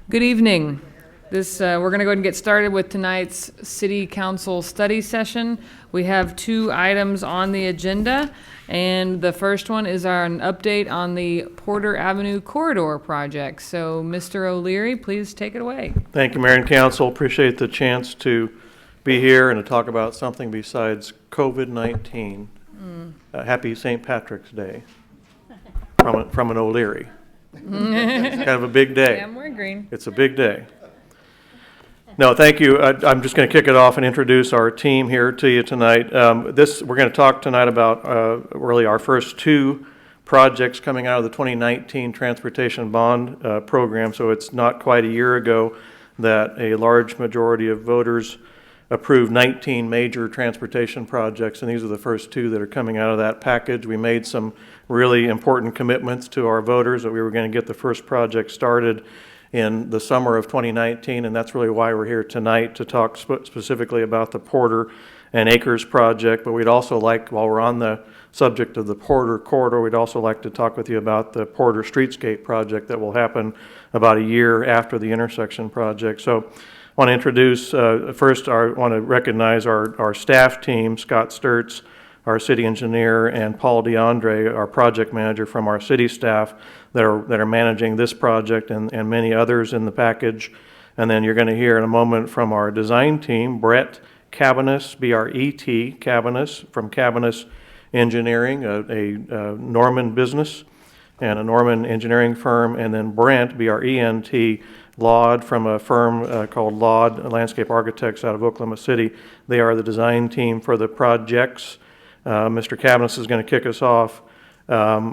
Good evening. We're going to go ahead and get started with tonight's City Council study session. We have two items on the agenda, and the first one is an update on the Porter Avenue Corridor project. So, Mr. O'Leary, please take it away. Thank you, Mayor and Council. Appreciate the chance to be here and to talk about something besides COVID-19. Happy St. Patrick's Day from an O'Leary. It's kind of a big day. Yeah, I'm wearing green. It's a big day. No, thank you. I'm just going to kick it off and introduce our team here to you tonight. We're going to talk tonight about really our first two projects coming out of the 2019 Transportation Bond Program. So it's not quite a year ago that a large majority of voters approved 19 major transportation projects, and these are the first two that are coming out of that package. We made some really important commitments to our voters that we were going to get the first project started in the summer of 2019, and that's really why we're here tonight to talk specifically about the Porter and Acres project. But we'd also like, while we're on the subject of the Porter corridor, we'd also like to talk with you about the Porter Streetscape project that will happen about a year after the intersection project. So I want to introduce, first I want to recognize our staff team, Scott Sturts, our city engineer, and Paul DeAndre, our project manager from our city staff that are managing this project and many others in the package. And then you're going to hear in a moment from our design team, Brett Cabanis, B-R-E-T, Cabanis, from Cabanis Engineering, a Norman business and a Norman engineering firm, and then Brent, B-R-E-N-T, Laud, from a firm called Laud Landscape Architects out of Oklahoma City. They are the design team for the projects. Mr. Cabanis is going to kick us off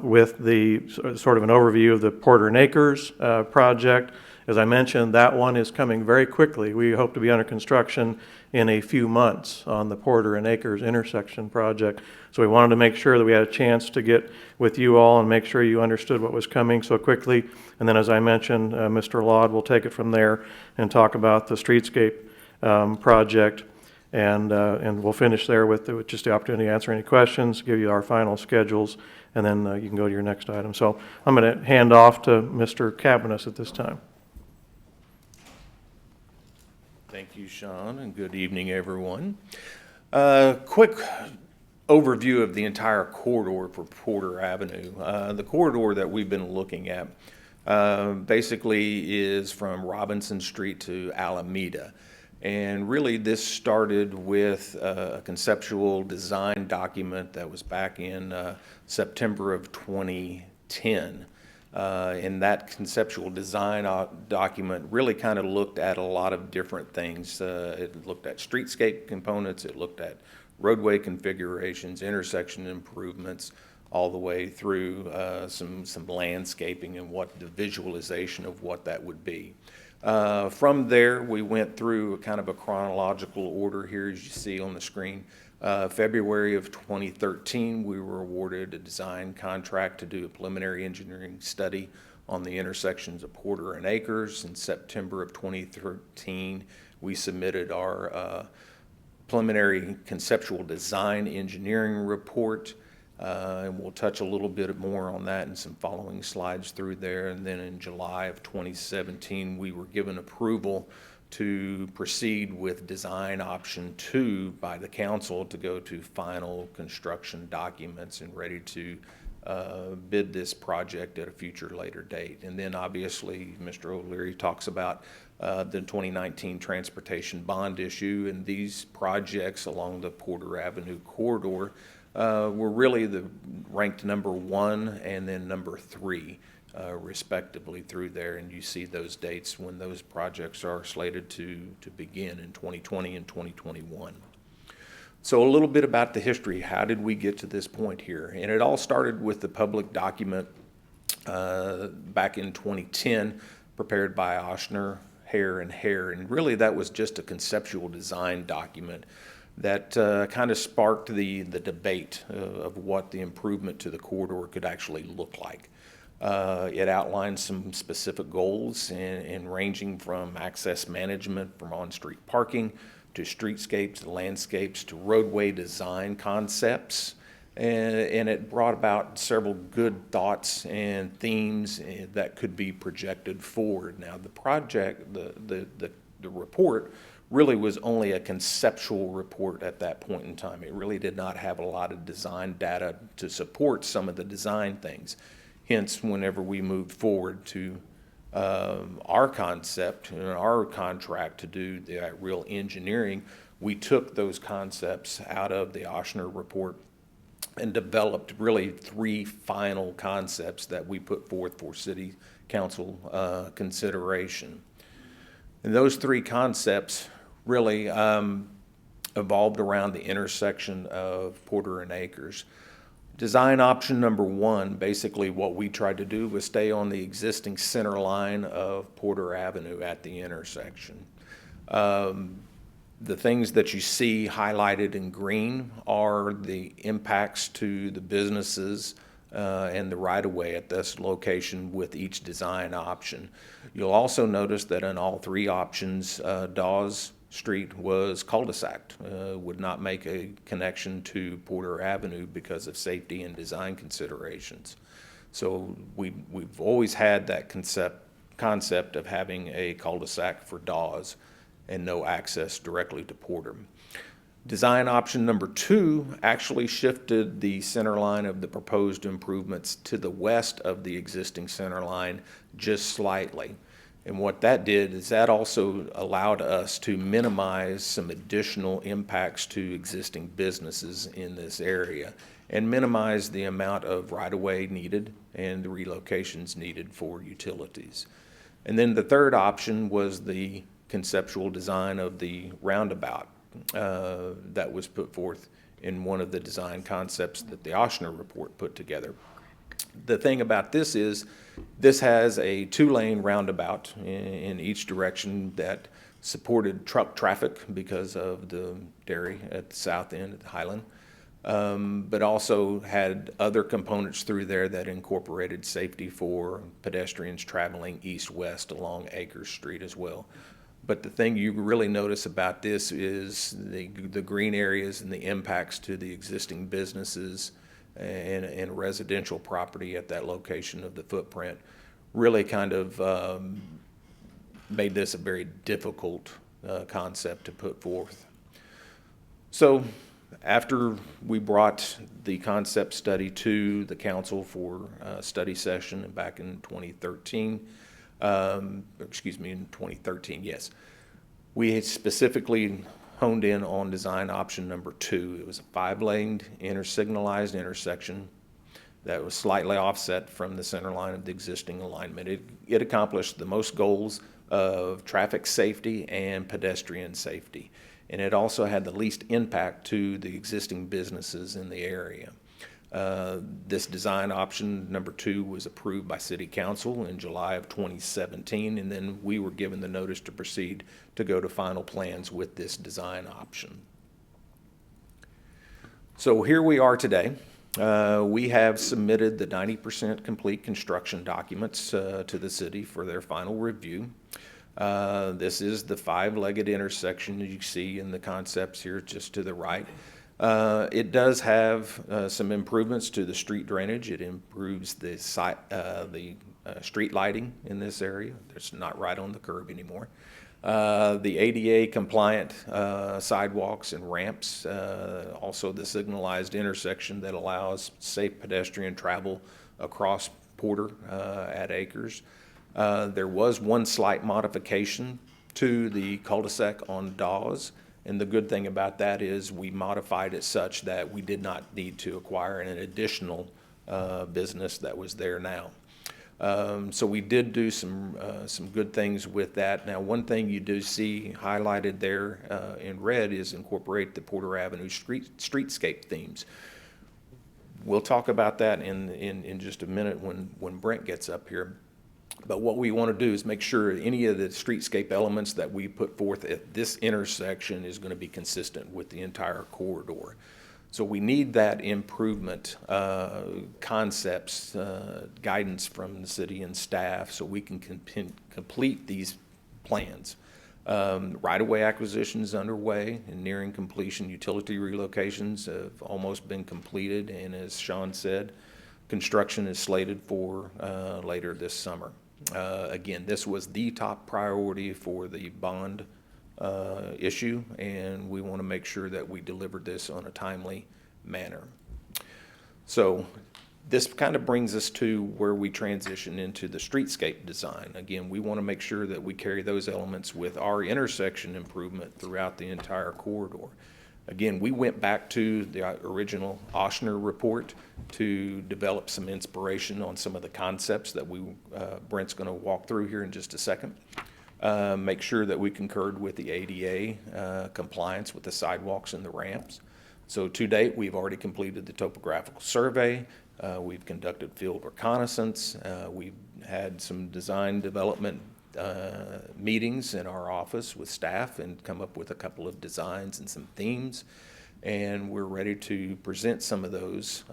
with the sort of an overview of the Porter and Acres project. As I mentioned, that one is coming very quickly. We hope to be under construction in a few months on the Porter and Acres intersection project. So we wanted to make sure that we had a chance to get with you all and make sure you understood what was coming so quickly. And then, as I mentioned, Mr. Laud will take it from there and talk about the Streetscape project. And we'll finish there with just the opportunity to answer any questions, give you our final schedules, and then you can go to your next item. So I'm going to hand off to Mr. Cabanis at this time. Thank you, Sean, and good evening, everyone. Quick overview of the entire corridor for Porter Avenue. The corridor that we've been looking at basically is from Robinson Street to Alameda. And really this started with a conceptual design document that was back in September of 2010. And that conceptual design document really kind of looked at a lot of different things. It looked at streetscape components, it looked at roadway configurations, intersection improvements, all the way through some landscaping and what the visualization of what that would be. From there, we went through kind of a chronological order here, as you see on the screen. February of 2013, we were awarded a design contract to do a preliminary engineering study on the intersections of Porter and Acres. In September of 2013, we submitted our preliminary conceptual design engineering report. And we'll touch a little bit more on that in some following slides through there. And then in July of 2017, we were given approval to proceed with design option 2 by the council to go to final construction documents and ready to bid this project at a future later date. And then obviously Mr. O'Leary talks about the 2019 transportation bond issue, and these projects along the Porter Avenue corridor were really ranked number 1 and then number 3 respectively through there, and you see those dates when those projects are slated to begin in 2020 and 2021. So a little bit about the history. How did we get to this point here? And it all started with the public document back in 2010 prepared by Oshner, Hare, and Hare, and really that was just a conceptual design document that kind of sparked the debate of what the improvement to the corridor could actually look like. It outlined some specific goals in ranging from access management from on-street parking to streetscapes, landscapes, to roadway design concepts, and it brought about several good thoughts and themes that could be projected forward. Now, the project, the report really was only a conceptual report at that point in time. It really did not have a lot of design data to support some of the design things. Hence, whenever we moved forward to our concept and our contract to do that real engineering, we took those concepts out of the Ochsner report and developed really 3 final concepts that we put forth for City Council consideration. And those 3 concepts really evolved around the intersection of Porter and Acres. Design option number 1, basically what we tried to do was stay on the existing center line of Porter Avenue at the intersection. The things that you see highlighted in green are the impacts to the businesses and the right-of-way at this location with each design option. You'll also notice that in all 3 options, Dawes Street was cul-de-sac, would not make a connection to Porter Avenue because of safety and design considerations. So we've always had that concept of having a cul-de-sac for Dawes and no access directly to Porter. Design option number 2 actually shifted the center line of the proposed improvements to the west of the existing center line just slightly. And what that did is that also allowed us to minimize some additional impacts to existing businesses in this area and minimize the amount of right-of-way needed and the relocations needed for utilities. And then the third option was the conceptual design of the roundabout that was put forth in one of the design concepts that the Ochsner report put together. The thing about this is this has a 2-lane roundabout in each direction that supported truck traffic because of the dairy at the south end at the Highland, but also had other components through there that incorporated safety for pedestrians traveling east-west along Acres Street as well. But the thing you really notice about this is the green areas and the impacts to the existing businesses and residential property at that location of the footprint really kind of made this a very difficult concept to put forth. So after we brought the concept study to the council for a study session back in 2013, in 2013, yes, we had specifically honed in on design option number 2. It was a 5-laned intersignalized intersection that was slightly offset from the center line of the existing alignment. It accomplished the most goals of traffic safety and pedestrian safety, and it also had the least impact to the existing businesses in the area. This design option number 2 was approved by City Council in July of 2017, and then we were given the notice to proceed to go to final plans with this design option. So here we are today. We have submitted the 90% complete construction documents to the city for their final review. This is the 5-legged intersection you see in the concepts here just to the right. It does have some improvements to the street drainage. It improves the street lighting in this area. It's not right on the curb anymore. The ADA compliant sidewalks and ramps, also the signalized intersection that allows safe pedestrian travel across Porter at Acres. There was one slight modification to the cul-de-sac on Dawes. And the good thing about that is we modified it such that we did not need to acquire an additional business that was there now. So we did do some good things with that. Now, one thing you do see highlighted there in red is incorporate the Porter Avenue streetscape themes. We'll talk about that in just a minute when Brent gets up here. But what we want to do is make sure any of the streetscape elements that we put forth at this intersection is going to be consistent with the entire corridor. So we need that improvement concepts, guidance from the city and staff so we can complete these plans. Right-of-way acquisition is underway and nearing completion. Utility relocations have almost been completed, and as Sean said, construction is slated for later this summer. Again, this was the top priority for the bond issue, and we want to make sure that we deliver this on a timely manner. So this kind of brings us to where we transition into the streetscape design. Again, we want to make sure that we carry those elements with our intersection improvement throughout the entire corridor. Again, we went back to the original Oshner report to develop some inspiration on some of the concepts that Brent's going to walk through here in just a second. Make sure that we concurred with the ADA compliance with the sidewalks and the ramps. So to date, we've already completed the topographical survey. We've conducted field reconnaissance. We've had some design development meetings in our office with staff and come up with a couple of designs and some themes. And we're ready to present some of those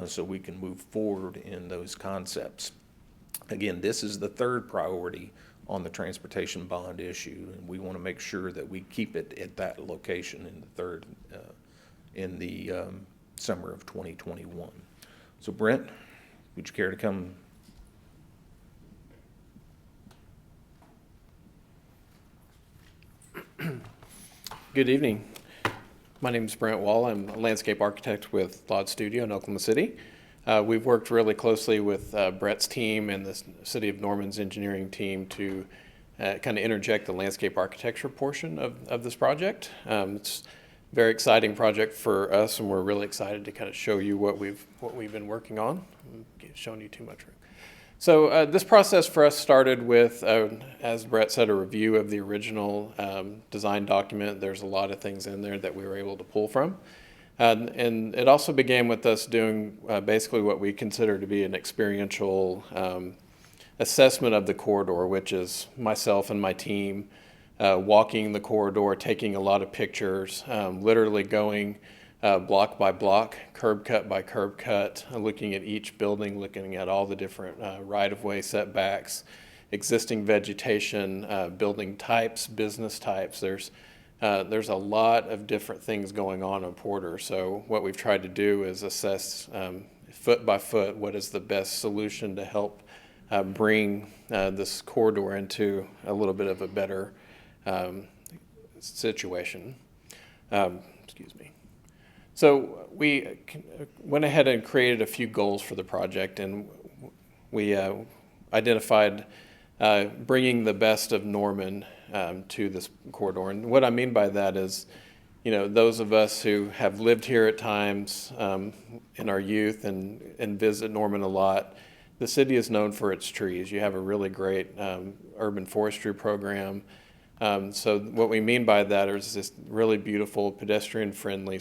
so we can move forward in those concepts. Again, this is the third priority on the transportation bond issue, and we want to make sure that we keep it at that location in the summer of 2021. So Brent, would you care to come? Good evening. My name is Brent Wall. I'm a landscape architect with Lod Studio in Oklahoma City. We've worked really closely with Brett's team and the City of Norman's engineering team to kind of interject the landscape architecture portion of this project. It's a very exciting project for us, and we're really excited to kind of show you what we've been working on. I'm showing you too much room. So this process for us started with, as Brett said, a review of the original design document. There's a lot of things in there that we were able to pull from. And it also began with us doing basically what we consider to be an experiential assessment of the corridor, which is myself and my team walking the corridor, taking a lot of pictures, literally going block by block, curb cut by curb cut, looking at each building, looking at all the different right-of-way setbacks, existing vegetation, building types, business types. There's a lot of different things going on Porter. So what we've tried to do is assess foot by foot what is the best solution to help bring this corridor into a little bit of a better situation. Excuse me. So we went ahead and created a few goals for the project, and we identified bringing the best of Norman to this corridor. And what I mean by that is, you know, those of us who have lived here at times in our youth and visit Norman a lot, the city is known for its trees. You have a really great urban forestry program. So what we mean by that is this really beautiful pedestrian-friendly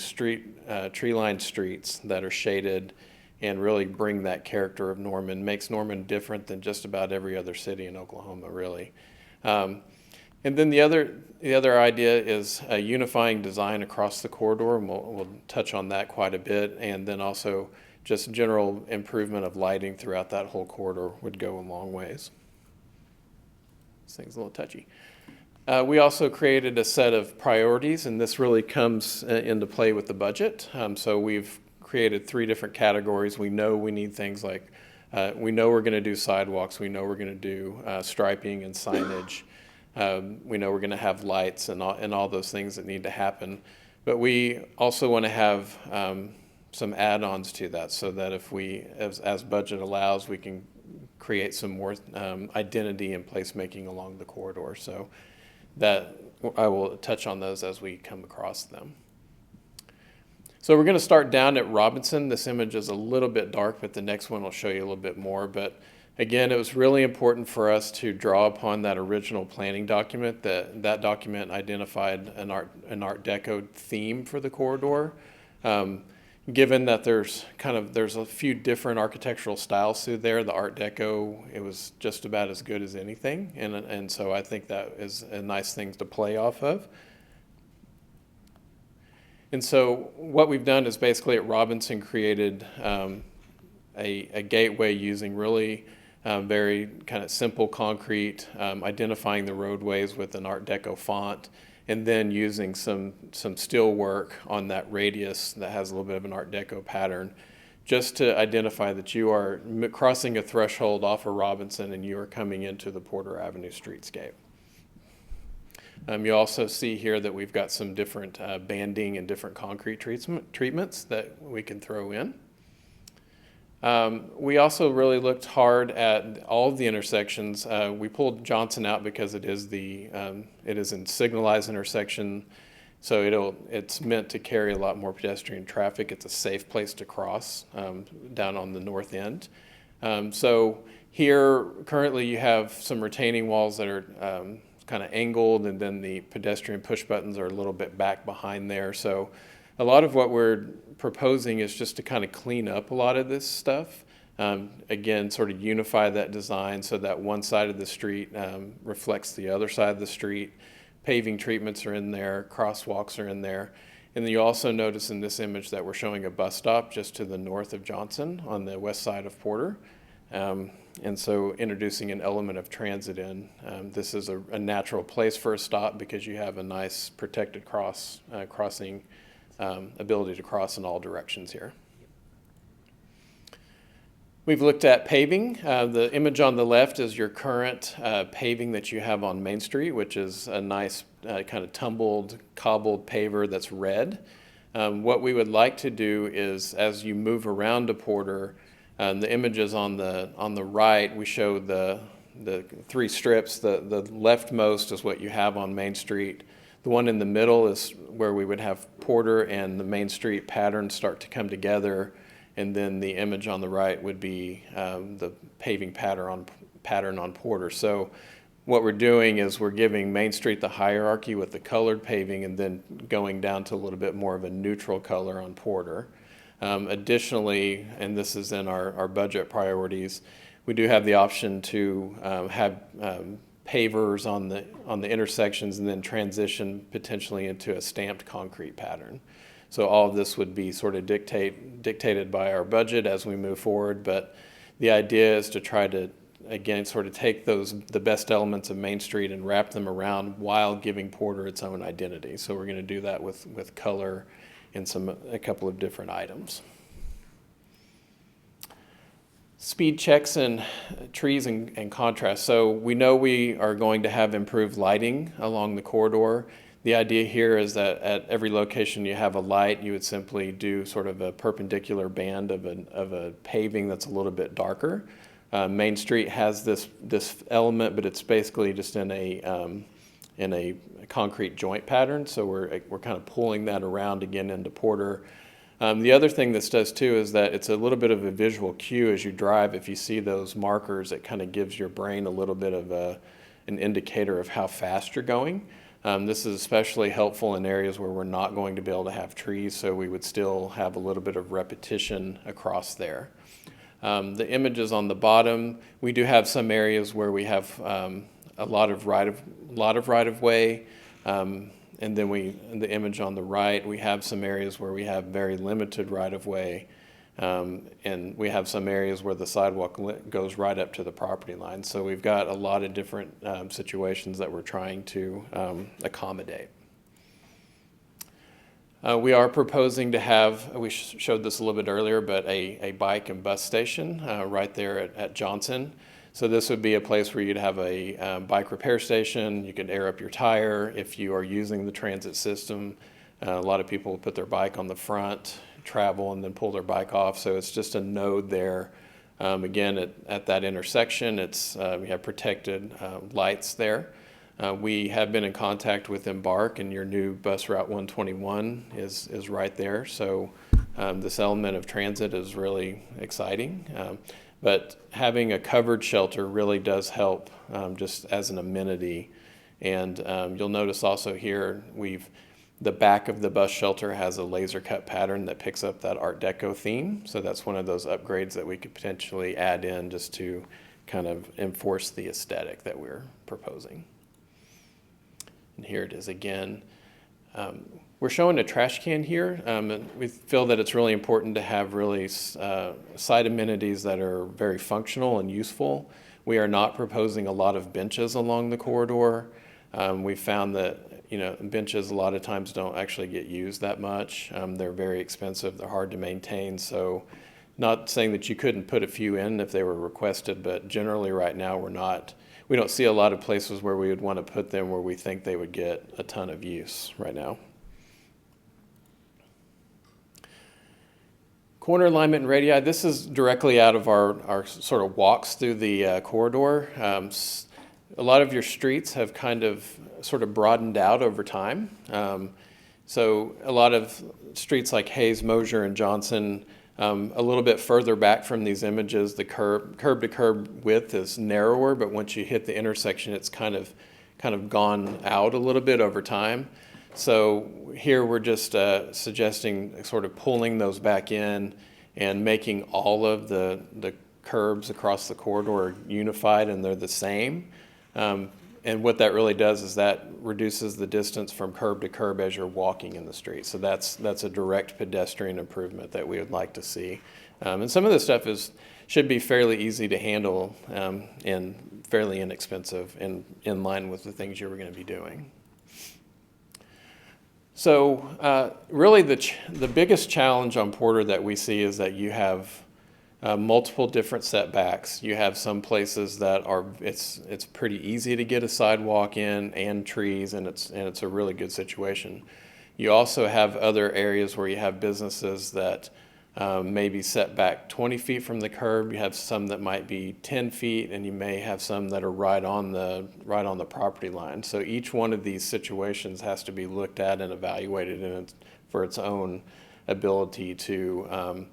tree-lined streets that are shaded and really bring that character of Norman, makes Norman different than just about every other city in Oklahoma, really. And then the other idea is a unifying design across the corridor, and we'll touch on that quite a bit, and then also just general improvement of lighting throughout that whole corridor would go a long ways. This thing's a little touchy. We also created a set of priorities, and this really comes into play with the budget. So we've created 3 different categories. We know we need things like, we know we're going to do sidewalks, we know we're going to do striping and signage, we know we're going to have lights and all those things that need to happen. But we also want to have some add-ons to that, so that if we, as budget allows, we can create some more identity and placemaking along the corridor. So that I will touch on those as we come across them. So we're going to start down at Robinson. This image is a little bit dark, but the next one will show you a little bit more. But again, it was really important for us to draw upon that original planning document. That document identified an Art Deco theme for the corridor. Given that there's a few different architectural styles through there, the Art Deco, it was just about as good as anything, and so I think that is a nice thing to play off of. And so what we've done is basically at Robinson created a gateway using really very kind of simple concrete, identifying the roadways with an Art Deco font, and then using some steel work on that radius that has a little bit of an Art Deco pattern, just to identify that you are crossing a threshold off of Robinson and you are coming into the Porter Avenue streetscape. You also see here that we've got some different banding and different concrete treatments that we can throw in. We also really looked hard at all of the intersections. We pulled Johnson out because it is a signalized intersection, so it's meant to carry a lot more pedestrian traffic. It's a safe place to cross down on the north end. So here currently you have some retaining walls that are kind of angled, and then the pedestrian push buttons are a little bit back behind there. So a lot of what we're proposing is just to kind of clean up a lot of this stuff. Again, sort of unify that design so that one side of the street reflects the other side of the street. Paving treatments are in there, crosswalks are in there. And then you also notice in this image that we're showing a bus stop just to the north of Johnson on the west side of Porter. And so introducing an element of transit in. This is a natural place for a stop because you have a nice protected crossing ability to cross in all directions here. We've looked at paving. The image on the left is your current paving that you have on Main Street, which is a nice kind of tumbled, cobbled paver that's red. What we would like to do is, as you move around to Porter, the images on the right, we show the three strips. The leftmost is what you have on Main Street. The one in the middle is where we would have Porter and the Main Street patterns start to come together, and then the image on the right would be the paving pattern on Porter. So what we're doing is we're giving Main Street the hierarchy with the colored paving, and then going down to a little bit more of a neutral color on Porter. Additionally, and this is in our budget priorities, we do have the option to have pavers on the intersections and then transition potentially into a stamped concrete pattern. So all of this would be sort of dictated by our budget as we move forward, but the idea is to try to, again, sort of take the best elements of Main Street and wrap them around while giving Porter its own identity. So we're going to do that with color and a couple of different items. Speed checks and trees and contrast. So we know we are going to have improved lighting along the corridor. The idea here is that at every location you have a light, you would simply do sort of a perpendicular band of a paving that's a little bit darker. Main Street has this element, but it's basically just in a concrete joint pattern. So we're kind of pulling that around again into Porter. The other thing this does too is that it's a little bit of a visual cue as you drive. If you see those markers, it kind of gives your brain a little bit of an indicator of how fast you're going. This is especially helpful in areas where we're not going to be able to have trees, so we would still have a little bit of repetition across there. The images on the bottom, we do have some areas where we have a lot of right of way. And then the image on the right, we have some areas where we have very limited right-of-way, and we have some areas where the sidewalk goes right up to the property line. So we've got a lot of different situations that we're trying to accommodate. We are proposing to have, we showed this a little bit earlier, but a bike and bus station right there at Johnson. So this would be a place where you'd have a bike repair station. You could air up your tire if you are using the transit system. A lot of people put their bike on the front, travel, and then pull their bike off. So it's just a node there. Again, at that intersection, we have protected lights there. We have been in contact with Embark, and your new bus route 121 is right there. So this element of transit is really exciting. But having a covered shelter really does help just as an amenity. And you'll notice also here, the back of the bus shelter has a laser cut pattern that picks up that Art Deco theme. So that's one of those upgrades that we could potentially add in just to kind of enforce the aesthetic that we're proposing. And here it is again. We're showing a trash can here. And we feel that it's really important to have really site amenities that are very functional and useful. We are not proposing a lot of benches along the corridor. We found that benches a lot of times don't actually get used that much. They're very expensive. They're hard to maintain. So not saying that you couldn't put a few in if they were requested, but generally right now we don't see a lot of places where we would want to put them where we think they would get a ton of use right now. Corner alignment and radii, this is directly out of our sort of walks through the corridor. A lot of your streets have kind of sort of broadened out over time. So a lot of streets like Hayes, Mosier, and Johnson, a little bit further back from these images, the curb-to-curb width is narrower, but once you hit the intersection, it's kind of gone out a little bit over time. So here we're just suggesting sort of pulling those back in and making all of the curbs across the corridor unified and they're the same. And what that really does is that reduces the distance from curb to curb as you're walking in the street. So that's a direct pedestrian improvement that we would like to see. And some of this stuff should be fairly easy to handle and fairly inexpensive and in line with the things you were going to be doing. So really the biggest challenge on Porter that we see is that you have multiple different setbacks. You have some places that it's pretty easy to get a sidewalk in and trees, and it's a really good situation. You also have other areas where you have businesses that may be set back 20 feet from the curb. You have some that might be 10 feet, and you may have some that are right on the property line. So each one of these situations has to be looked at and evaluated for its own ability to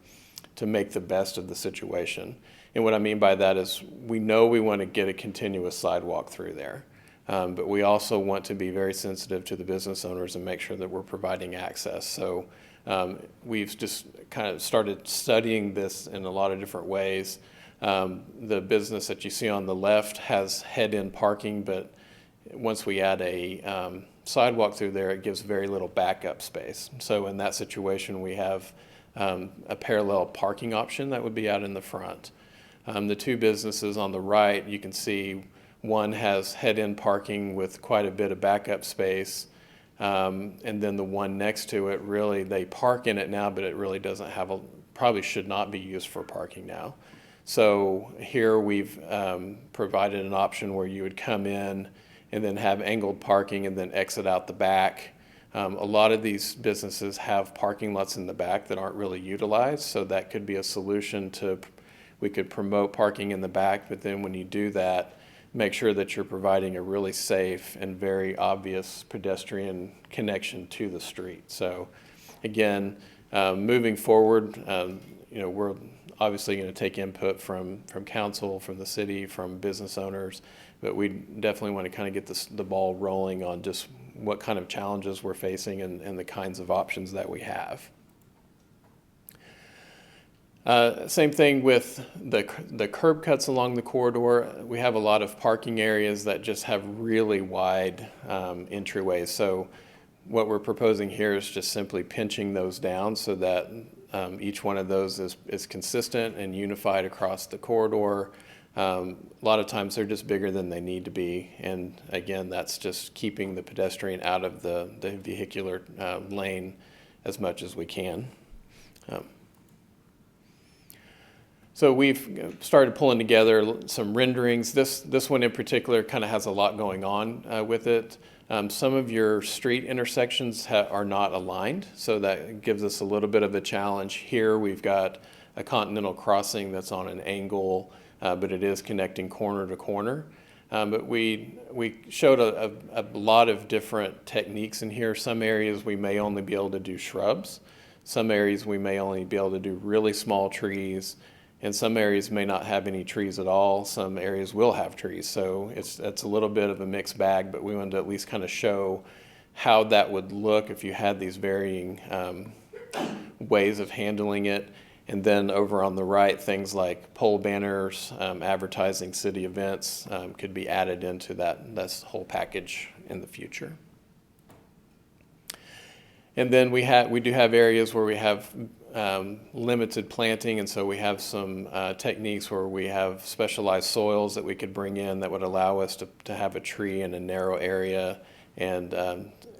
make the best of the situation. And what I mean by that is we know we want to get a continuous sidewalk through there, but we also want to be very sensitive to the business owners and make sure that we're providing access. So we've just kind of started studying this in a lot of different ways. The business that you see on the left has head-in parking, but once we add a sidewalk through there, it gives very little backup space. So in that situation, we have a parallel parking option that would be out in the front. The two businesses on the right, you can see one has head-in parking with quite a bit of backup space, and then the one next to it, really, they park in it now, but it really doesn't probably should not be used for parking now. So here we've provided an option where you would come in and then have angled parking and then exit out the back. A lot of these businesses have parking lots in the back that aren't really utilized, so that could be a solution we could promote parking in the back, but then when you do that, make sure that you're providing a really safe and very obvious pedestrian connection to the street. So again, moving forward, we're obviously going to take input from council, from the city, from business owners, but we definitely want to kind of get the ball rolling on just what kind of challenges we're facing and the kinds of options that we have. Same thing with the curb cuts along the corridor. We have a lot of parking areas that just have really wide entryways. So what we're proposing here is just simply pinching those down so that each one of those is consistent and unified across the corridor. A lot of times they're just bigger than they need to be, and again, that's just keeping the pedestrian out of the vehicular lane as much as we can. So we've started pulling together some renderings. This one in particular kind of has a lot going on with it. Some of your street intersections are not aligned, so that gives us a little bit of a challenge. Here we've got a continental crossing that's on an angle, but it is connecting corner to corner. But we showed a lot of different techniques in here. Some areas we may only be able to do shrubs. Some areas we may only be able to do really small trees. And some areas may not have any trees at all. Some areas will have trees. So it's a little bit of a mixed bag, but we wanted to at least kind of show how that would look if you had these varying ways of handling it. And then over on the right, things like pole banners, advertising city events could be added into that whole package in the future. And then we do have areas where we have limited planting, and so we have some techniques where we have specialized soils that we could bring in that would allow us to have a tree in a narrow area, and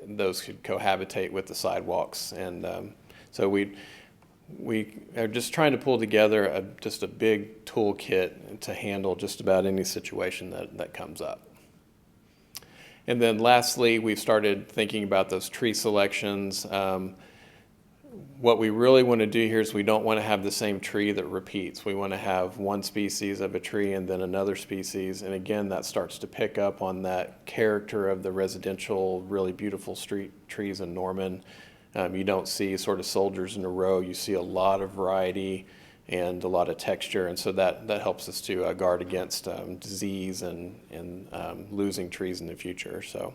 those could cohabitate with the sidewalks. And so we are just trying to pull together just a big toolkit to handle just about any situation that comes up. And then lastly, we've started thinking about those tree selections. What we really want to do here is we don't want to have the same tree that repeats. We want to have one species of a tree and then another species. And again, that starts to pick up on that character of the residential, really beautiful street trees in Norman. You don't see sort of soldiers in a row. You see a lot of variety and a lot of texture. And so that helps us to guard against disease and losing trees in the future. So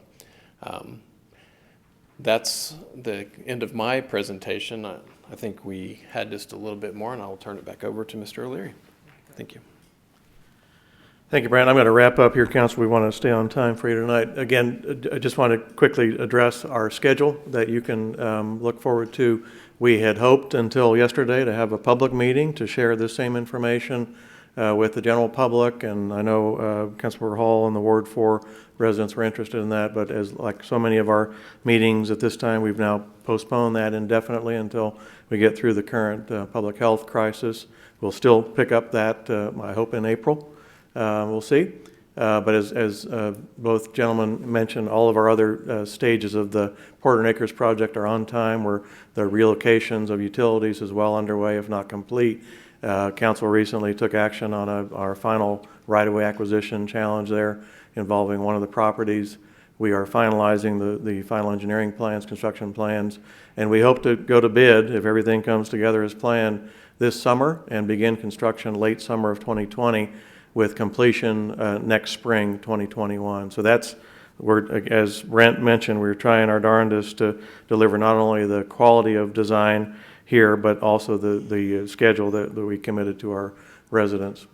that's the end of my presentation. I think we had just a little bit more, and I'll turn it back over to Mr. O'Leary. Thank you. Thank you, Brent. I'm going to wrap up here, Council. We want to stay on time for you tonight. Again, I just want to quickly address our schedule that you can look forward to. We had hoped until yesterday to have a public meeting to share this same information with the general public, and I know Councilmember Hall and the Ward 4 residents were interested in that, but as like so many of our meetings at this time, we've now postponed that indefinitely until we get through the current public health crisis. We'll still pick up that, I hope, in April. We'll see. But as both gentlemen mentioned, all of our other stages of the Porter and Acres project are on time, where the relocations of utilities is well underway, if not complete. Council recently took action on our final right-of-way acquisition challenge there involving one of the properties. We are finalizing the final engineering plans, construction plans, and we hope to go to bid, if everything comes together as planned, this summer and begin construction late summer of 2020 with completion next spring 2021. So that's, as Brent mentioned, we're trying our darndest to deliver not only the quality of design here, but also the schedule that we committed to our residents.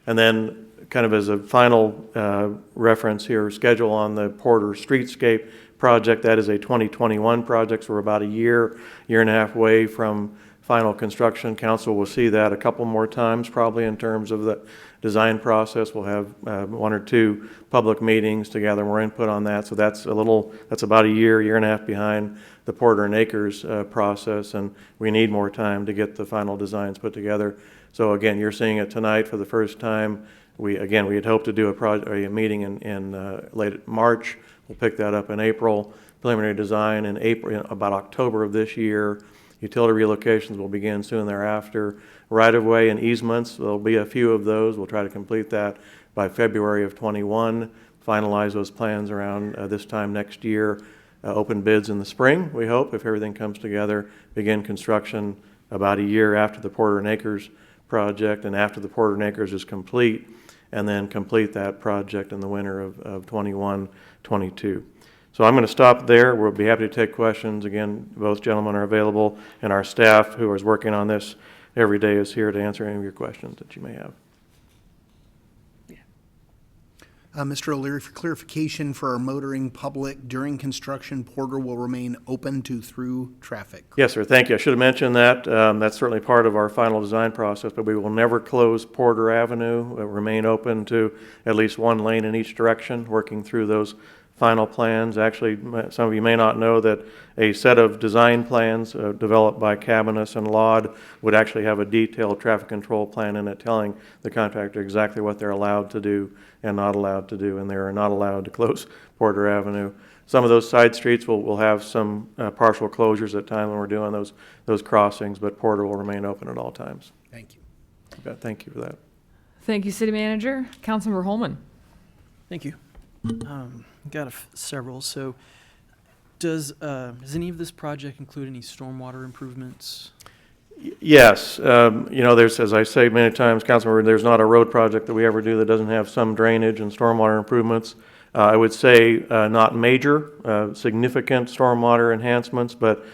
And then kind of as a final reference here, schedule on the Porter Streetscape project, that is a 2021 project, so we're about a year and a half away from final construction. Council will see that a couple more times probably in terms of the design process. We'll have one or two public meetings to gather more input on that. So that's about a year and a half behind the Porter and Acres process, and we need more time to get the final designs put together. So again, you're seeing it tonight for the first time. We had hoped to do a meeting in late March. We'll pick that up in April. Preliminary design in April, about October of this year. Utility relocations will begin soon thereafter. Right-of-way and easements, there'll be a few of those. We'll try to complete that by February of 21. Finalize those plans around this time next year. Open bids in the spring, we hope, if everything comes together. Begin construction about a year after the Porter and Acres project, and after the Porter and Acres is complete, and then complete that project in the winter of 21-22. So I'm going to stop there. We'll be happy to take questions. Again, both gentlemen are available, and our staff, who is working on this every day, is here to answer any of your questions that you may have. Mr. O'Leary, for clarification for our motoring public, during construction, Porter will remain open to through traffic. Yes, sir. Thank you. I should have mentioned that. That's certainly part of our final design process, but we will never close Porter Avenue. We'll remain open to at least one lane in each direction, working through those final plans. Actually, some of you may not know that a set of design plans developed by Cabanus and Laud would actually have a detailed traffic control plan in it telling the contractor exactly what they're allowed to do and not allowed to do, and they are not allowed to close Porter Avenue. Some of those side streets will have some partial closures at times when we're doing those crossings, but Porter will remain open at all times. Thank you. Okay, thank you for that. Thank you, City Manager. Councilmember Holman. Thank you. Got several. So does any of this project include any stormwater improvements? Yes. There's, as I say many times, Councilmember, there's not a road project that we ever do that doesn't have some drainage and stormwater improvements. I would say not major, significant stormwater enhancements, but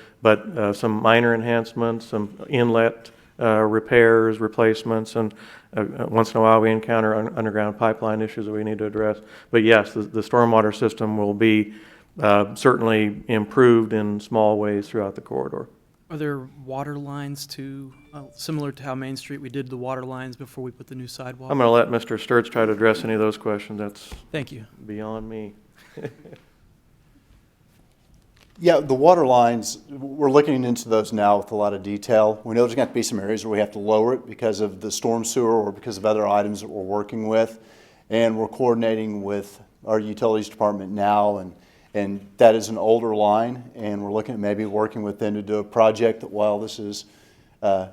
some minor enhancements, some inlet repairs, replacements, and once in a while we encounter underground pipeline issues that we need to address. But yes, the stormwater system will be certainly improved in small ways throughout the corridor. Are there water lines too, similar to how Main Street, we did the water lines before we put the new sidewalk? I'm going to let Mr. Sturts try to address any of those questions. That's Thank you. beyond me. Yeah, the water lines, we're looking into those now with a lot of detail. We know there's going to be some areas where we have to lower it because of the storm sewer or because of other items that we're working with. And we're coordinating with our utilities department now, and that is an older line, and we're looking at maybe working with them to do a project that while this is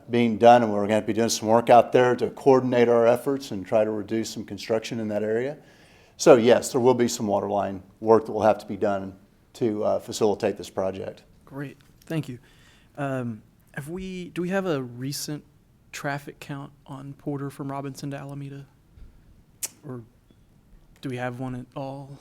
being done, and we're going to be doing some work out there to coordinate our efforts and try to reduce some construction in that area. So yes, there will be some water line work that will have to be done to facilitate this project. Great, thank you. Do we have a recent traffic count on Porter from Robinson to Alameda? Or do we have one at all?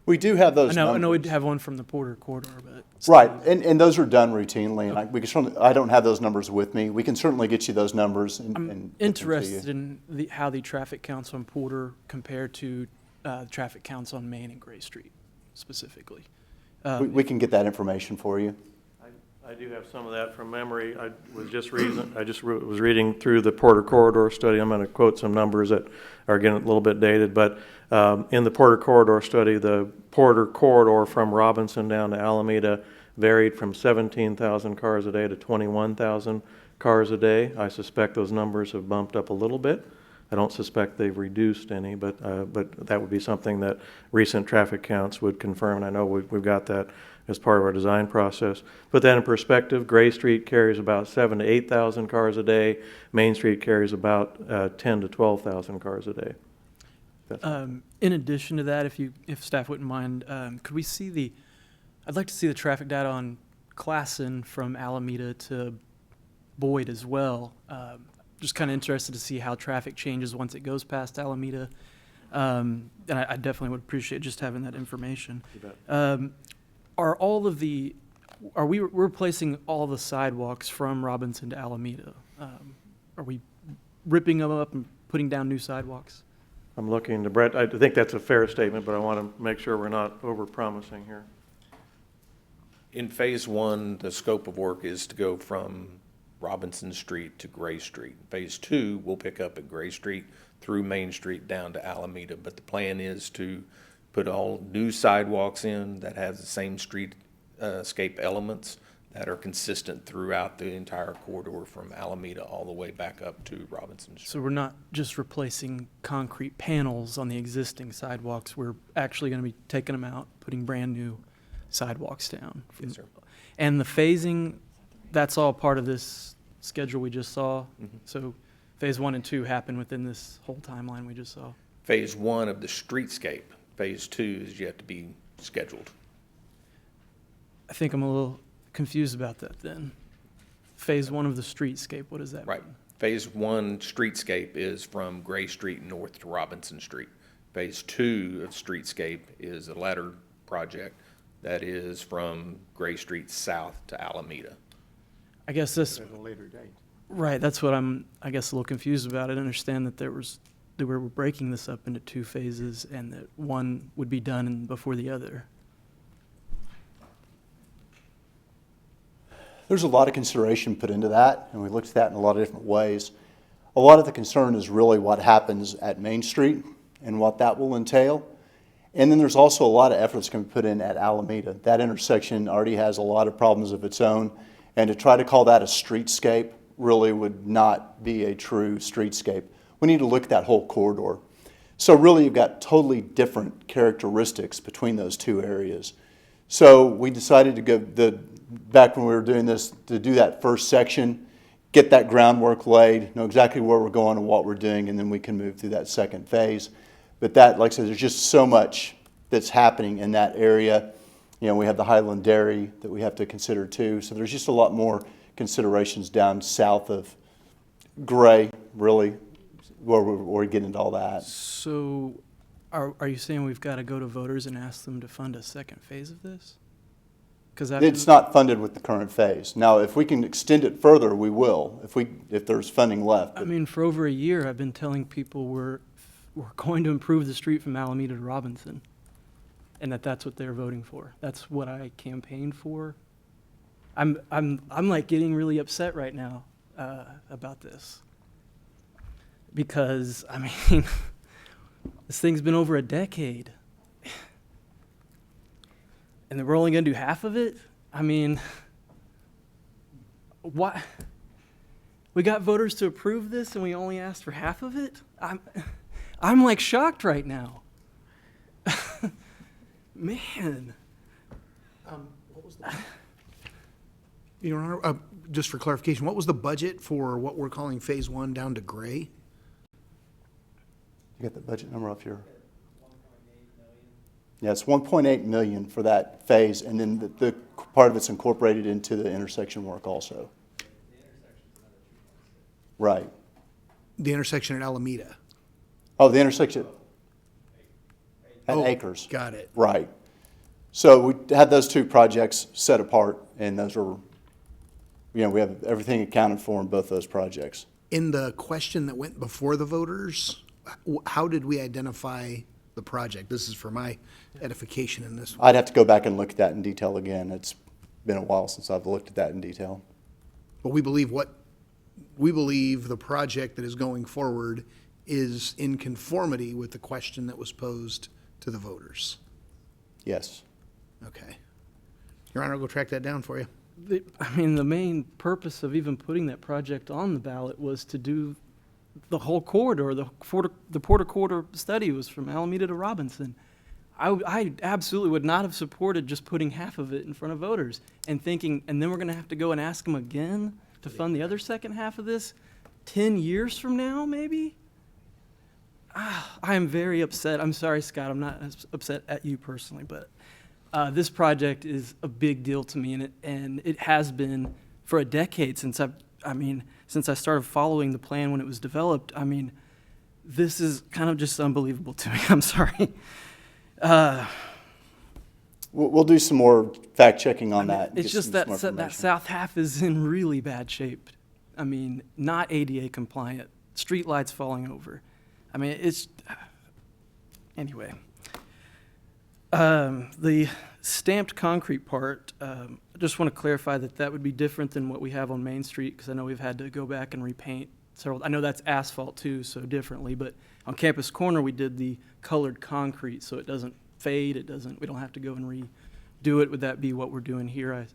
We do have those I know numbers. we have one from the Porter corridor, but. Right, and those are done routinely, and we can certainly, I don't have those numbers with me. We can certainly get you those numbers and I'm get them to you. interested in how the traffic counts on Porter compare to traffic counts on Main and Gray Street specifically. We can get that information for you. I do have some of that from memory. I was reading through the Porter Corridor study. I'm going to quote some numbers that are getting a little bit dated, but in the Porter Corridor study, the Porter Corridor from Robinson down to Alameda varied from 17,000 cars a day to 21,000 cars a day. I suspect those numbers have bumped up a little bit. I don't suspect they've reduced any, but that would be something that recent traffic counts would confirm, and I know we've got that as part of our design process. Put that in perspective, Gray Street carries about 7,000 to 8,000 cars a day. Main Street carries about 10,000 to 12,000 cars a day. In addition to that, if staff wouldn't mind, could we see I'd like to see the traffic data on Classen from Alameda to Boyd as well. Just kind of interested to see how traffic changes once it goes past Alameda. And I definitely would appreciate just having that information. You bet. Are we replacing all the sidewalks from Robinson to Alameda? Are we ripping them up and putting down new sidewalks? I'm looking to Brett. I think that's a fair statement, but I want to make sure we're not over-promising here. In phase one, the scope of work is to go from Robinson Street to Gray Street. Phase two will pick up at Gray Street through Main Street down to Alameda, but the plan is to put all new sidewalks in that have the same streetscape elements that are consistent throughout the entire corridor from Alameda all the way back up to Robinson Street. So we're not just replacing concrete panels on the existing sidewalks, we're actually going to be taking them out, putting brand new sidewalks down. Yes, sir. And the phasing, that's all part of this schedule we just saw? Mhm. So phase 1 and 2 happen within this whole timeline we just saw? Phase one of the streetscape. Phase two is yet to be scheduled. I think I'm a little confused about that then. Phase 1 of the streetscape, what does that Right. mean? Phase one streetscape is from Gray Street north to Robinson Street. Phase two of streetscape is a ladder project that is from Gray Street south to Alameda. I guess this, At a later date. right, that's what I'm, I guess, a little confused about. I didn't understand that that we were breaking this up into 2 phases and that one would be done before the other. There's a lot of consideration put into that, and we looked at that in a lot of different ways. A lot of the concern is really what happens at Main Street and what that will entail. And then there's also a lot of efforts going to be put in at Alameda. That intersection already has a lot of problems of its own, and to try to call that a streetscape really would not be a true streetscape. We need to look at that whole corridor. So really you've got totally different characteristics between those two areas. So we decided to go, back when we were doing this, to do that first section, get that groundwork laid, know exactly where we're going and what we're doing, and then we can move through that second phase. But that, like I said, there's just so much that's happening in that area. You know, we have the Highland Dairy that we have to consider too. So there's just a lot more considerations down south of Gray, really, where we get into all that. So are you saying we've got to go to voters and ask them to fund a second phase of this? Because It's not funded with the current phase. Now, if we can extend it further, we will, if there's funding left. I mean, for over a year, I've been telling people we're going to improve the street from Alameda to Robinson. and that's what they're voting for. That's what I campaigned for. I'm like getting really upset right now about this because I mean this thing's been over a decade, and then we're only gonna do half of it. I mean, what? We got voters to approve this, and we only asked for half of it. I'm like shocked right now. Man. What was the, Your Honor, just for clarification, what was the budget for what we're calling Phase 1 down to gray? You got the budget number up here? Yeah, it's 1.8 million for that phase, and then the part of it's incorporated into the intersection work also. Right. The intersection at Alameda. Oh, the intersection at Acres. Got it. Right. So we had those two projects set apart, and those are, we have everything accounted for in both those projects. In the question that went before the voters, how did we identify the project? This is for my edification in this one. I'd have to go back and look at that in detail again. It's been a while since I've looked at that in detail. But we believe the project that is going forward is in conformity with the question that was posed to the voters. Yes. Okay. Your Honor, I'll go track that down for you. I mean, the main purpose of even putting that project on the ballot was to do the whole corridor. The Porter Corridor study was from Alameda to Robinson. I absolutely would not have supported just putting half of it in front of voters and thinking, and then we're going to have to go and ask them again to fund the other second half of this 10 years from now, maybe? I am very upset. I'm sorry, Scott. I'm not as upset at you personally, but this project is a big deal to me, and it has been for a decade since since I started following the plan when it was developed. I mean, this is kind of just unbelievable to me. I'm sorry. We'll do some more fact checking on that. It's just that south half is in really bad shape. I mean, not ADA compliant, street lights falling over. I mean, it's, anyway. The stamped concrete part, I just want to clarify that would be different than what we have on Main Street, because I know we've had to go back and repaint several. I know that's asphalt too, so differently, but on Campus Corner we did the colored concrete, so it doesn't fade, we don't have to go and redo it. Would that be what we're doing here?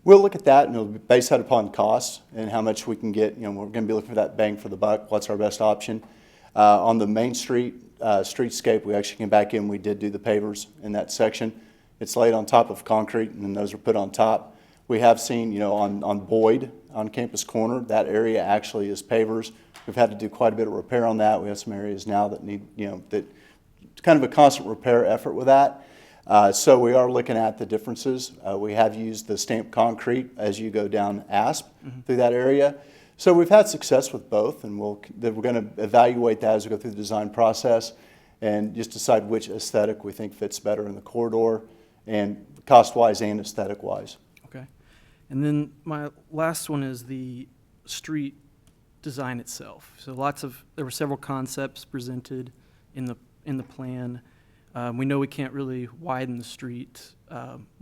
We'll look at that, and it'll be based upon cost and how much we can get. We're going to be looking for that bang for the buck. What's our best option? On the Main Street streetscape, we actually came back in. We did do the pavers in that section. It's laid on top of concrete, and then those are put on top. We have seen, on Boyd, on Campus Corner, that area actually is pavers. We've had to do quite a bit of repair on that. We have some areas now that need, that kind of a constant repair effort with that. So we are looking at the differences. We have used the stamped concrete as you go down ASP through that area. So we've had success with both, and we're going to evaluate that as we go through the design process and just decide which aesthetic we think fits better in the corridor, and cost-wise and aesthetic-wise. Okay. And then my last one is the street design itself. So there were several concepts presented in the plan. We know we can't really widen the street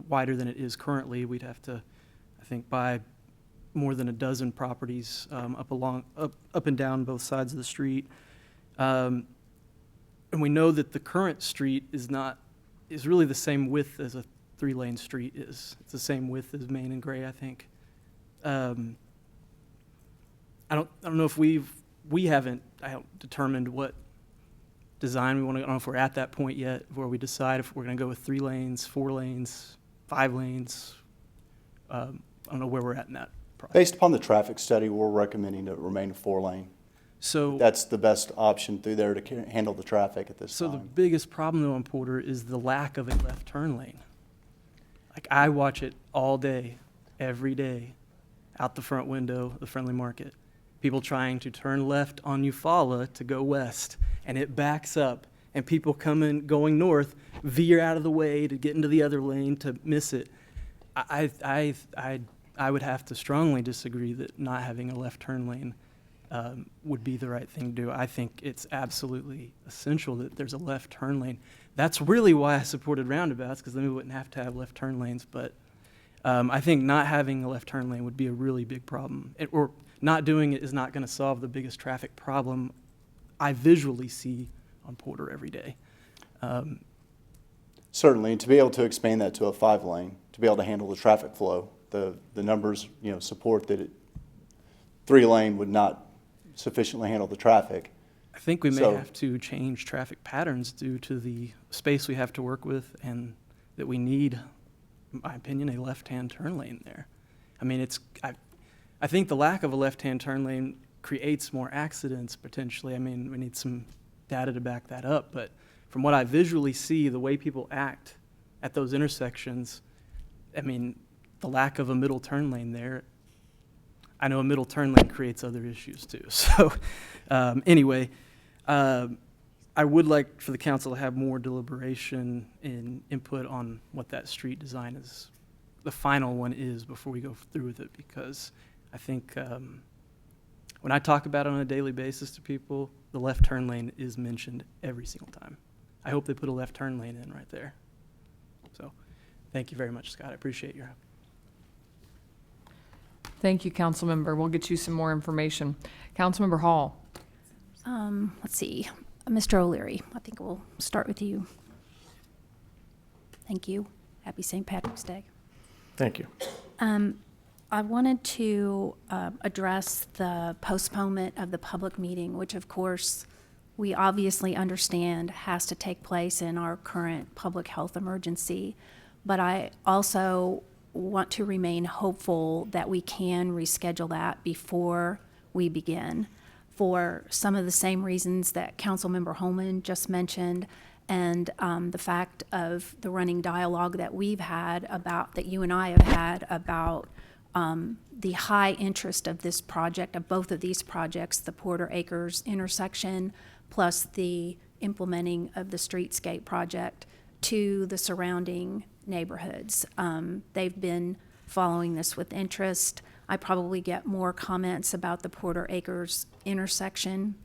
wider than it is currently. We'd have to, I think, buy more than a dozen properties up and down both sides of the street. And we know that the current street is really the same width as a 3-lane street is. It's the same width as Main and Gray, I think. I don't know if we haven't determined what design we want to. I don't know if we're at that point yet where we decide if we're going to go with 3 lanes, 4 lanes, 5 lanes. I don't know where we're at in that process. Based upon the traffic study, we're recommending to remain a 4-lane. So that's the best option through there to handle the traffic at this time. So the biggest problem though on Porter is the lack of a left turn lane. Like I watch it all day, every day, out the front window, the Friendly Market. People trying to turn left on Eufaula to go west, and it backs up, and people going north veer out of the way to get into the other lane to miss it. I would have to strongly disagree that not having a left turn lane would be the right thing to do. I think it's absolutely essential that there's a left turn lane. That's really why I supported roundabouts, because then we wouldn't have to have left turn lanes. But I think not having a left turn lane would be a really big problem. Or not doing it is not going to solve the biggest traffic problem I visually see on Porter every day. Certainly, and to be able to expand that to a 5-lane, to be able to handle the traffic flow, the numbers, support that 3-lane would not sufficiently handle the traffic. I think we may So- have to change traffic patterns due to the space we have to work with, and that we need, in my opinion, a left-hand turn lane there. I mean, I think the lack of a left-hand turn lane creates more accidents potentially. I mean, we need some data to back that up, but from what I visually see, the way people act at those intersections, I mean, the lack of a middle turn lane there, I know a middle turn lane creates other issues too. So anyway, I would like for the council to have more deliberation and input on what that street design is, the final one is, before we go through with it, because I think when I talk about it on a daily basis to people, the left turn lane is mentioned every single time. I hope they put a left turn lane in right there. So thank you very much, Scott. I appreciate your help. Thank you, Councilmember. We'll get you some more information. Councilmember Hall. Let's see, Mr. O'Leary, I think we'll start with you. Thank you. Happy St. Patrick's Day. Thank you. I wanted to address the postponement of the public meeting, which of course we obviously understand has to take place in our current public health emergency. But I also want to remain hopeful that we can reschedule that before we begin, for some of the same reasons that Councilmember Holman just mentioned, and the fact of the running dialogue that we've had about, that you and I have had about the high interest of this project, of both of these projects, the Porter Acres intersection, plus the implementing of the Streetscape project to the surrounding neighborhoods. They've been following this with interest. I probably get more comments about the Porter Acres intersection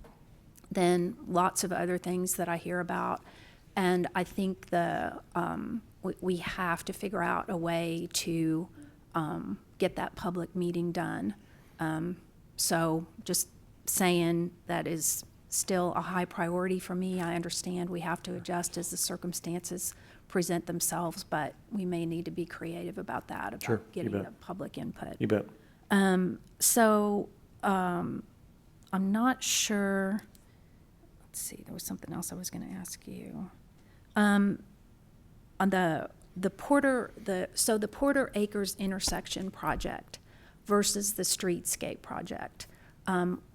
than lots of other things that I hear about. And I think we have to figure out a way to get that public meeting done. So just saying that is still a high priority for me. I understand we have to adjust as the circumstances present themselves, but we may need to be creative about that, about Sure, you getting bet. the public input. You bet. I'm not sure, let's see, there was something else I was gonna ask you. On the Porter Acres intersection project versus the Streetscape project.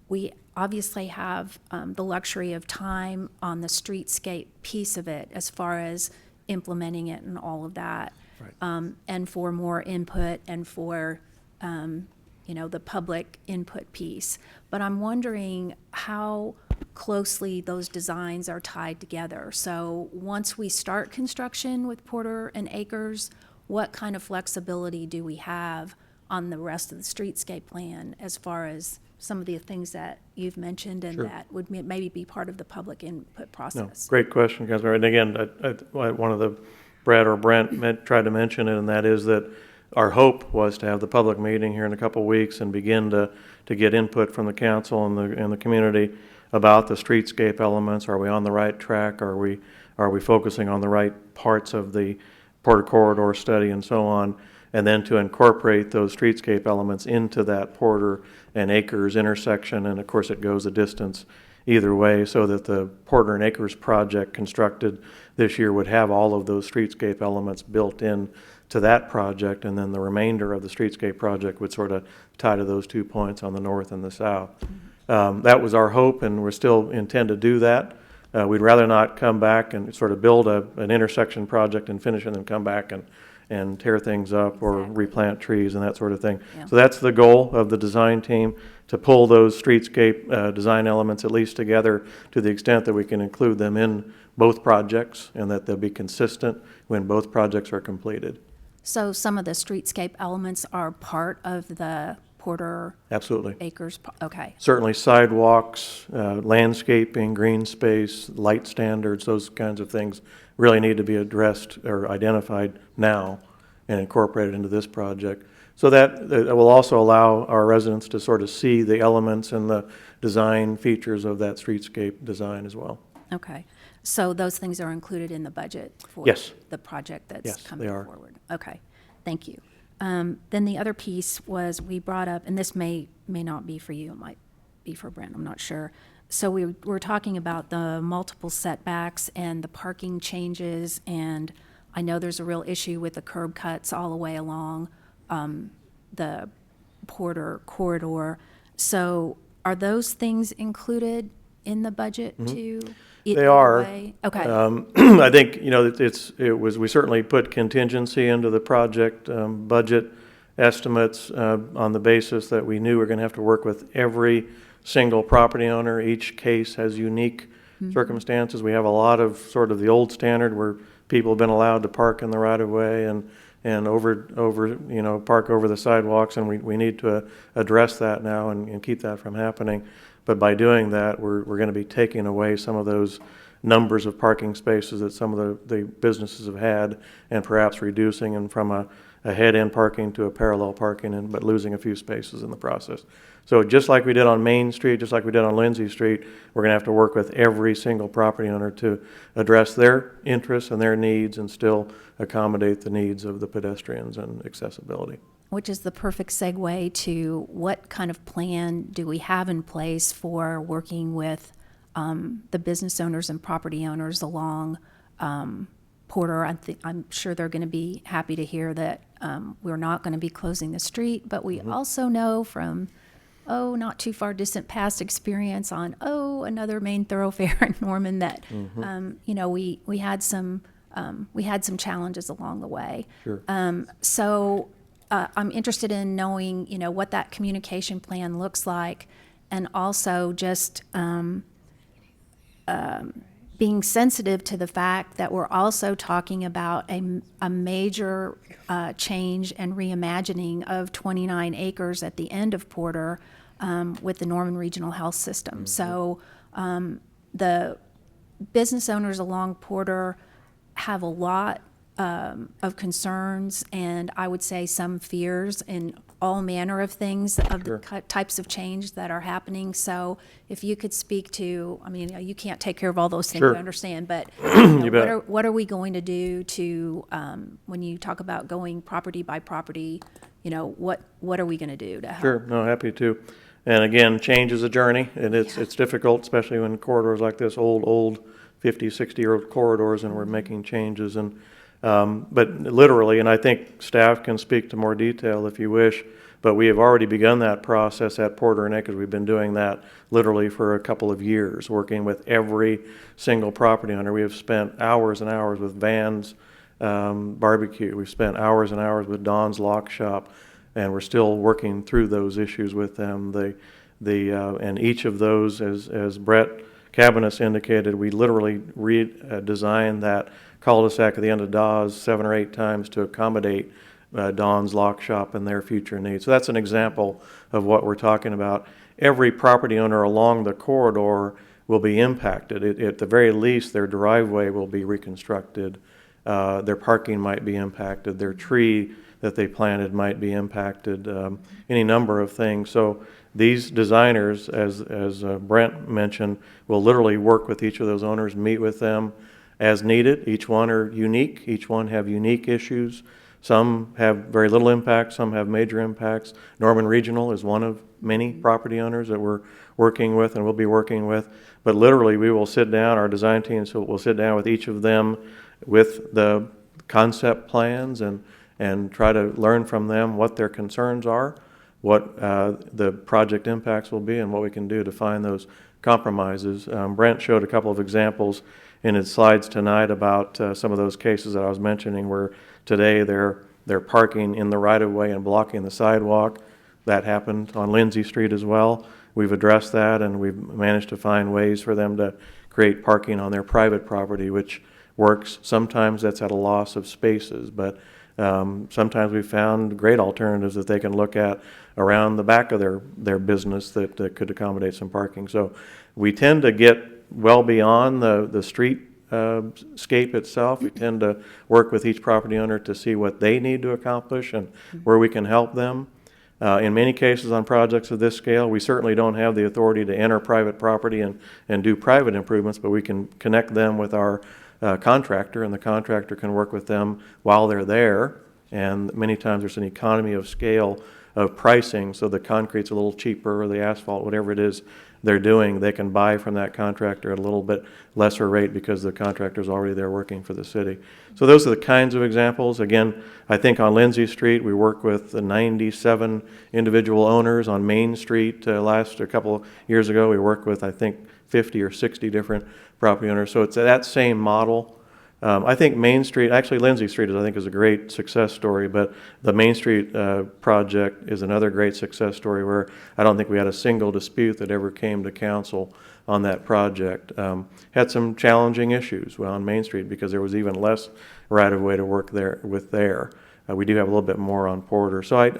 We obviously have the luxury of time on the Streetscape piece of it as far as implementing it and all of that. Right. And for more input and for, the public input piece. But I'm wondering how closely those designs are tied together. So once we start construction with Porter and Acres, what kind of flexibility do we have on the rest of the Streetscape plan as far as some of the things that you've mentioned and Sure. that would maybe be part of the public input No, process? great question, Councilmember. And again, one of the, Brad or Brent tried to mention it, and that is that our hope was to have the public meeting here in a couple of weeks and begin to get input from the council and the community about the streetscape elements. Are we on the right track? Are we focusing on the right parts of the Porter Corridor study and so on? And then to incorporate those streetscape elements into that Porter and Acres intersection. And of course, it goes a distance either way, so that the Porter and Acres project constructed this year would have all of those streetscape elements built in to that project, and then the remainder of the streetscape project would sort of tie to those 2 points on the north and the south. That was our hope, and we're still intend to do that. We'd rather not come back and sort of build an intersection project and finish it and then come back and tear things up or Exactly. replant trees and that sort of thing. Yeah. So that's the goal of the design team, to pull those streetscape design elements at least together to the extent that we can include them in both projects and that they'll be consistent when both projects are completed. So some of the streetscape elements are part of the Porter Absolutely. Acres? Okay, Certainly sidewalks, landscaping, green space, light standards, those kinds of things really need to be addressed or identified now and incorporated into this project. So that will also allow our residents to sort of see the elements and the design features of that streetscape design as well. okay. So those things are included in the budget for Yes. the project that's Yes, coming they are. forward? Okay, thank you. Then the other piece was we brought up, and this may not be for you, it might be for Brent, I'm not sure. So we were talking about the multiple setbacks and the parking changes, and I know there's a real issue with the curb cuts all the way along the Porter corridor. So are those things included in the budget too? They are. Okay, I think, you know, we certainly put contingency into the project budget estimates on the basis that we knew we were going to have to work with every single property owner. Each case has unique circumstances. We have a lot of sort of the old standard where people have been allowed to park in the right of way and park over the sidewalks, and we need to address that now and keep that from happening. But by doing that, we're going to be taking away some of those numbers of parking spaces that some of the businesses have had, and perhaps reducing them from a head-end parking to a parallel parking, but losing a few spaces in the process. So just like we did on Main Street, just like we did on Lindsay Street, we're going to have to work with every single property owner to address their interests and their needs and still accommodate the needs of the pedestrians and accessibility. which is the perfect segue to what kind of plan do we have in place for working with the business owners and property owners along Porter. I'm sure they're going to be happy to hear that we're not going to be closing the street, but we also know from not too far distant past experience on another main thoroughfare in Norman that we had some challenges along the way. Sure. So I'm interested in knowing what that communication plan looks like, and also just being sensitive to the fact that we're also talking about a major change and reimagining of 29 acres at the end of Porter with the Norman Regional Health System. So the business owners along Porter have a lot of concerns, and I would say some fears in all manner of things of the types of change that are happening. So if you could speak to, you can't take care of all those things, Sure. I understand, but You bet. what are we going to do to, when you talk about going property by property, what are we going to do to help? Sure, no, happy to. And again, change is a journey, and it's difficult, especially when corridors like this, old 50, 60-year-old corridors, and we're making changes. And but literally, and I think staff can speak to more detail if you wish, but we have already begun that process at Porter and Acres. We've been doing that literally for a couple of years, working with every single property owner. We have spent hours and hours with Van's Barbecue. We've spent hours and hours with Don's Lock Shop, and we're still working through those issues with them. And each of those, as Brett Cabanis indicated, we literally redesigned that cul-de-sac at the end of Dawes 7 or 8 times to accommodate Don's Lock Shop and their future needs. So that's an example of what we're talking about. Every property owner along the corridor will be impacted. At the very least, their driveway will be reconstructed. Their parking might be impacted. Their tree that they planted might be impacted. Any number of things. So these designers, as Brent mentioned, will literally work with each of those owners, meet with them as needed. Each one are unique. Each one have unique issues. Some have very little impact. Some have major impacts. Norman Regional is one of many property owners that we're working with and will be working with. But literally, we will sit down, our design teams will sit down with each of them with the concept plans and try to learn from them what their concerns are, what the project impacts will be, and what we can do to find those compromises. Brent showed a couple of examples in his slides tonight about some of those cases that I was mentioning where today they're parking in the right-of-way and blocking the sidewalk. That happened on Lindsay Street as well. We've addressed that, and we've managed to find ways for them to create parking on their private property, which works. Sometimes that's at a loss of spaces, but sometimes we found great alternatives that they can look at around the back of their business that could accommodate some parking. So we tend to get well beyond the street scape itself. We tend to work with each property owner to see what they need to accomplish and where we can help them. In many cases on projects of this scale, we certainly don't have the authority to enter private property and do private improvements, but we can connect them with our contractor, and the contractor can work with them while they're there. And many times there's an economy of scale of pricing, so the concrete's a little cheaper, or the asphalt, whatever it is they're doing, they can buy from that contractor at a little bit lesser rate because the contractor's already there working for the city. So those are the kinds of examples. Again, I think on Lindsay Street, we work with the 97 individual owners. On Main Street, a couple years ago, we worked with, I think, 50 or 60 different property owners. So it's that same model. I think Main Street, actually Lindsay Street is a great success story, but the Main Street project is another great success story where I don't think we had a single dispute that ever came to council on that project. Had some challenging issues on Main Street because there was even less right-of-way to work there with there. We do have a little bit more on Porter. So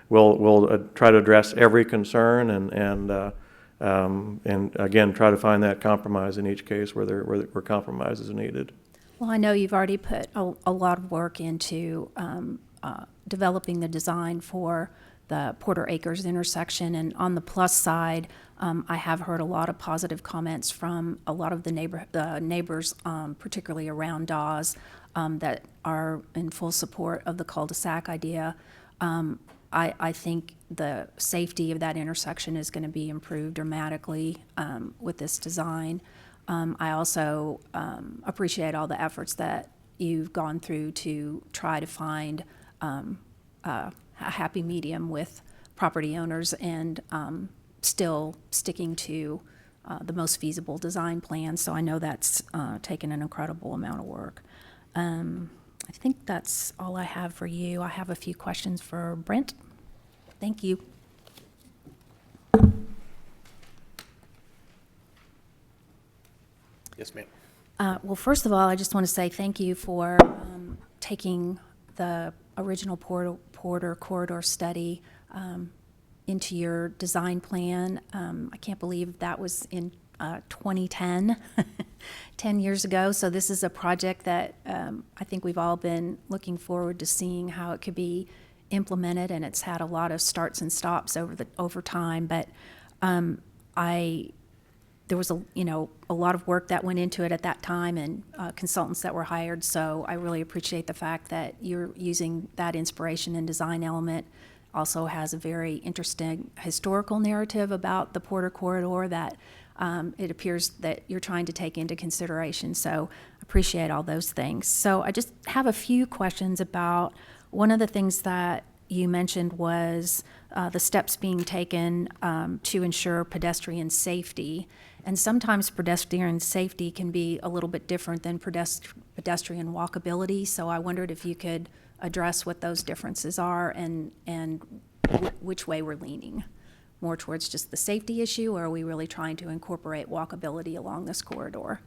we'll try to address every concern and again, try to find that compromise in each case where compromise is needed. Well, I know you've already put a lot of work into developing the design for the Porter Acres intersection, and on the plus side, I have heard a lot of positive comments from a lot of the neighbors, particularly around Dawes, that are in full support of the cul-de-sac idea. I think the safety of that intersection is going to be improved dramatically with this design. I also appreciate all the efforts that you've gone through to try to find a happy medium with property owners and still sticking to the most feasible design plan. So I know that's taken an incredible amount of work. I think that's all I have for you. I have a few questions for Brent. Thank you. Yes, ma'am. Well, first of all, I just want to say thank you for taking the original Porter corridor study into your design plan. I can't believe that was in 2010, 10 years ago. So this is a project that I think we've all been looking forward to seeing how it could be implemented, and it's had a lot of starts and stops over time. But there was a lot of work that went into it at that time, and consultants that were hired. So I really appreciate the fact that you're using that inspiration and design element. Also has a very interesting historical narrative about the Porter corridor that it appears that you're trying to take into consideration. So appreciate all those things. So I just have a few questions about one of the things that you mentioned was the steps being taken to ensure pedestrian safety. And sometimes pedestrian safety can be a little bit different than pedestrian walkability. So I wondered if you could address what those differences are and which way we're leaning. More towards just the safety issue, or are we really trying to incorporate walkability along this corridor?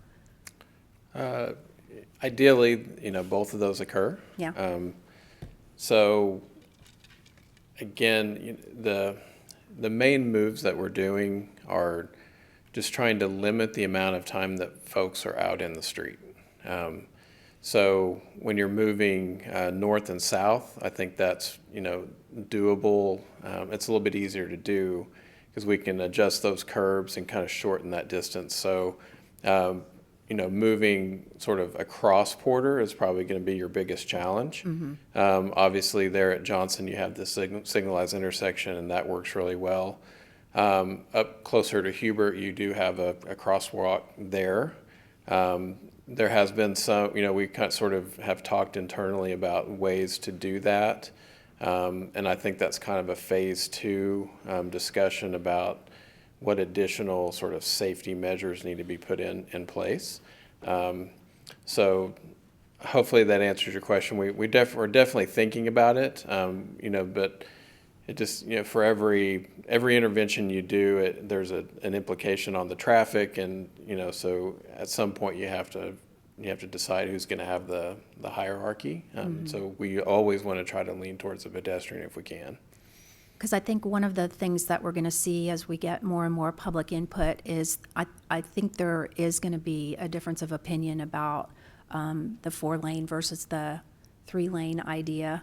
Ideally, both of those occur. Yeah. So again, the main moves that we're doing are just trying to limit the amount of time that folks are out in the street. So when you're moving north and south, I think that's doable. It's a little bit easier to do because we can adjust those curbs and kind of shorten that distance. So moving sort of across Porter is probably going to be your biggest challenge. Mm-hmm. Obviously there at Johnson you have the signalized intersection, and that works really well. Up closer to Hubert, you do have a crosswalk there. There has been some, we sort of have talked internally about ways to do that. And I think that's kind of a phase 2 discussion about what additional sort of safety measures need to be put in place. So hopefully that answers your question. We're definitely thinking about it, but it just, for every intervention you do, there's an implication on the traffic, and so at some point you have to you have to decide who's going to have the hierarchy. So we always want to try to lean towards the pedestrian if we can. Because I think one of the things that we're going to see as we get more and more public input is I think there is going to be a difference of opinion about the 4-lane versus the 3-lane idea.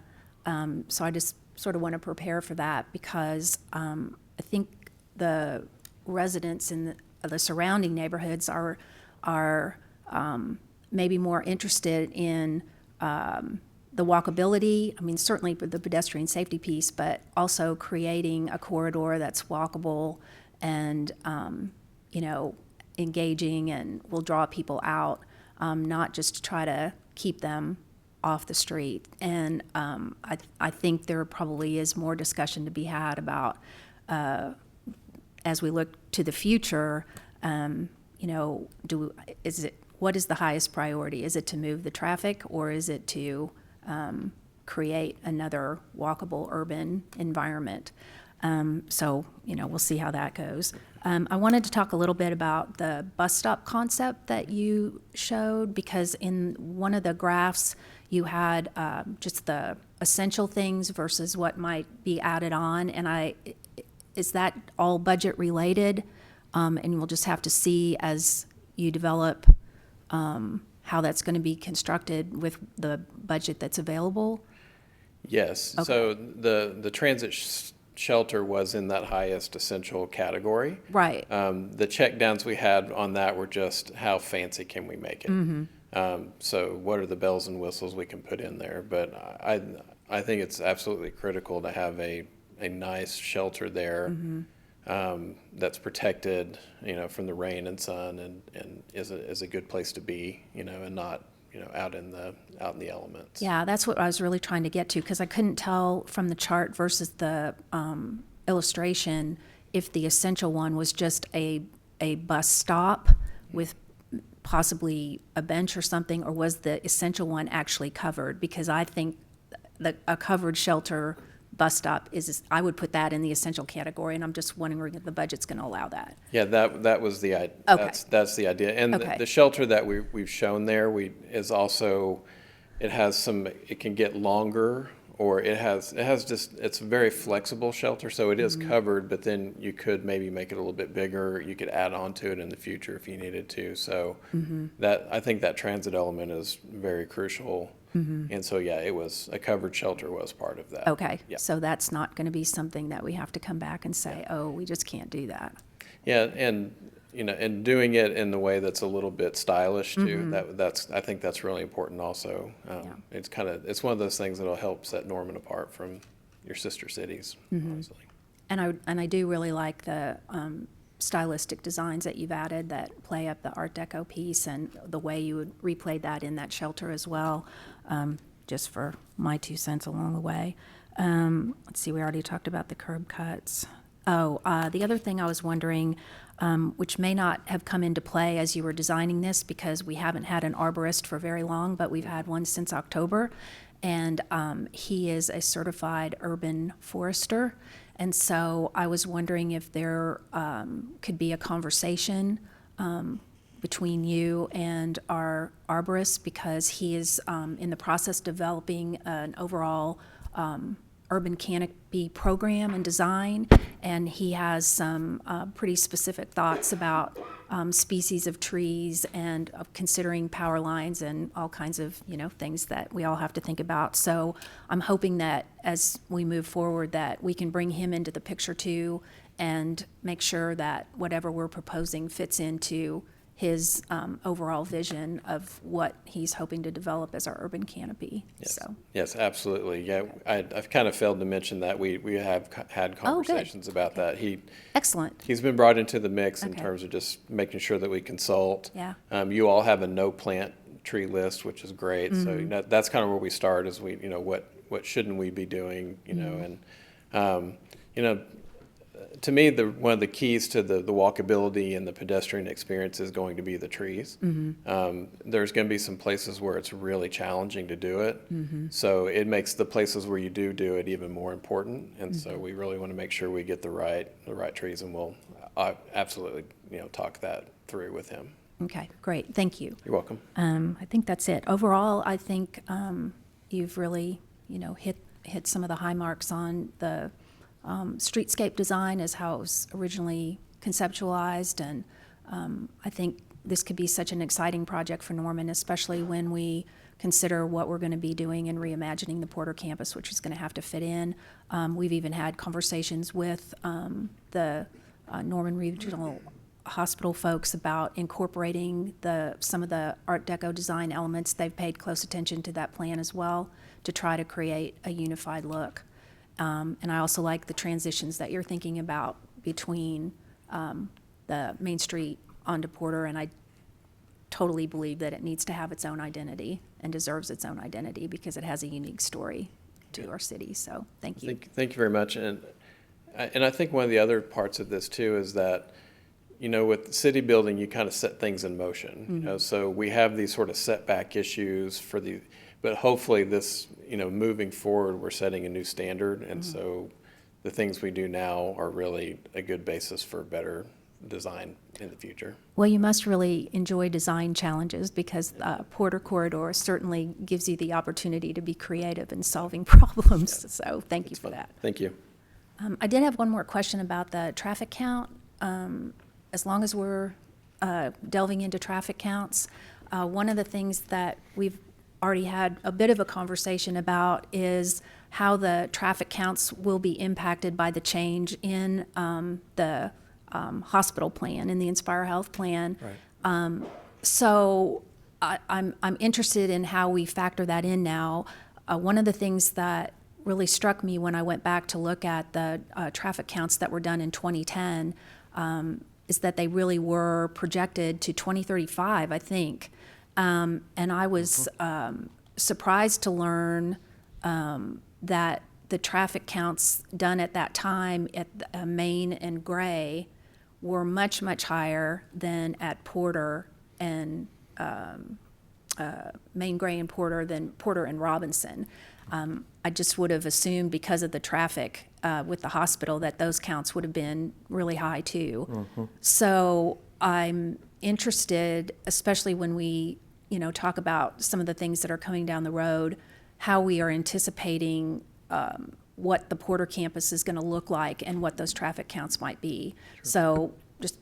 So I just sort of want to prepare for that because I think the residents in the surrounding neighborhoods are maybe more interested in the walkability, I mean, certainly the pedestrian safety piece, but also creating a corridor that's walkable and, engaging and will draw people out, not just to try to keep them off the street. And I think there probably is more discussion to be had about, as we look to the future, what is the highest priority? Is it to move the traffic, or is it to create another walkable urban environment? So, we'll see how that goes. I wanted to talk a little bit about the bus stop concept that you showed, because in one of the graphs, you had just the essential things versus what might be added on. And is that all budget related? And we'll just have to see as you develop how that's going to be constructed with the budget that's available? Yes. Okay. So the transit shelter was in that highest essential category. Right. The check downs we had on that were just how fancy can we make it. So what are the bells and whistles we can put in there? But I think it's absolutely critical to have a nice shelter there. That's protected, from the rain and sun, and is a good place to be, and not, out in the elements. Yeah, that's what I was really trying to get to, because I couldn't tell from the chart versus the illustration if the essential one was just a bus stop with possibly a bench or something, or was the essential one actually covered? Because I think a covered shelter bus stop I would put that in the essential category, and I'm just wondering if the budget's going to allow that. Yeah, that was the idea. Okay. That's the idea. And Okay. the shelter that we've shown there, is also, it can get longer, or it's a very flexible shelter, so it is covered, but then you could maybe make it a little bit bigger. You could add on to it in the future if you needed to. So I think that transit element is very crucial. And so, yeah, a covered shelter was part of that. Okay, Yeah. so that's not going to be something that we have to come back and say, oh, we just can't do that. Yeah, and doing it in the way that's a little bit stylish too. I think that's really important also. It's one of those things that'll help set Norman apart from your sister cities, honestly. And I do really like the stylistic designs that you've added that play up the Art Deco piece, and the way you would replay that in that shelter as well, just for my 2 cents along the way. Let's see, we already talked about the curb cuts. The other thing I was wondering, which may not have come into play as you were designing this, because we haven't had an arborist for very long, but we've had one since October, and he is a certified urban forester. And so I was wondering if there could be a conversation between you and our arborist, because he is in the process of developing an overall urban canopy program and design, and he has some pretty specific thoughts about species of trees and considering power lines and all kinds of things that we all have to think about. So I'm hoping that as we move forward that we can bring him into the picture too, and make sure that whatever we're proposing fits into his overall vision of what he's hoping to develop as our urban canopy. Yes. So. Yes, absolutely. Yeah, I've kind of failed to mention that we have had conversations about that. Excellent. He's been brought into the mix in Okay. terms of just making sure that we consult. Yeah. You all have a no plant tree list, which is great. So that's kind of where we start, is what shouldn't we be doing, and to me, one of the keys to the walkability and the pedestrian experience is going to be the trees. There's going to be some places where it's really challenging to do it. So it makes the places where you do it even more important. And so we really want to make sure we get the right trees, and we'll absolutely talk that through with him. Okay, great, thank you. You're welcome. I think that's it. Overall, I think you've really, hit some of the high marks on the streetscape design as how it was originally conceptualized, and I think this could be such an exciting project for Norman, especially when we consider what we're going to be doing in reimagining the Porter campus, which is going to have to fit in. We've even had conversations with the Norman Regional Hospital folks about incorporating some of the Art Deco design elements. They've paid close attention to that plan as well to try to create a unified look. And I also like the transitions that you're thinking about between the Main Street onto Porter, and I totally believe that it needs to have its own identity and deserves its own identity because it has a unique story to our city. So thank you. Thank you very much. And I think one of the other parts of this too is that, with city building, you kind of set things in motion. So we have these sort of setback issues but hopefully this, moving forward, we're setting a new standard. And so the things we do now are really a good basis for better design in the future. Well, you must really enjoy design challenges because Porter Corridor certainly gives you the opportunity to be creative in solving problems. Yeah. So thank you for that. Thank you. I did have one more question about the traffic count. As long as we're delving into traffic counts, one of the things that we've already had a bit of a conversation about is how the traffic counts will be impacted by the change in the hospital plan, in the Inspire Health plan. Right. So I'm interested in how we factor that in now. One of the things that really struck me when I went back to look at the traffic counts that were done in 2010 is that they really were projected to 2035, I think. And I was surprised to learn that the traffic counts done at that time at Main and Gray were much, much higher than at Porter and Main, Gray, and Porter than Porter and Robinson. I just would have assumed because of the traffic with the hospital that those counts would have been really high too. So I'm interested, especially when we talk about some of the things that are coming down the road, how we are anticipating what the Porter campus is going to look like and what those traffic counts might be. Sure. So just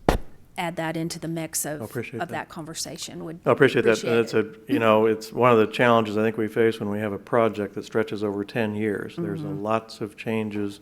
add that into the mix of that conversation. I appreciate that. And it's one of the challenges I think we face when we have a project that stretches over 10 years. There's lots of changes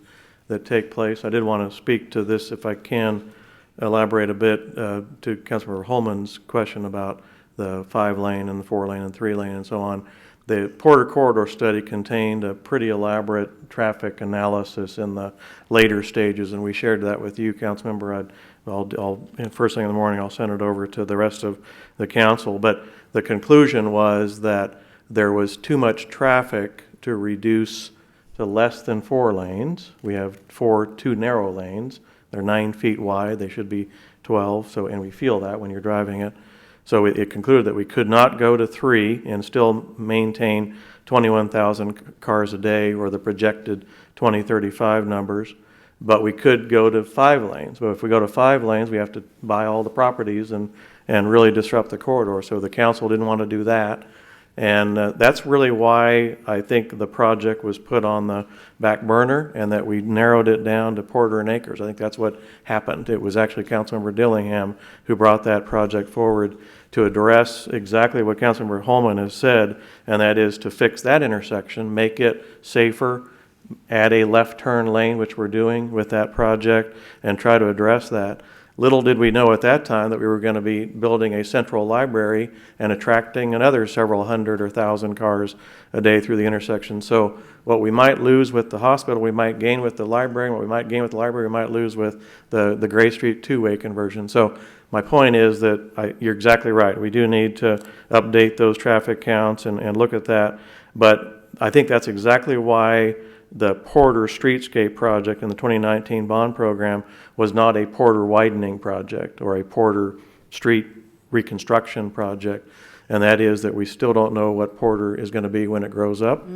that take place. I did want to speak to this, if I can, elaborate a bit to Councilmember Holman's question about the 5-lane and the 4-lane and 3-lane and so on. The Porter Corridor study contained a pretty elaborate traffic analysis in the later stages, and we shared that with you, Councilmember. I'll first thing in the morning, I'll send it over to the rest of the council. But the conclusion was that there was too much traffic to reduce to less than 4 lanes. We have 4 too narrow lanes. They're 9 feet wide. They should be 12. And we feel that when you're driving it. So it concluded that we could not go to 3 and still maintain 21,000 cars a day or the projected 2035 numbers, but we could go to 5 lanes. But if we go to 5 lanes, we have to buy all the properties and really disrupt the corridor. So the council didn't want to do that. And that's really why I think the project was put on the back burner and that we narrowed it down to Porter and Acres. I think that's what happened. It was actually Councilmember Dillingham who brought that project forward to address exactly what Councilmember Holman has said, and that is to fix that intersection, make it safer, add a left turn lane, which we're doing with that project, and try to address that. Little did we know at that time that we were going to be building a central library and attracting another several hundred or thousand cars a day through the intersection. So what we might lose with the hospital, we might gain with the library. And what we might gain with the library, we might lose with the Gray Street two-way conversion. So my point is that you're exactly right. We do need to update those traffic counts and look at that. But I think that's exactly why the Porter Streetscape project in the 2019 bond program was not a Porter widening project or a Porter Street reconstruction project, and that is that we still don't know what Porter is going to be when it grows up.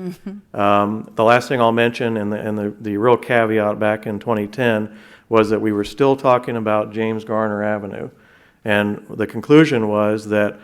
The last thing I'll mention, and the real caveat back in 2010, was that we were still talking about James Garner Avenue. And the conclusion was that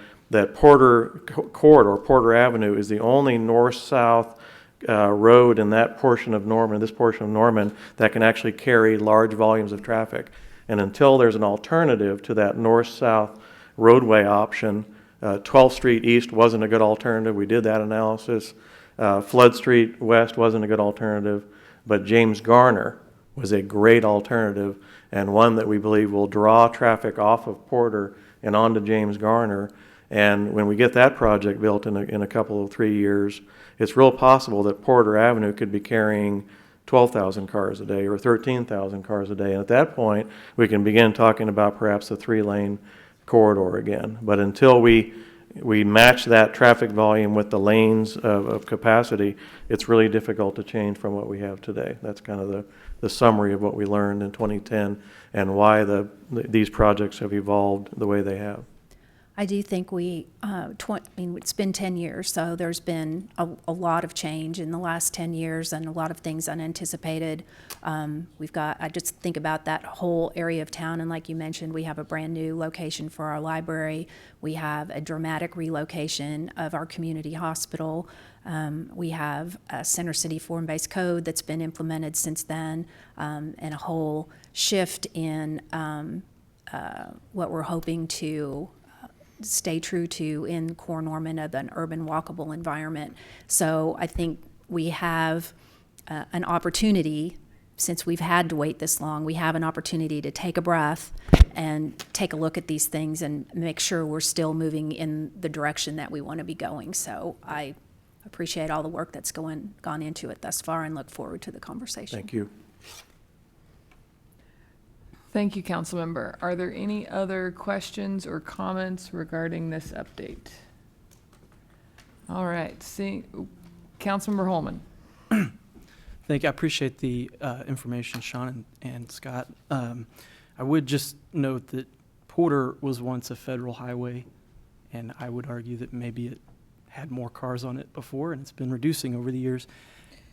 Porter Corridor, Porter Avenue, is the only north-south road in that portion of Norman, this portion of Norman, that can actually carry large volumes of traffic. And until there's an alternative to that north-south roadway option, 12th Street East wasn't a good alternative. We did that analysis. Flood Street West wasn't a good alternative, but James Garner was a great alternative, and one that we believe will draw traffic off of Porter and onto James Garner. And when we get that project built in a couple of 3 years, it's real possible that Porter Avenue could be carrying 12,000 cars a day or 13,000 cars a day. And at that point, we can begin talking about perhaps a 3-lane corridor again. But until we match that traffic volume with the lanes of capacity, it's really difficult to change from what we have today. That's kind of the summary of what we learned in 2010 and why these projects have evolved the way they have. I do think it's been 10 years, so there's been a lot of change in the last 10 years and a lot of things unanticipated. I just think about that whole area of town, and like you mentioned, we have a brand new location for our library. We have a dramatic relocation of our community hospital. We have a Center City form-based code that's been implemented since then, and a whole shift in what we're hoping to stay true to in core Norman of an urban walkable environment. So I think we have an opportunity, since we've had to wait this long, we have an opportunity to take a breath and take a look at these things and make sure we're still moving in the direction that we want to be going. So I appreciate all the work that's gone into it thus far and look forward to the conversation. Thank you. Thank you, Councilmember. Are there any other questions or comments regarding this update? All right, Councilmember Holman. Thank you. I appreciate the information, Sean and Scott. I would just note that Porter was once a federal highway, and I would argue that maybe it had more cars on it before, and it's been reducing over the years.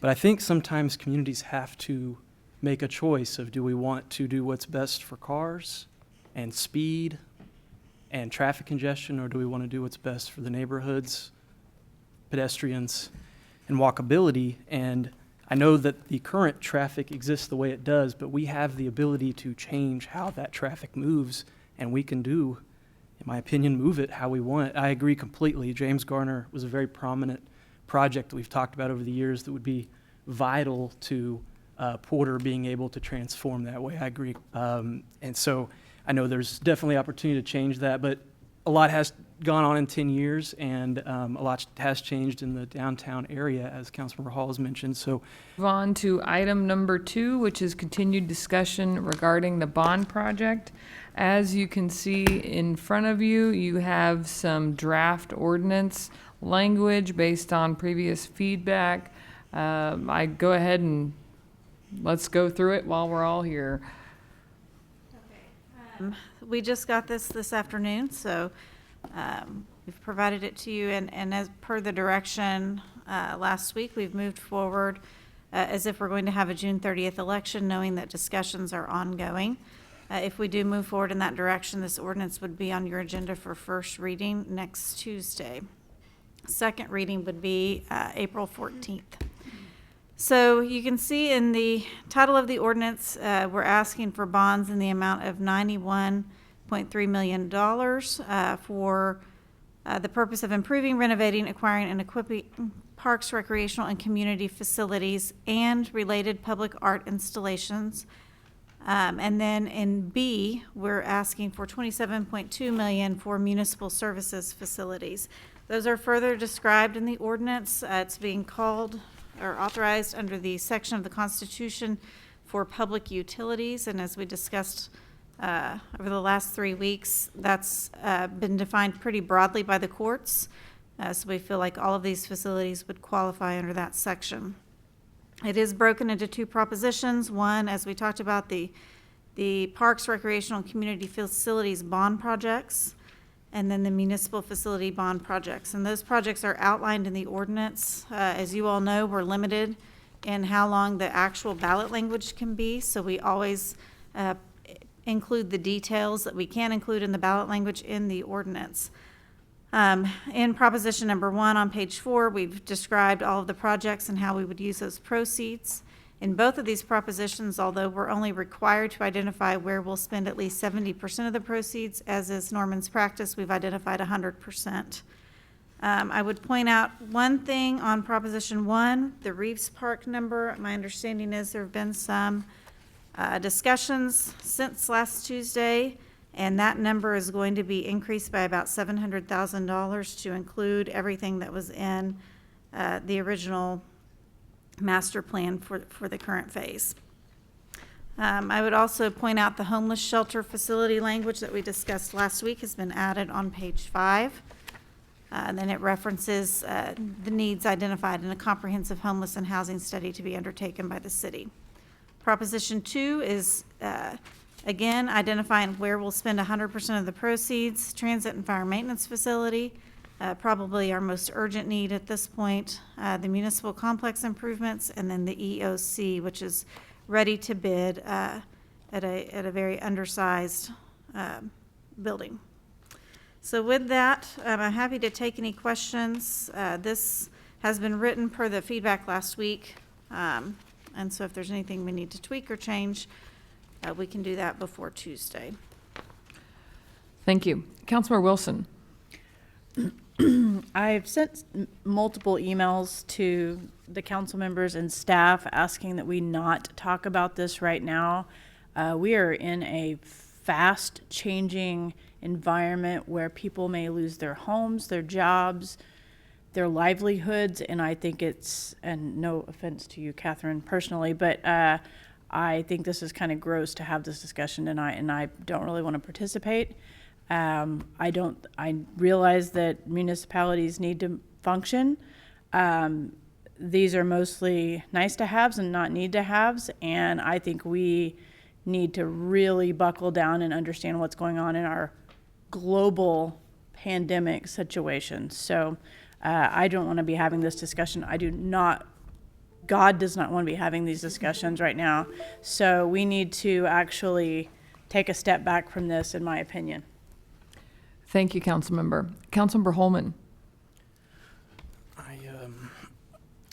But I think sometimes communities have to make a choice of, do we want to do what's best for cars and speed and traffic congestion, or do we want to do what's best for the neighborhoods, pedestrians, and walkability? And I know that the current traffic exists the way it does, but we have the ability to change how that traffic moves, and we can do, in my opinion, move it how we want. I agree completely. James Garner was a very prominent project that we've talked about over the years that would be vital to Porter being able to transform that way. I agree. And so I know there's definitely opportunity to change that, but a lot has gone on in 10 years, and a lot has changed in the downtown area, as Councilmember Hall has mentioned. So Move on to item number 2, which is continued discussion regarding the bond project. As you can see in front of you, you have some draft ordinance language based on previous feedback. I go ahead and let's go through it while we're all here. We just got this afternoon, so we've provided it to you, and as per the direction last week, we've moved forward as if we're going to have a June 30th election, knowing that discussions are ongoing. If we do move forward in that direction, this ordinance would be on your agenda for first reading next Tuesday. Second reading would be April 14th. So you can see in the title of the ordinance, we're asking for bonds in the amount of $91.3 million for the purpose of improving, renovating, acquiring, and equipping parks, recreational, and community facilities and related public art installations. And then in B, we're asking for $27.2 million for municipal services facilities. Those are further described in the ordinance. It's being called or authorized under the section of the Constitution for public utilities, and as we discussed over the last 3 weeks, that's been defined pretty broadly by the courts, so we feel like all of these facilities would qualify under that section. It is broken into 2 propositions. One, as we talked about, the parks, recreational, and community facilities bond projects, and then the municipal facility bond projects. And those projects are outlined in the ordinance. As you all know, we're limited in how long the actual ballot language can be, so we always include the details that we can include in the ballot language in the ordinance. In proposition number 1 on page 4, we've described all of the projects and how we would use those proceeds. In both of these propositions, although we're only required to identify where we'll spend at least 70% of the proceeds, as is Norman's practice, we've identified 100%. I would point out one thing on proposition 1, the Reeves Park number. My understanding is there have been some discussions since last Tuesday, and that number is going to be increased by about $700,000 to include everything that was in the original master plan for the current phase. I would also point out the homeless shelter facility language that we discussed last week has been added on page 5. And then it references the needs identified in a comprehensive homeless and housing study to be undertaken by the city. Proposition 2 is, again, identifying where we'll spend 100% of the proceeds. Transit and fire maintenance facility, probably our most urgent need at this point. The municipal complex improvements, and then the EOC, which is ready to bid at a very undersized building. So with that, I'm happy to take any questions. This has been written per the feedback last week. And so if there's anything we need to tweak or change, we can do that before Tuesday. Thank you. Councilmember Wilson. I've sent multiple emails to the council members and staff asking that we not talk about this right now. We are in a fast changing environment where people may lose their homes, their jobs, their livelihoods, and I think it's, and no offense to you, Catherine, personally, but I think this is kind of gross to have this discussion tonight, and I don't really want to participate. I realize that municipalities need to function. These are mostly nice to haves and not need to haves, and I think we need to really buckle down and understand what's going on in our global pandemic situation. So I don't want to be having this discussion. God does not want to be having these discussions right now. So we need to actually take a step back from this, in my opinion. Thank you, Councilmember. Councilmember Holman.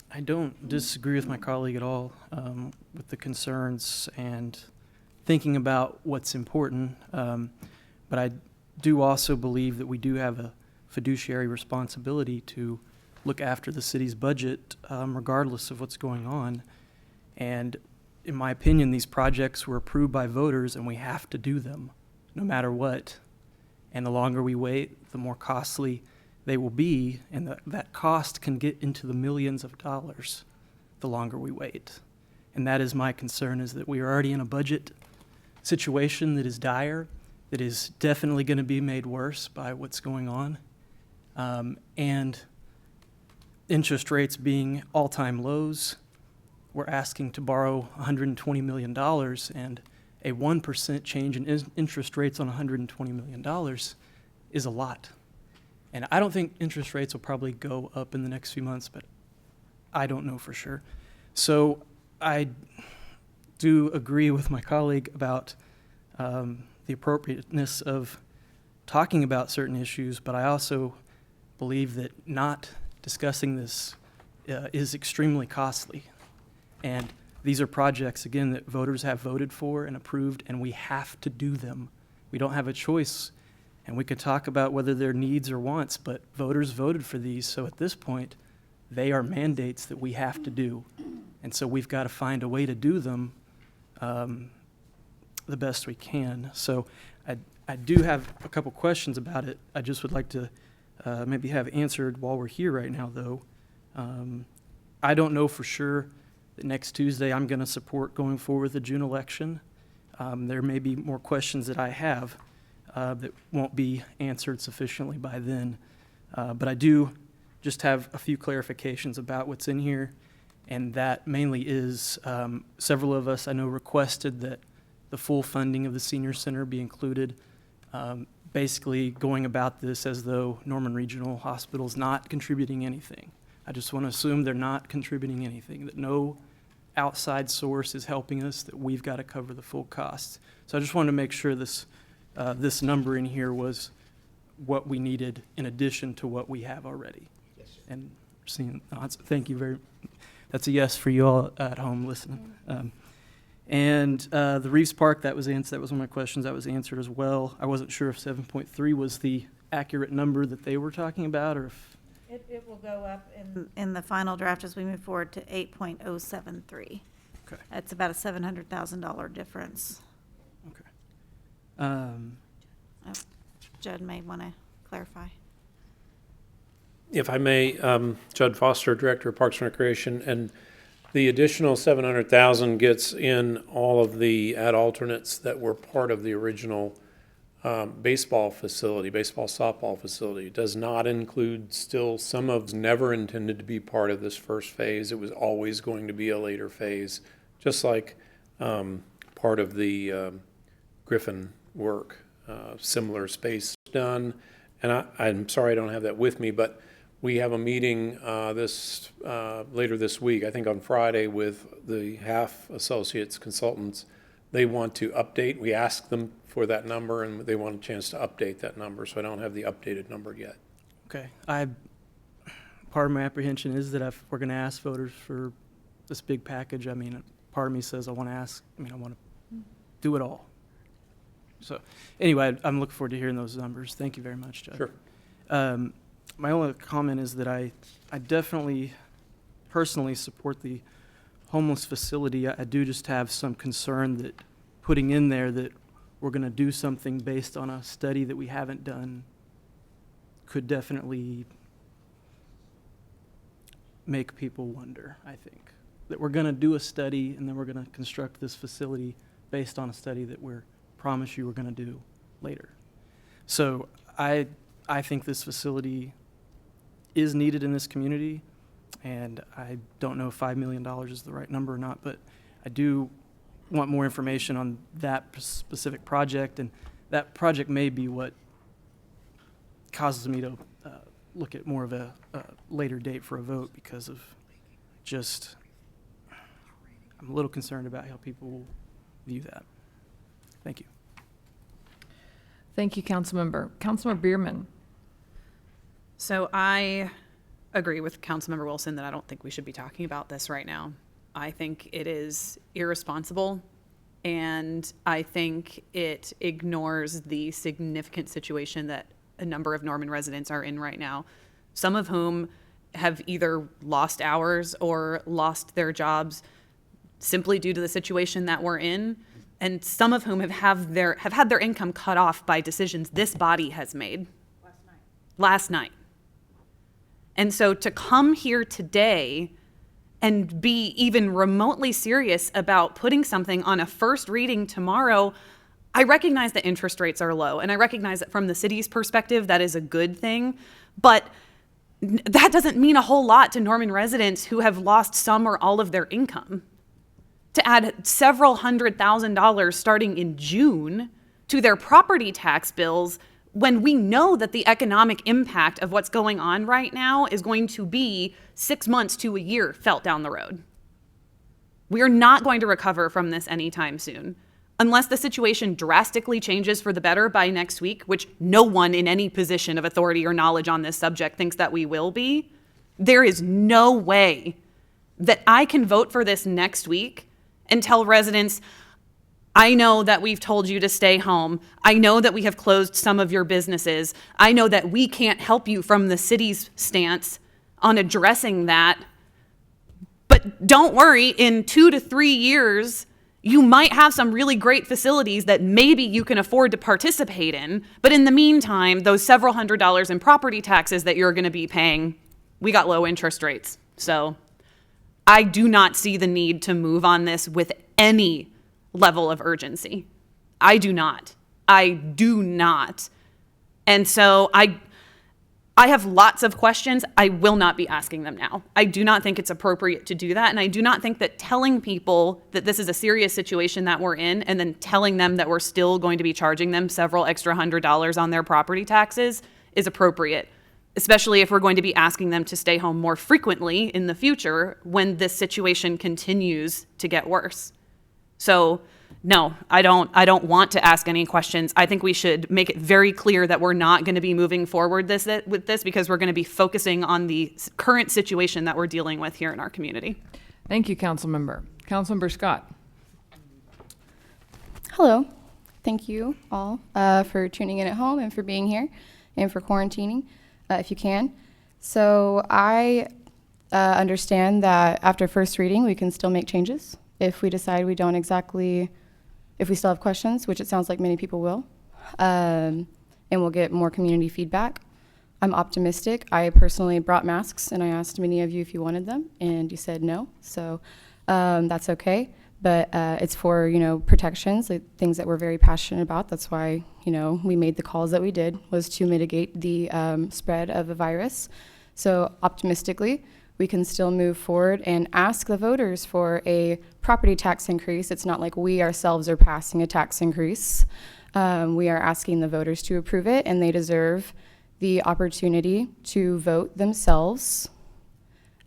I don't disagree with my colleague at all with the concerns and thinking about what's important, but I do also believe that we do have a fiduciary responsibility to look after the city's budget regardless of what's going on. And in my opinion, these projects were approved by voters and we have to do them no matter what. And the longer we wait, the more costly they will be, and that cost can get into the millions of dollars the longer we wait. And that is my concern, is that we are already in a budget situation that is dire, that is definitely going to be made worse by what's going on. And interest rates being all-time lows, we're asking to borrow $120 million, and a 1% change in interest rates on $120 million is a lot. And I don't think interest rates will probably go up in the next few months, but I don't know for sure. So I do agree with my colleague about the appropriateness of talking about certain issues, but I also believe that not discussing this is extremely costly. And these are projects, again, that voters have voted for and approved, and we have to do them. We don't have a choice. And we could talk about whether they're needs or wants, but voters voted for these. So at this point, they are mandates that we have to do. And so we've got to find a way to do them the best we can. So I do have a couple questions about it. I just would like to maybe have answered while we're here right now, though. I don't know for sure that next Tuesday I'm going to support going forward with the June election. There may be more questions that I have that won't be answered sufficiently by then. But I do just have a few clarifications about what's in here, and that mainly is several of us I know requested that the full funding of the senior center be included, basically going about this as though Norman Regional Hospital is not contributing anything. I just want to assume they're not contributing anything, that no outside source is helping us, that we've got to cover the full costs. So I just wanted to make sure this number in here was what we needed in addition to what we have already. Yes, sir. And seeing, thank you very, that's a yes for you all at home listening. And the Reeves Park, that was answered. That was one of my questions. That was answered as well. I wasn't sure if 7.3 was the accurate number that they were talking about, or if It will go up in the final draft as we move forward to 8.073. Okay. That's about a $700,000 difference. okay. Judd may want to clarify. If I may, Judd Foster, Director of Parks and Recreation, and the additional 700,000 gets in all of the ad alternates that were part of the original baseball facility, baseball softball facility. It does not include still, some of never intended to be part of this first phase. It was always going to be a later phase, just like part of the Griffin work, similar space done. And I'm sorry I don't have that with me, but we have a meeting later this week, I think on Friday, with the Half Associates consultants. They want to update. We asked them for that number, and they want a chance to update that number, so I don't have the updated number yet. Okay. Part of my apprehension is that if we're going to ask voters for this big package, I mean, part of me says I want to do it all. So anyway, I'm looking forward to hearing those numbers. Thank you very much, Judd. Sure. My only comment is that I definitely personally support the homeless facility. I do just have some concern that putting in there that we're going to do something based on a study that we haven't done could definitely make people wonder, I think. That we're going to do a study and then we're going to construct this facility based on a study that we're promise you we're going to do later. So I think this facility is needed in this community, and I don't know if $5 million is the right number or not, but I do want more information on that specific project, and that project may be what causes me to look at more of a later date for a vote, because of just, I'm a little concerned about how people will view that. Thank you. Thank you, Councilmember. Councilmember Bierman. So I agree with Councilmember Wilson that I don't think we should be talking about this right now. I think it is irresponsible, and I think it ignores the significant situation that a number of Norman residents are in right now, some of whom have either lost hours or lost their jobs simply due to the situation that we're in, and some of whom have had their income cut off by decisions this body has made last night. And so to come here today and be even remotely serious about putting something on a first reading tomorrow, I recognize that interest rates are low, and I recognize that from the city's perspective, that is a good thing, but that doesn't mean a whole lot to Norman residents who have lost some or all of their income. To add several $100,000 starting in June to their property tax bills, when we know that the economic impact of what's going on right now is going to be 6 months to a year felt down the road. We are not going to recover from this anytime soon. Unless the situation drastically changes for the better by next week, which no one in any position of authority or knowledge on this subject thinks that we will be, there is no way that I can vote for this next week and tell residents, I know that we've told you to stay home. I know that we have closed some of your businesses. I know that we can't help you from the city's stance on addressing that. But don't worry, in 2 to 3 years, you might have some really great facilities that maybe you can afford to participate in. But in the meantime, those several $100s in property taxes that you're going to be paying, we got low interest rates. So I do not see the need to move on this with any level of urgency. I do not. And so I have lots of questions. I will not be asking them now. I do not think it's appropriate to do that. And I do not think that telling people that this is a serious situation that we're in and then telling them that we're still going to be charging them several extra $100s on their property taxes is appropriate, especially if we're going to be asking them to stay home more frequently in the future when this situation continues to get worse. So no, I don't want to ask any questions. I think we should make it very clear that we're not going to be moving forward with this because we're going to be focusing on the current situation that we're dealing with here in our community. Thank you, Councilmember. Councilmember Scott. Hello. Thank you all for tuning in at home and for being here and for quarantining if you can. So I understand that after first reading, we can still make changes if we decide we don't exactly, if we still have questions, which it sounds like many people will, and we'll get more community feedback. I'm optimistic. I personally brought masks, and I asked many of you if you wanted them, and you said no, so that's okay. But it's for, protections, like things that we're very passionate about. That's why, we made the calls that we did, was to mitigate the spread of the virus. So optimistically, we can still move forward and ask the voters for a property tax increase. It's not like we ourselves are passing a tax increase. We are asking the voters to approve it, and they deserve the opportunity to vote themselves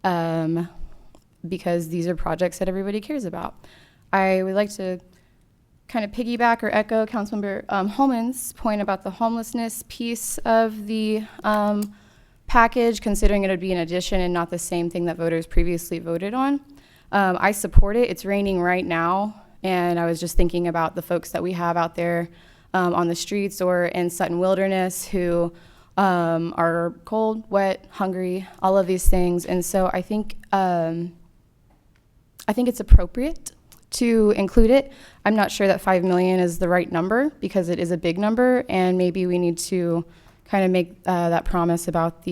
because these are projects that everybody cares about. I would like to kind of piggyback or echo Councilmember Holman's point about the homelessness piece of the package, considering it would be an addition and not the same thing that voters previously voted on. I support it. It's raining right now, and I was just thinking about the folks that we have out there on the streets or in Sutton Wilderness who are cold, wet, hungry, all of these things. And so I think it's appropriate to include it. I'm not sure that 5 million is the right number because it is a big number, and maybe we need to kind of make that promise about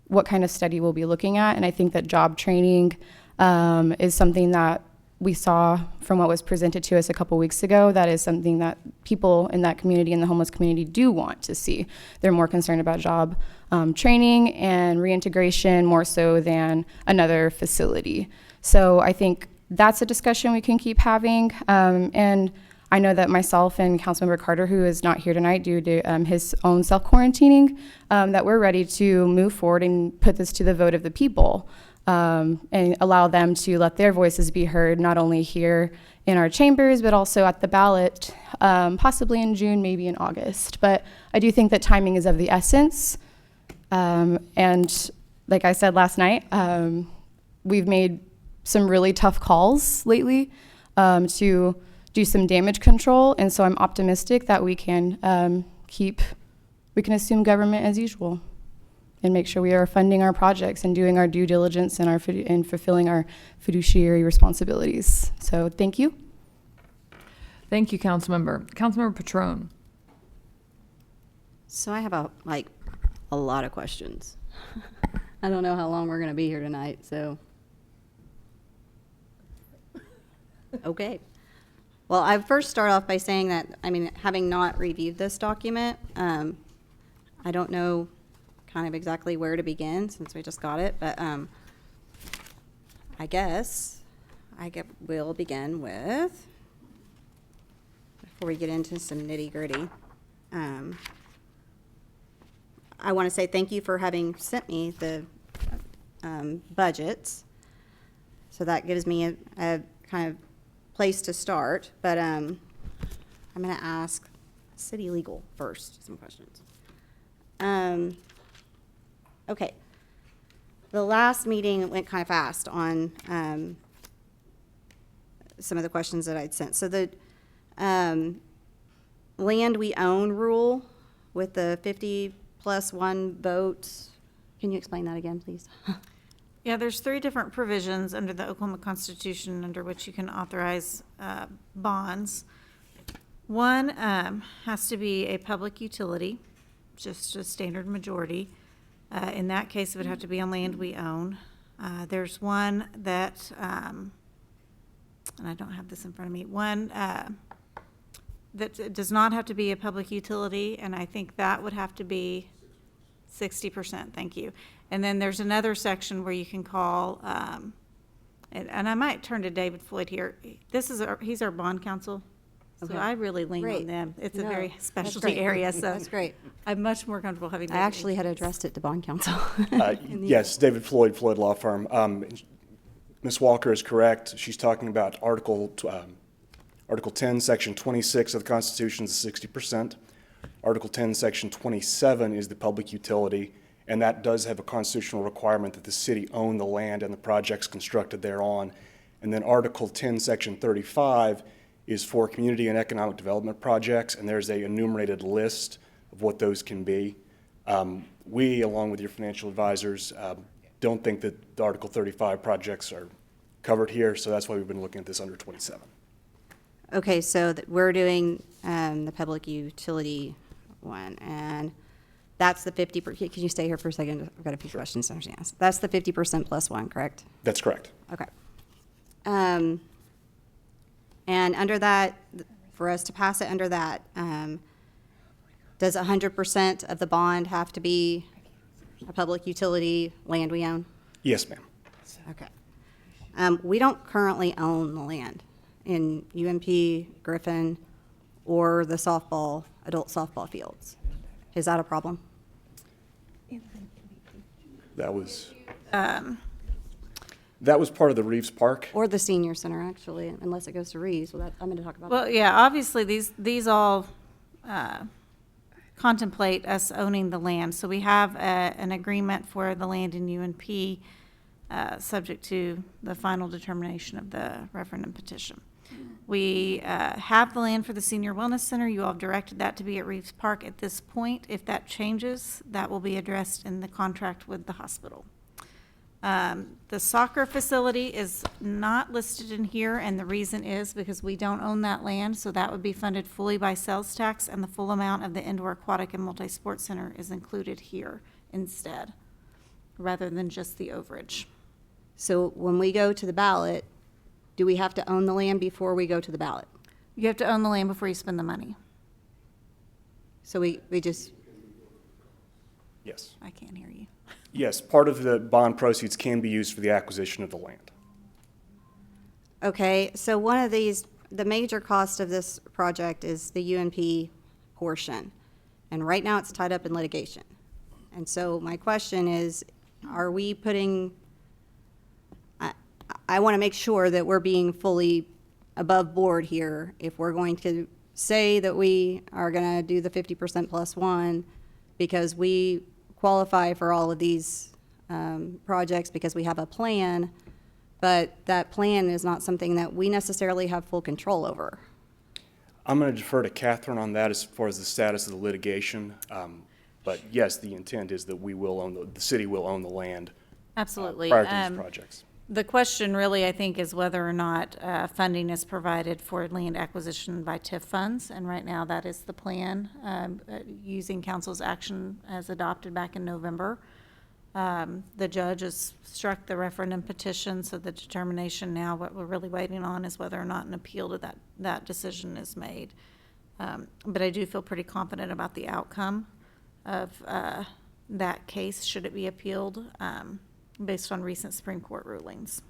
what kind of study we'll be looking at. And I think that job training is something that we saw from what was presented to us a couple weeks ago. That is something that people in that community, in the homeless community, do want to see. They're more concerned about job training and reintegration more so than another facility. So I think that's a discussion we can keep having. And I know that myself and Councilmember Carter, who is not here tonight due to his own self-quarantining, that we're ready to move forward and put this to the vote of the people and allow them to let their voices be heard, not only here in our chambers, but also at the ballot, possibly in June, maybe in August. But I do think that timing is of the essence. And like I said last night, we've made some really tough calls lately to do some damage control, and so I'm optimistic that we can assume government as usual and make sure we are funding our projects and doing our due diligence and fulfilling our fiduciary responsibilities. So thank you. Thank you, Councilmember. Councilmember Patron. So I have a lot of questions. I don't know how long we're going to be here tonight, so. Okay. Well, I first start off by saying that, having not reviewed this document, I don't know kind of exactly where to begin since we just got it, but I guess we'll begin with, before we get into some nitty-gritty, I want to say thank you for having sent me the budgets. So that gives me a kind of place to start, but I'm going to ask city legal first some questions. Okay. The last meeting went kind of fast on some of the questions that I'd sent. So the land we own rule with the 50+1 votes, can you explain that again, please? Yeah, there's 3 different provisions under the Oklahoma Constitution under which you can authorize bonds. One has to be a public utility, just a standard majority. In that case, it would have to be on land we own. There's one that, and I don't have this in front of me, one that does not have to be a public utility, and I think that would have to be 60%, thank you. And then there's another section where you can call, and I might turn to David Floyd here. He's our bond counsel. So Okay. I really lean on Great. them. It's a No, very that's specialty great. area, so. That's great. I'm much more comfortable having. I actually had addressed it to bond counsel. Yes, David Floyd, Floyd Law Firm. Ms. Walker is correct. She's talking about Article 10, Section 26 of the Constitution is 60%. Article 10, Section 27 is the public utility, and that does have a constitutional requirement that the city own the land and the projects constructed thereon. And then Article 10, Section 35 is for community and economic development projects, and there's a enumerated list of what those can be. We, along with your financial advisors, don't think that the Article 35 projects are covered here, so that's why we've been looking at this under 27. Okay, so we're doing the public utility one, and that's the 50, can you stay here for a second? I've got a few questions to understand. That's the 50% plus one, correct? That's correct. Okay. And under that, for us to pass it under that, does 100% of the bond have to be a public utility land we own? Yes, ma'am. Okay. We don't currently own the land in UMP, Griffin, or the adult softball fields. Is that a problem? That was part of the Reeves Park. Or the senior center, actually, unless it goes to Reeves. Well, I'm going to talk about that. Well, yeah, obviously, these all contemplate us owning the land. So we have an agreement for the land in UNP, subject to the final determination of the referendum petition. We have the land for the Senior Wellness Center. You all have directed that to be at Reeves Park at this point. If that changes, that will be addressed in the contract with the hospital. The soccer facility is not listed in here, and the reason is because we don't own that land, so that would be funded fully by sales tax, and the full amount of the indoor aquatic and multi-sport center is included here instead, rather than just the overage. So when we go to the ballot, do we have to own the land before we go to the ballot? You have to own the land before you spend the money. So we just, Yes. I can't hear you. Yes, part of the bond proceeds can be used for the acquisition of the land. okay, so one of these, the major cost of this project is the UNP portion. And right now it's tied up in litigation. And so my question is, are we putting, I want to make sure that we're being fully above board here. If we're going to say that we are going to do the 50% plus one because we qualify for all of these projects because we have a plan, but that plan is not something that we necessarily have full control over. I'm going to defer to Catherine on that as far as the status of the litigation. But yes, the intent is that we will own, the city will own the land Absolutely. prior to these projects. The question really, I think, is whether or not funding is provided for land acquisition by TIF funds, and right now that is the plan, using council's action as adopted back in November. The judge has struck the referendum petition, so the determination now, what we're really waiting on is whether or not an appeal to that decision is made. But I do feel pretty confident about the outcome of that case, should it be appealed, based on recent Supreme Court rulings.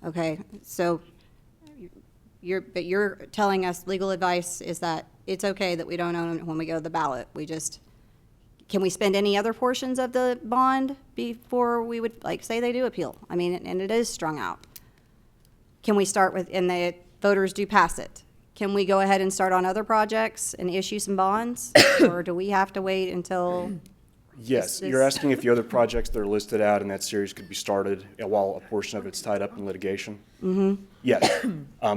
Okay, so you're telling us legal advice is that it's okay that we don't own it when we go to the ballot. Can we spend any other portions of the bond before we would, like, say they do appeal? I mean, and it is strung out. Can we start with, and the voters do pass it? Can we go ahead and start on other projects and issue some bonds? Or do we have to wait until? Yes, you're asking if the other projects that are listed out in that series could be started while a portion of it's tied up in litigation? Mm-hmm. Yes.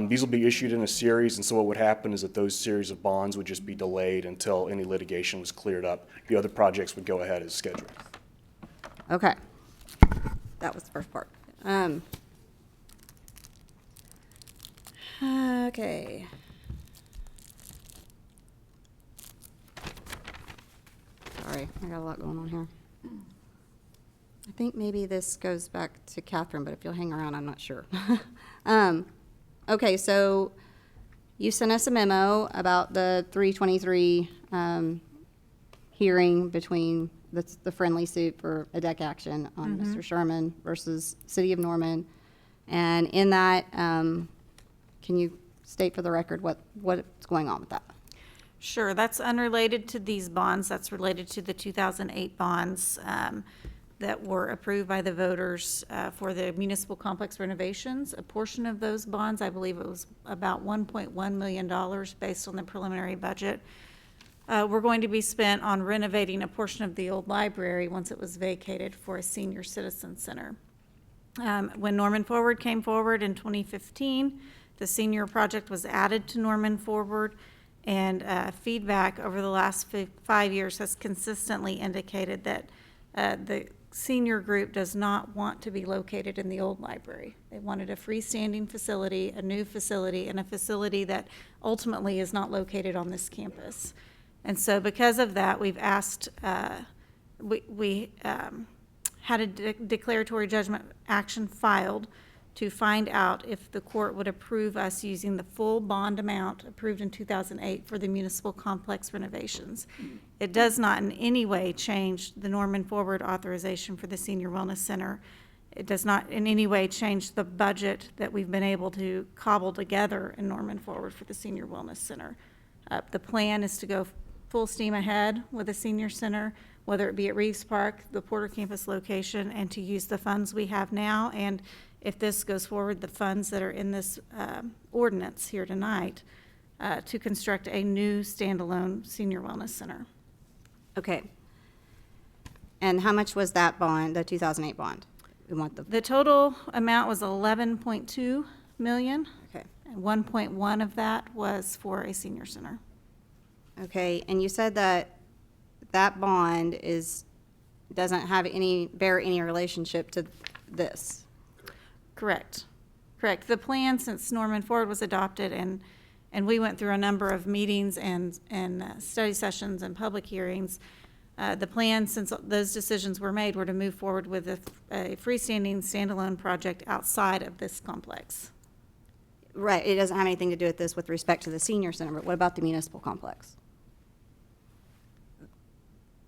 These will be issued in a series, and so what would happen is that those series of bonds would just be delayed until any litigation was cleared up. The other projects would go ahead as scheduled. Okay. That was the first part. Okay. Sorry, I got a lot going on here. I think maybe this goes back to Catherine, but if you'll hang around, I'm not sure. Okay, so you sent us a memo about the 323 hearing between the friendly suit for a deck action on Mr. Sherman versus City of Norman. And in that, can you state for the record what's going on with that? Sure, that's unrelated to these bonds. That's related to the 2008 bonds that were approved by the voters for the municipal complex renovations. A portion of those bonds, I believe it was about $1.1 million based on the preliminary budget, were going to be spent on renovating a portion of the old library once it was vacated for a senior citizen center. When Norman Forward came forward in 2015, the senior project was added to Norman Forward, and feedback over the last 5 years has consistently indicated that the senior group does not want to be located in the old library. They wanted a freestanding facility, a new facility, and a facility that ultimately is not located on this campus. And so because of that, we've asked, we had a declaratory judgment action filed to find out if the court would approve us using the full bond amount approved in 2008 for the municipal complex renovations. It does not in any way change the Norman Forward authorization for the Senior Wellness Center. It does not in any way change the budget that we've been able to cobble together in Norman Forward for the Senior Wellness Center. The plan is to go full steam ahead with the senior center, whether it be at Reeves Park, the Porter campus location, and to use the funds we have now, and if this goes forward, the funds that are in this ordinance here tonight, to construct a new standalone senior wellness center. Okay. And how much was that bond, the 2008 bond? We want The total amount was 11.2 million. Okay. And 1.1 of that was for a senior center. Okay, and you said that that bond doesn't bear any relationship to this. Correct. Correct. The plan, since Norman Forward was adopted, and we went through a number of meetings and study sessions and public hearings, the plan, since those decisions were made, were to move forward with a freestanding standalone project outside of this complex. Right, it doesn't have anything to do with this with respect to the senior center, but what about the municipal complex?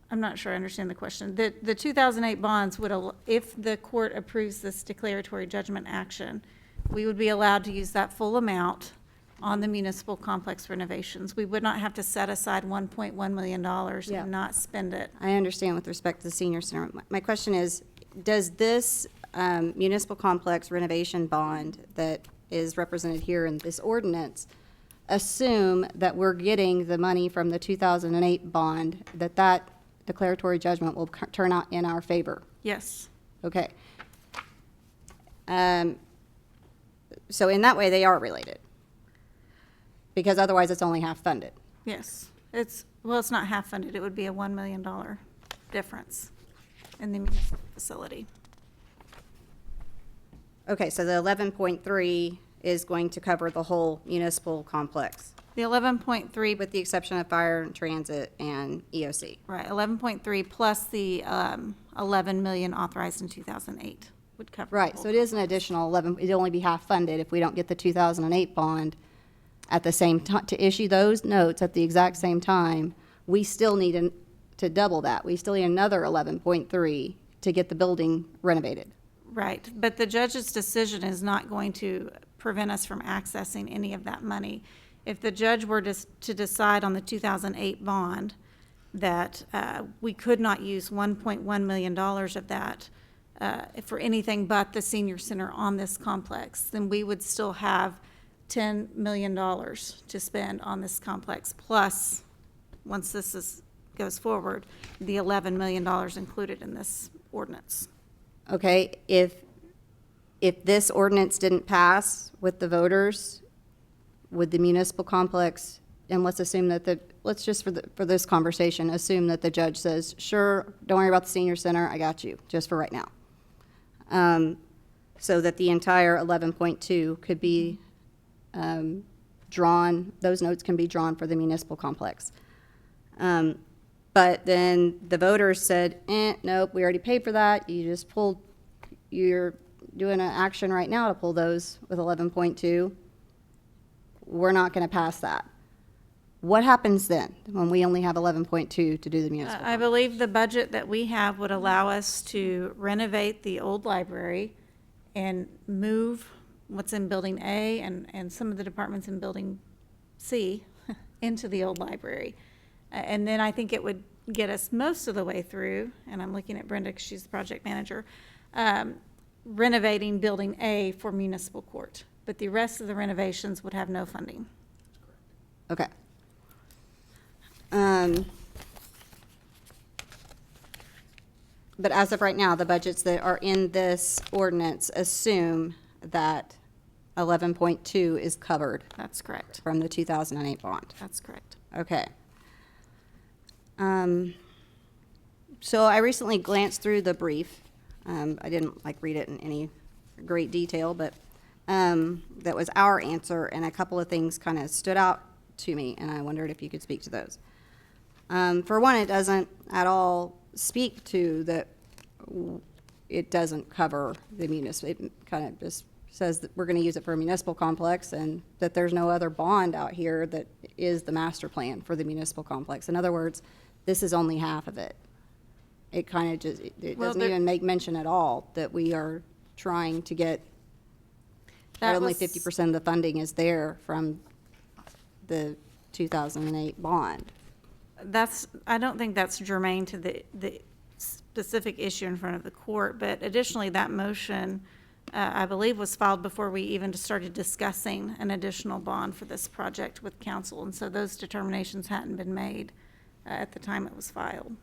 I'm not sure I understand the question. The 2008 bonds would, if the court approves this declaratory judgment action, we would be allowed to use that full amount on the municipal complex renovations. We would not have to set aside $1.1 million and not spend it. I understand with respect to the senior center. My question is, does this municipal complex renovation bond that is represented here in this ordinance assume that we're getting the money from the 2008 bond, that declaratory judgment will turn out in our favor? Yes. Okay. So in that way, they are related, because otherwise it's only half funded. Yes. It's not half funded. It would be a $1 million difference in the municipal facility. Okay, so the 11.3 is going to cover the whole municipal complex, The 11.3, with the exception of fire and transit and EOC. right, 11.3 plus the 11 million authorized in 2008 would cover. the Right, whole so it is an additional 11, it'd only be half funded if we don't get the 2008 bond at the same time, to issue those notes at the exact same time. We still need to double that. We still need another 11.3 to get the building renovated. Right, but the judge's decision is not going to prevent us from accessing any of that money. If the judge were to decide on the 2008 bond that we could not use $1.1 million of that for anything but the senior center on this complex, then we would still have $10 million to spend on this complex, plus, once this goes forward, the $11 million included in this ordinance. Okay, if this ordinance didn't pass with the voters, would the municipal complex, and let's assume that let's just for this conversation, assume that the judge says, sure, don't worry about the senior center, I got you, just for right now. So that the entire 11.2 could be drawn, those notes can be drawn for the municipal complex. But then the voters said, nope, we already paid for that. You're doing an action right now to pull those with 11.2. We're not going to pass that. What happens then when we only have 11.2 to do the municipal? I believe the budget that we have would allow us to renovate the old library and move what's in Building A and some of the departments in Building C into the old library. And then I think it would get us most of the way through, and I'm looking at Brenda because she's the project manager, renovating Building A for municipal court. But the rest of the renovations would have no funding. Okay. But as of right now, the budgets that are in this ordinance assume that 11.2 is covered That's correct. from the 2008 bond. That's correct. Okay. So I recently glanced through the brief. I didn't read it in any great detail, but that was our answer, and a couple of things kind of stood out to me, and I wondered if you could speak to those. For one, it doesn't at all speak to that it doesn't cover the municipal. It kind of just says that we're going to use it for a municipal complex and that there's no other bond out here that is the master plan for the municipal complex. In other words, this is only half of it. It kind of just, it Well, doesn't there- even make mention at all that we are trying to get, that only 50% of the funding is there from the 2008 bond. I don't think that's germane to the specific issue in front of the court, but additionally, that motion, I believe, was filed before we even started discussing an additional bond for this project with council, and so those determinations hadn't been made at the time it was filed.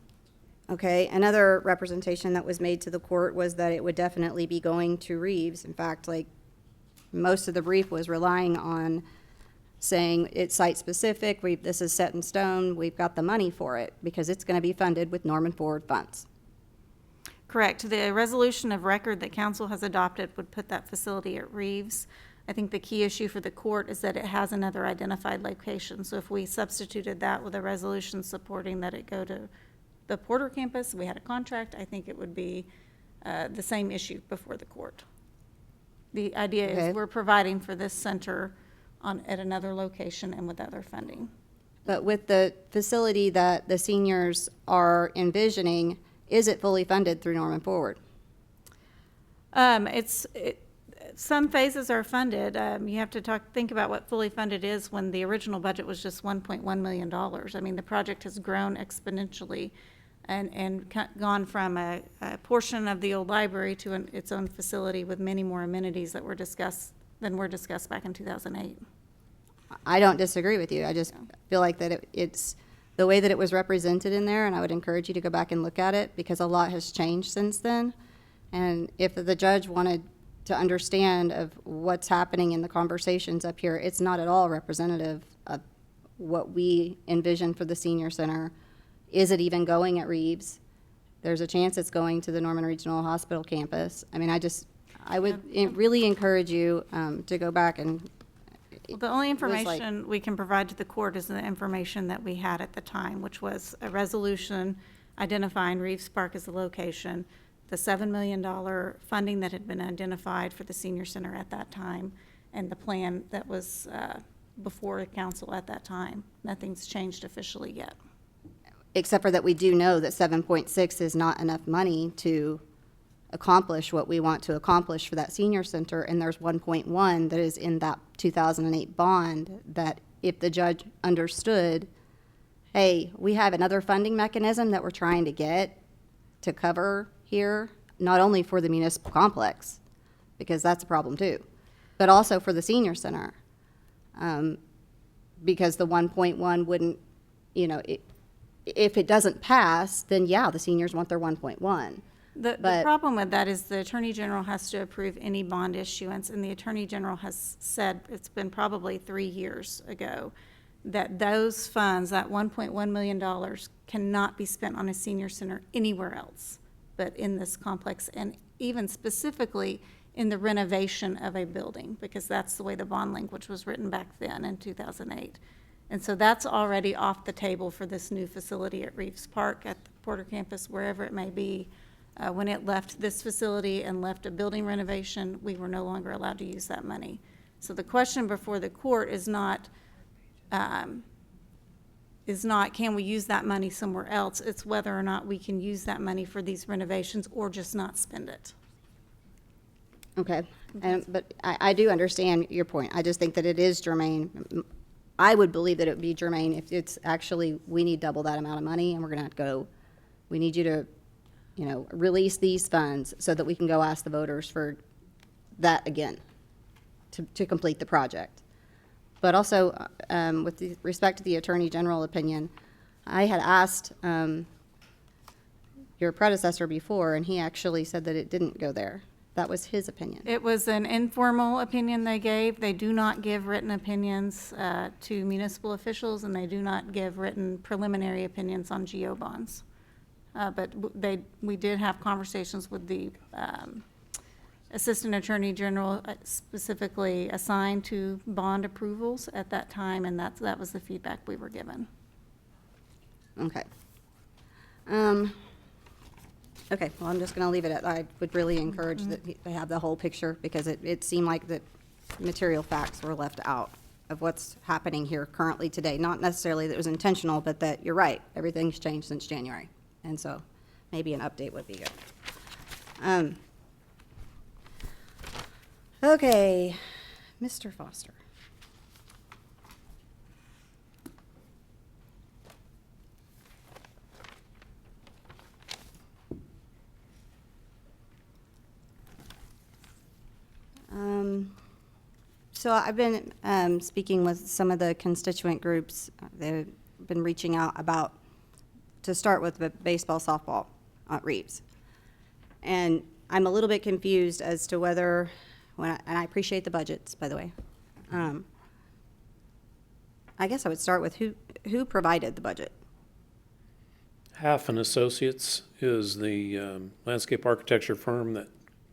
Okay, another representation that was made to the court was that it would definitely be going to Reeves. In fact, most of the brief was relying on saying it's site-specific, this is set in stone, we've got the money for it, because it's going to be funded with Norman Forward funds. Correct. The resolution of record that council has adopted would put that facility at Reeves. I think the key issue for the court is that it has another identified location. So if we substituted that with a resolution supporting that it go to the Porter campus, we had a contract, I think it would be the same issue before the court. The idea Okay. is we're providing for this center at another location and with other funding. But with the facility that the seniors are envisioning, is it fully funded through Norman Forward? Some phases are funded. You have to think about what fully funded is when the original budget was just $1.1 million. I mean, the project has grown exponentially and gone from a portion of the old library to its own facility with many more amenities that were discussed back in 2008. I don't disagree with you. I just feel like that it's the way that it was represented in there, and I would encourage you to go back and look at it because a lot has changed since then. And if the judge wanted to understand of what's happening in the conversations up here, it's not at all representative of what we envision for the senior center. Is it even going at Reeves? There's a chance it's going to the Norman Regional Hospital campus. I mean, I would really encourage you to go back and. Well, the only information we can provide to the court is the information that we had at the time, which was a resolution identifying Reeves Park as the location, the $7 million funding that had been identified for the senior center at that time, and the plan that was before the council at that time. Nothing's changed officially yet. Except for that we do know that 7.6 is not enough money to accomplish what we want to accomplish for that senior center, and there's 1.1 that is in that 2008 bond that if the judge understood, hey, we have another funding mechanism that we're trying to get to cover here, not only for the municipal complex, because that's a problem too, but also for the senior center. Because the 1.1 wouldn't, if it doesn't pass, then yeah, the seniors want their 1.1. The problem with that is the Attorney General has to approve any bond issuance, and the Attorney General has said, it's been probably 3 years ago, that those funds, that $1.1 million, cannot be spent on a senior center anywhere else but in this complex, and even specifically in the renovation of a building, because that's the way the bond language was written back then in 2008. And so that's already off the table for this new facility at Reeves Park, at the Porter campus, wherever it may be. When it left this facility and left a building renovation, we were no longer allowed to use that money. So the question before the court is not can we use that money somewhere else? It's whether or not we can use that money for these renovations or just not spend it. Okay. But I do understand your point. I just think that it is germane. I would believe that it would be germane if it's actually, we need double that amount of money, and we're gonna have to go, we need you to, release these funds so that we can go ask the voters for that again, to complete the project. But also, with respect to the Attorney General opinion, I had asked your predecessor before, and he actually said that it didn't go there. That was his opinion. It was an informal opinion they gave. They do not give written opinions to municipal officials, and they do not give written preliminary opinions on GO bonds. But we did have conversations with the Assistant Attorney General specifically assigned to bond approvals at that time, and that was the feedback we were given. Okay. Okay, well, I'm just going to leave it at, I would really encourage that they have the whole picture, because it seemed like that material facts were left out of what's happening here currently today. Not necessarily that it was intentional, but that you're right, everything's changed since January. And so maybe an update would be good. Okay, Mr. Foster. So I've been speaking with some of the constituent groups. They've been reaching out about, to start with, the baseball, softball at Reeves. And I'm a little bit confused as to whether, and I appreciate the budgets, by the way. I guess I would start with who provided the budget? Half and Associates is the landscape architecture firm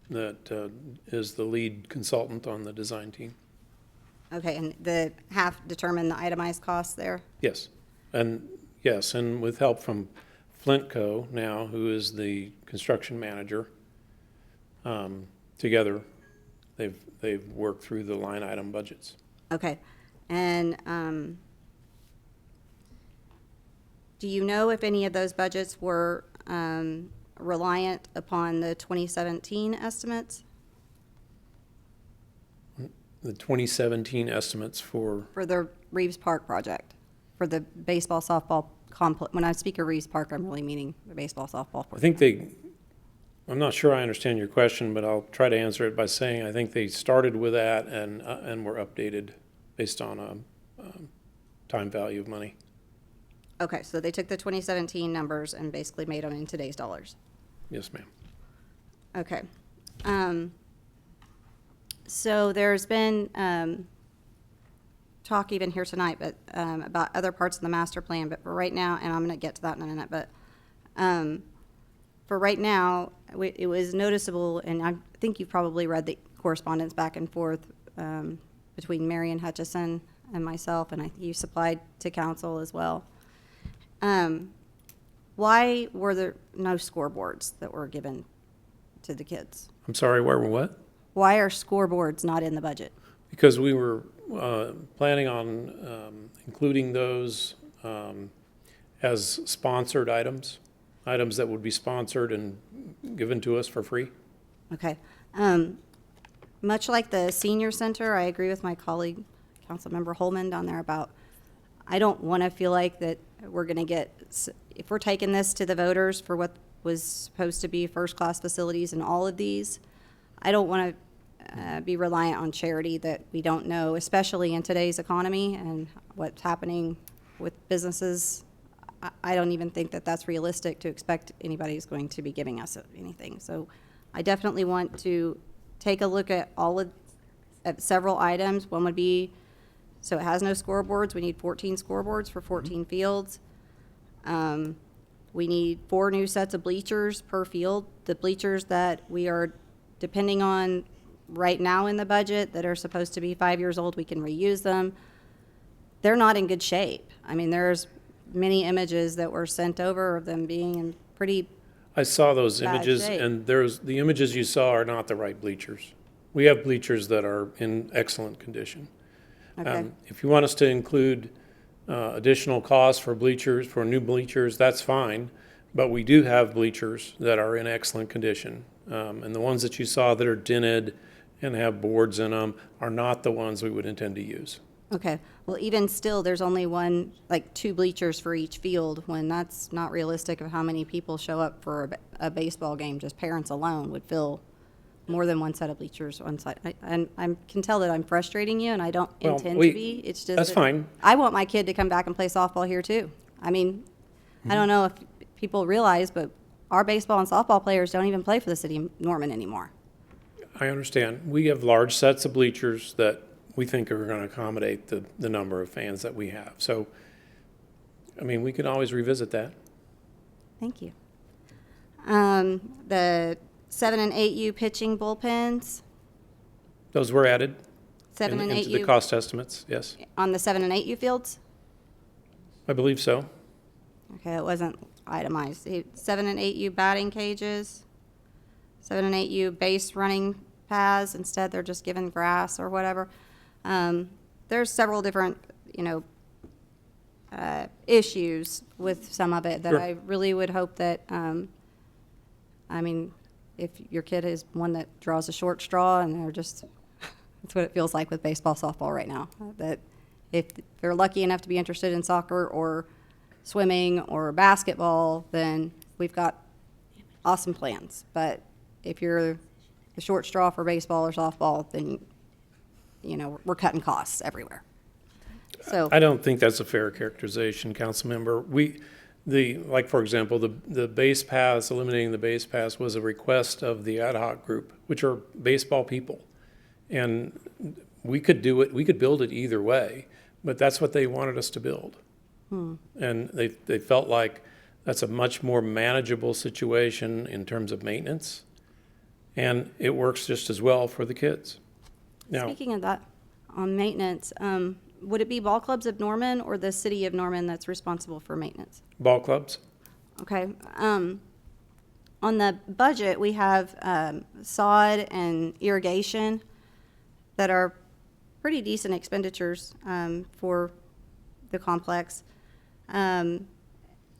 that is the lead consultant on the design team. Okay, and the half determine the itemized costs there? Yes, and with help from Flintco now, who is the construction manager. Together, they've worked through the line item budgets. Okay, and do you know if any of those budgets were reliant upon the 2017 estimates? The 2017 estimates for the Reeves Park project, for the baseball, softball complex. When I speak of Reeves Park, I'm really meaning the baseball, softball. I think I'm not sure I understand your question, but I'll try to answer it by saying I think they started with that and were updated based on a time value of money. Okay, so they took the 2017 numbers and basically made them in today's dollars. Yes, ma'am. Okay. So there's been talk even here tonight, but about other parts of the master plan. But for right now, and I'm going to get to that in a minute, but for right now, it was noticeable, and I think you've probably read the correspondence back and forth between Marion Hutchison and myself, and I think you supplied to council as well. Why were there no scoreboards that were given to the kids? I'm sorry, where were what? Why are scoreboards not in the budget? Because we were planning on including those as sponsored items that would be sponsored and given to us for free. Okay. Much like the senior center, I agree with my colleague, Councilmember Holman, down there about, I don't want to feel like that we're going to get, if we're taking this to the voters for what was supposed to be first-class facilities in all of these, I don't want to be reliant on charity that we don't know, especially in today's economy and what's happening with businesses. I don't even think that that's realistic to expect anybody is going to be giving us anything. So I definitely want to take a look at at several items. One would be, so it has no scoreboards. We need 14 scoreboards for 14 fields. We need 4 new sets of bleachers per field. The bleachers that we are depending on right now in the budget that are supposed to be 5 years old, we can reuse them. They're not in good shape. I mean, there's many images that were sent over of them being in pretty I saw those bad images, shape. and the images you saw are not the right bleachers. We have bleachers that are in excellent condition. Okay. If you want us to include additional costs for bleachers, for new bleachers, that's fine. But we do have bleachers that are in excellent condition. And the ones that you saw that are dented and have boards in them are not the ones we would intend to use. Okay, well, even still, there's only one, like, 2 bleachers for each field, when that's not realistic of how many people show up for a baseball game. Just parents alone would fill more than one set of bleachers on site. And I can tell that I'm frustrating you, and I don't Well, intend to be. It's just that's that fine. I want my kid to come back and play softball here, too. I mean, I don't know if people realize, but our baseball and softball players don't even play for the city of Norman anymore. I understand. We have large sets of bleachers that we think are going to accommodate the number of fans that we have. So, I mean, we can always revisit that. Thank you. The 7 and 8U pitching bullpens, Those were added 7 and into the 8U cost estimates, yes. on the 7 and 8U fields? I believe so. Okay, it wasn't itemized. 7 and 8U batting cages, 7 and 8U base running paths. Instead, they're just given grass or whatever. There's several different, issues with some of it that Sure. I really would hope that, I mean, if your kid is one that draws a short straw and they're just, that's what it feels like with baseball, softball right now. That if they're lucky enough to be interested in soccer or swimming or basketball, then we've got awesome plans. But if you're the short straw for baseball or softball, then, we're cutting costs everywhere. So I don't think that's a fair characterization, Councilmember. Like, for example, the base pass, eliminating the base pass was a request of the ad hoc group, which are baseball people. And we could do it, we could build it either way, but that's what they wanted us to build. And they felt like that's a much more manageable situation in terms of maintenance, and it works just as well for the kids. Now, speaking of that, on maintenance, would it be Ball Clubs of Norman or the city of Norman that's responsible for maintenance? ball clubs, Okay. On the budget, we have sod and irrigation that are pretty decent expenditures for the complex.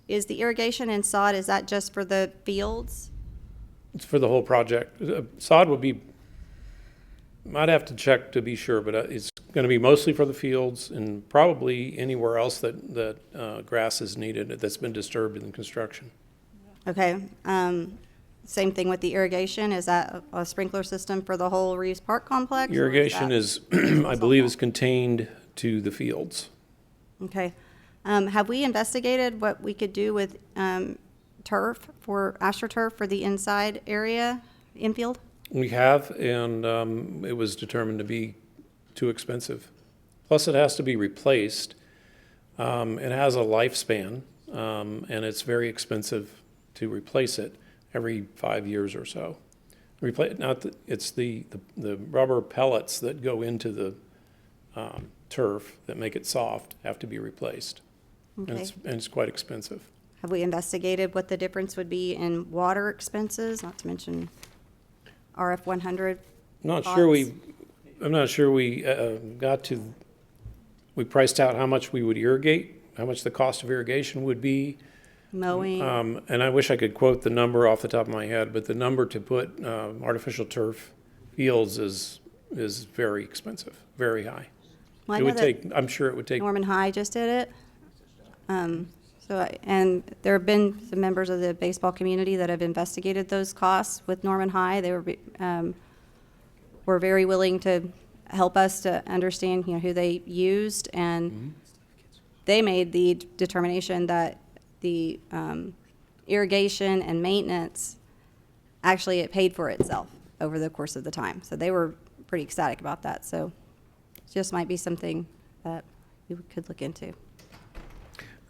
Is the irrigation and sod, is that just for the fields? it's for the whole project. Sod would be, I'd have to check to be sure, but it's going to be mostly for the fields and probably anywhere else that grass is needed that's been disturbed in construction. Okay. Same thing with the irrigation. Is that a sprinkler system for the whole Reeves Park complex? or Irrigation that- is, I believe, is contained to the fields. Okay. Have we investigated what we could do with turf, for AstroTurf for the inside area, infield? We have, and it was determined to be too expensive. Plus, it has to be replaced. It has a lifespan, and it's very expensive to replace it every 5 years or so. It's the rubber pellets that go into the turf that make it soft have to be replaced. Okay. And it's quite expensive. Have we investigated what the difference would be in water expenses, not to mention RF 100? I'm not costs? sure we we priced out how much we would irrigate, how much the cost of irrigation would be. Mowing? And I wish I could quote the number off the top of my head, but the number to put artificial turf fields is very expensive, very high. Well, I It know would that take, I'm sure it would take, Norman High just did it. And there have been some members of the baseball community that have investigated those costs with Norman High. They were very willing to help us to understand, who they used, and they made the determination that the irrigation and maintenance, actually it paid for itself over the course of the time. So they were pretty ecstatic about that. So it just might be something that we could look into.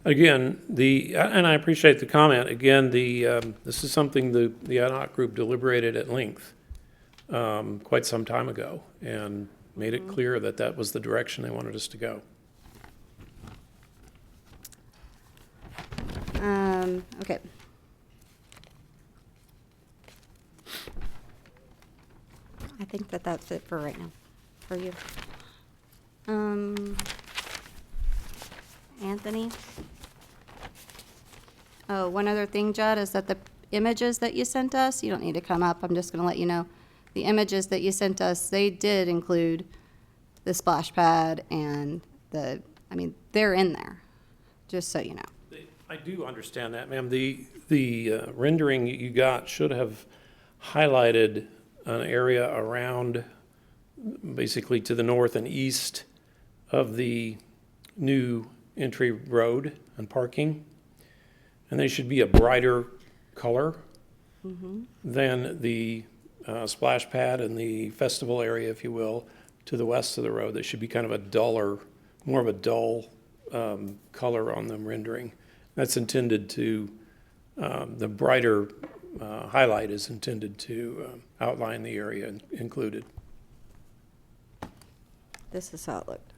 again, and I appreciate the comment, again, this is something the ad hoc group deliberated at length quite some time ago and made it clear that that was the direction they wanted us to go. Okay. I think that's it for right now, for you. Anthony? Oh, one other thing, Judd, is that the images that you sent us, you don't need to come up, I'm just gonna let you know. the images that you sent us, they did include the splash pad and I mean, they're in there, just so you know. I do understand that, ma'am. The rendering you got should have highlighted an area around, basically to the north and east of the new entry road and parking. And they should be a brighter color than the splash pad and the festival area, if you will, to the west of the road. They should be kind of a duller, more of a dull color on them rendering. That's intended to, the brighter highlight is intended to outline the area included. This is how it looked.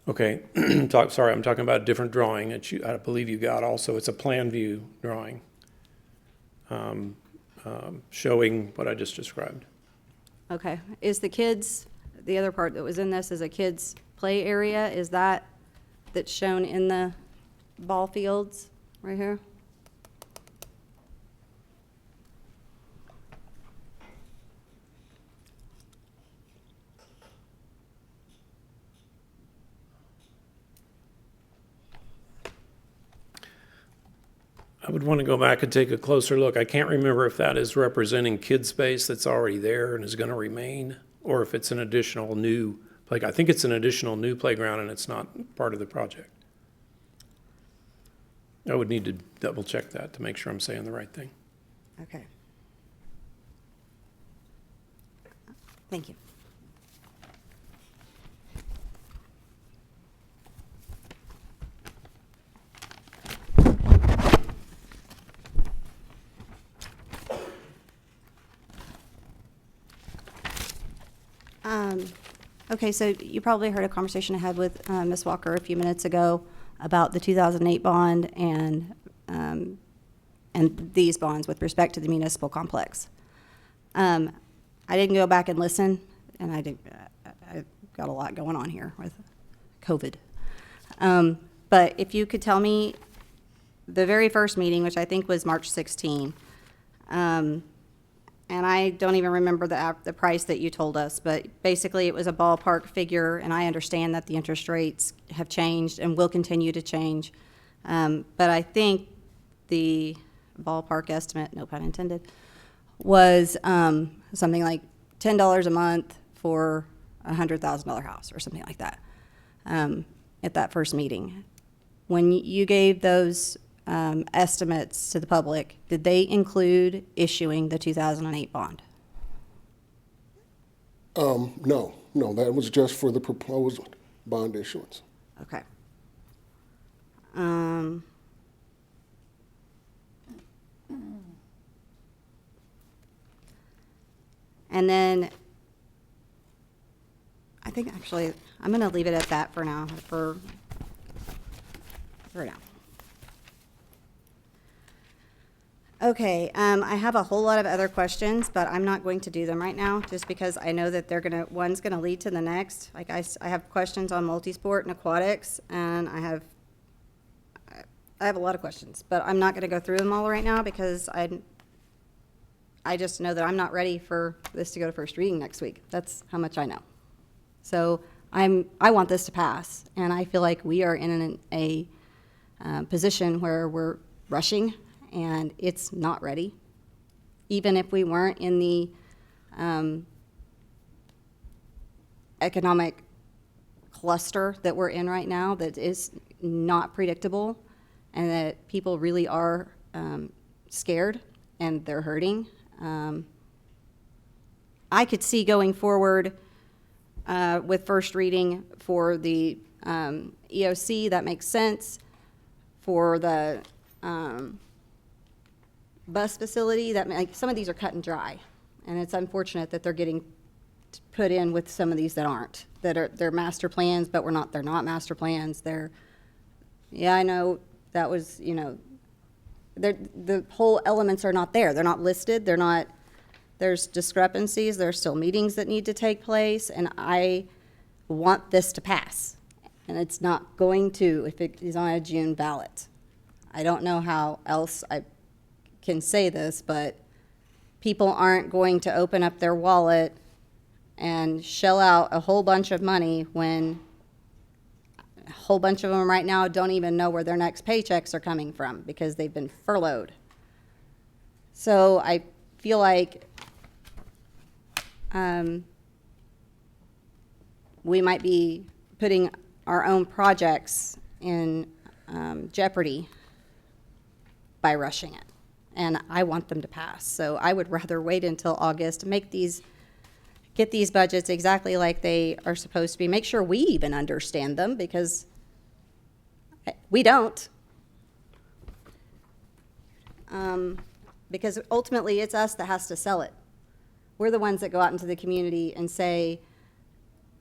Okay, sorry, I'm talking about a different drawing that I believe you got also. It's a plan view drawing showing what I just described. Okay. Is the other part that was in this is a kids' play area? Is that's shown in the ball fields right here? I would want to go back and take a closer look. I can't remember if that is representing kid space that's already there and is going to remain, or if it's an additional new, I think it's an additional new playground and it's not part of the project. I would need to double check that to make sure I'm saying the right thing. Okay. Thank you. Okay, so you probably heard a conversation I had with Ms. Walker a few minutes ago about the 2008 bond and these bonds with respect to the municipal complex. I didn't go back and listen, and I got a lot going on here with COVID. But if you could tell me the very first meeting, which I think was March 16, and I don't even remember the price that you told us, but basically it was a ballpark figure, and I understand that the interest rates have changed and will continue to change. But I think the ballpark estimate, no pun intended, was something like $10 a month for a $100,000 house or something like that at that first meeting. When you gave those estimates to the public, did they include issuing the 2008 bond? No, that was just for the proposed bond issuance. Okay. And then I think actually I'm going to leave it at that for now. For now. Okay, I have a whole lot of other questions, but I'm not going to do them right now, just because I know that one's gonna lead to the next. Like I have questions on multisport and aquatics, and I have a lot of questions, but I'm not gonna go through them all right now because I just know that I'm not ready for this to go to first reading next week. That's how much I know. So I want this to pass, and I feel like we are in a position where we're rushing and it's not ready. Even if we weren't in the economic cluster that we're in right now that is not predictable and that people really are scared and they're hurting. I could see going forward with first reading for the EOC, that makes sense. For the bus facility, some of these are cut and dry, and it's unfortunate that they're getting put in with some of these that aren't, they're master plans, but they're not master plans. Yeah, I know that was, the whole elements are not there. They're not listed. There's discrepancies. There's still meetings that need to take place, and I want this to pass, and it's not going to if it is on a June ballot. I don't know how else I can say this, but people aren't going to open up their wallet and shell out a whole bunch of money when a whole bunch of them right now don't even know where their next paychecks are coming from because they've been furloughed. So I feel like we might be putting our own projects in jeopardy by rushing it. And I want them to pass. So I would rather wait until August, get these budgets exactly like they are supposed to be. Make sure we even understand them, because we don't. Because ultimately it's us that has to sell it. We're the ones that go out into the community and say,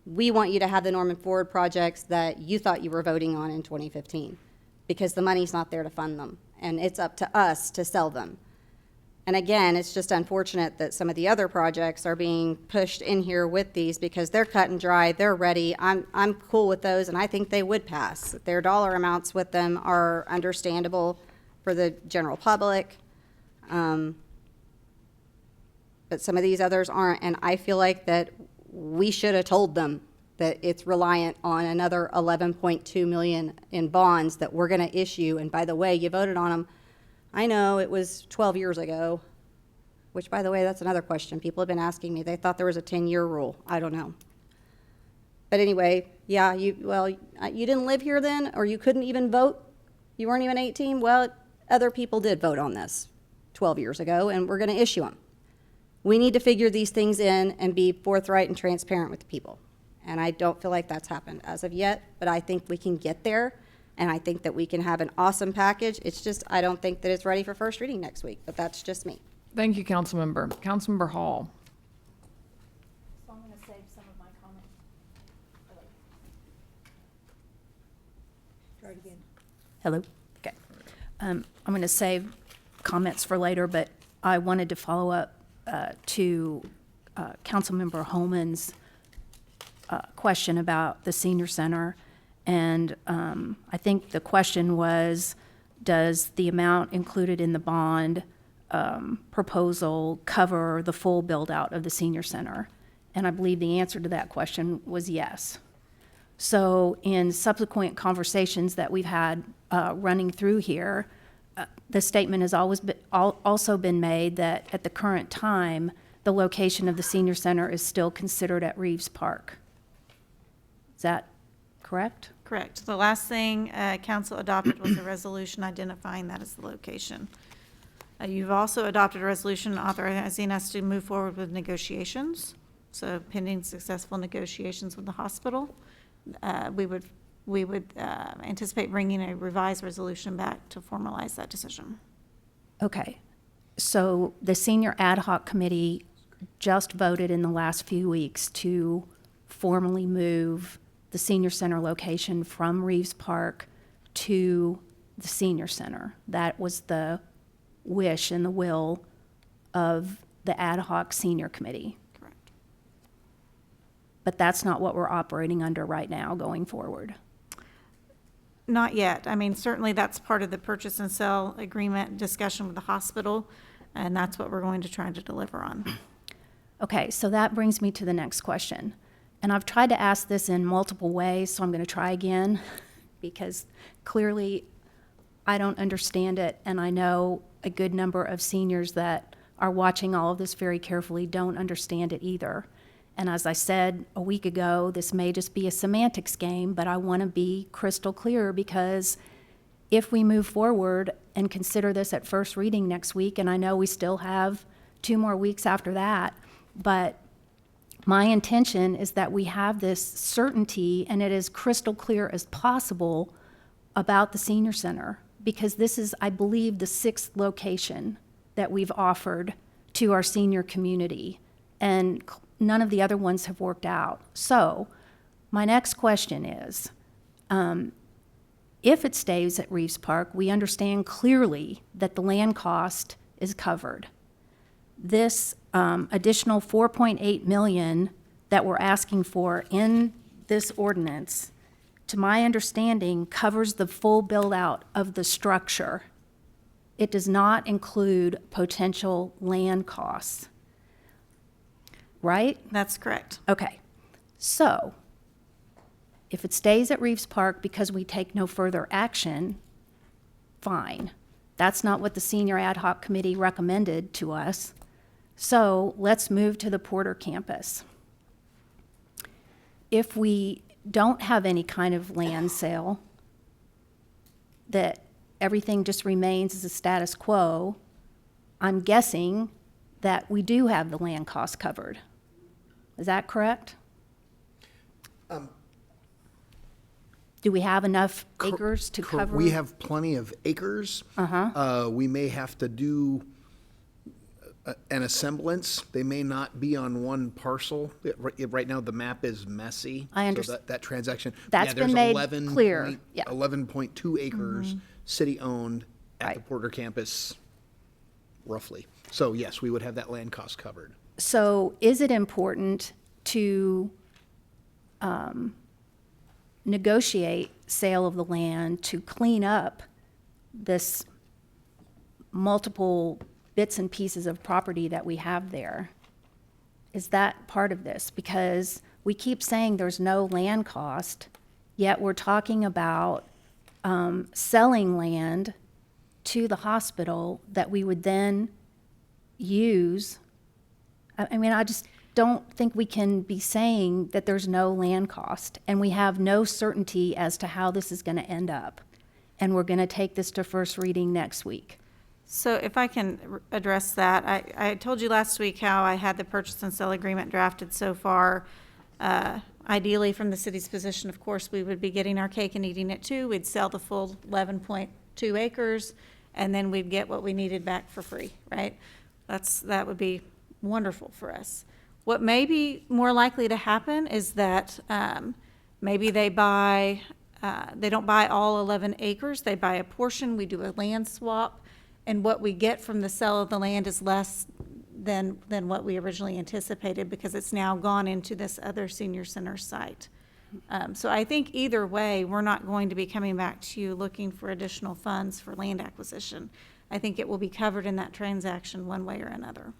we want you to have the Norman Ford projects that you thought you were voting on in 2015, because the money's not there to fund them, and it's up to us to sell them. And again, it's just unfortunate that some of the other projects are being pushed in here with these, because they're cut and dry, they're ready. I'm cool with those, and I think they would pass. Their dollar amounts with them are understandable for the general public. But some of these others aren't, and I feel like that we should have told them that it's reliant on another 11.2 million in bonds that we're going to issue. And by the way, you voted on them. I know it was 12 years ago, which, by the way, that's another question. People have been asking me. They thought there was a 10-year rule. I don't know. But anyway, yeah, you didn't live here then, or you couldn't even vote? You weren't even 18? Well, other people did vote on this 12 years ago, and we're going to issue them. We need to figure these things in and be forthright and transparent with the people. And I don't feel like that's happened as of yet, but I think we can get there, and I think that we can have an awesome package. It's just, I don't think that it's ready for first reading next week, but that's just me. Thank you, Councilmember. Councilmember Hall. So I'm going to save some of my comments. Try it again. Hello? Okay. I'm going to save comments for later, but I wanted to follow up to Councilmember Holman's question about the senior center. And I think the question was, does the amount included in the bond proposal cover the full build-out of the senior center? And I believe the answer to that question was yes. So in subsequent conversations that we've had running through here, the statement has also been made that at the current time, the location of the senior center is still considered at Reeves Park. Is that correct? Correct. The last thing council adopted was a resolution identifying that as the location. You've also adopted a resolution authorizing us to move forward with negotiations. So pending successful negotiations with the hospital, we would anticipate bringing a revised resolution back to formalize that decision. Okay. So the senior ad hoc committee just voted in the last few weeks to formally move the senior center location from Reeves Park to the senior center. That was the wish and the will of the ad hoc senior committee. Correct. But that's not what we're operating under right now going forward. Not yet. I mean, certainly that's part of the purchase and sell agreement discussion with the hospital, and that's what we're going to try to deliver on. Okay, so that brings me to the next question. And I've tried to ask this in multiple ways, so I'm going to try again, because clearly I don't understand it, and I know a good number of seniors that are watching all of this very carefully don't understand it either. And as I said a week ago, this may just be a semantics game, but I want to be crystal clear, because if we move forward and consider this at first reading next week, and I know we still have 2 more weeks after that, but my intention is that we have this certainty and it is crystal clear as possible about the senior center, because this is, I believe, the 6th location that we've offered to our senior community, and none of the other ones have worked out. So my next question is, if it stays at Reeves Park, we understand clearly that the land cost is covered. This additional $4.8 million that we're asking for in this ordinance, to my understanding, covers the full build-out of the structure. It does not include potential land costs, right? That's correct. Okay, so if it stays at Reeves Park because we take no further action, fine. That's not what the senior ad hoc committee recommended to us. So let's move to the Porter campus. If we don't have any kind of land sale, that everything just remains as a status quo, I'm guessing that we do have the land costs covered. Is that correct? Do we have enough acres to cover? We have plenty of acres. We may have to do an assemblance. They may not be on one parcel. Right now, the map is messy. I So understand. that transaction. That's been made clear. Yeah. 11.2 acres, city-owned at the Right. Porter campus, roughly. So yes, we would have that land cost covered. So is it important to negotiate sale of the land to clean up this multiple bits and pieces of property that we have there? Is that part of this? Because we keep saying there's no land cost, yet we're talking about selling land to the hospital that we would then use. I mean, I just don't think we can be saying that there's no land cost, and we have no certainty as to how this is going to end up. And we're going to take this to first reading next week. So if I can address that, I told you last week how I had the purchase and sale agreement drafted so far. Ideally, from the city's position, of course, we would be getting our cake and eating it too. We'd sell the full 11.2 acres, and then we'd get what we needed back for free, right? That would be wonderful for us. What may be more likely to happen is that maybe they don't buy all 11 acres, they buy a portion, we do a land swap, and what we get from the sale of the land is less than what we originally anticipated because it's now gone into this other senior center site. So I think either way, we're not going to be coming back to you looking for additional funds for land acquisition. I think it will be covered in that transaction one way or another.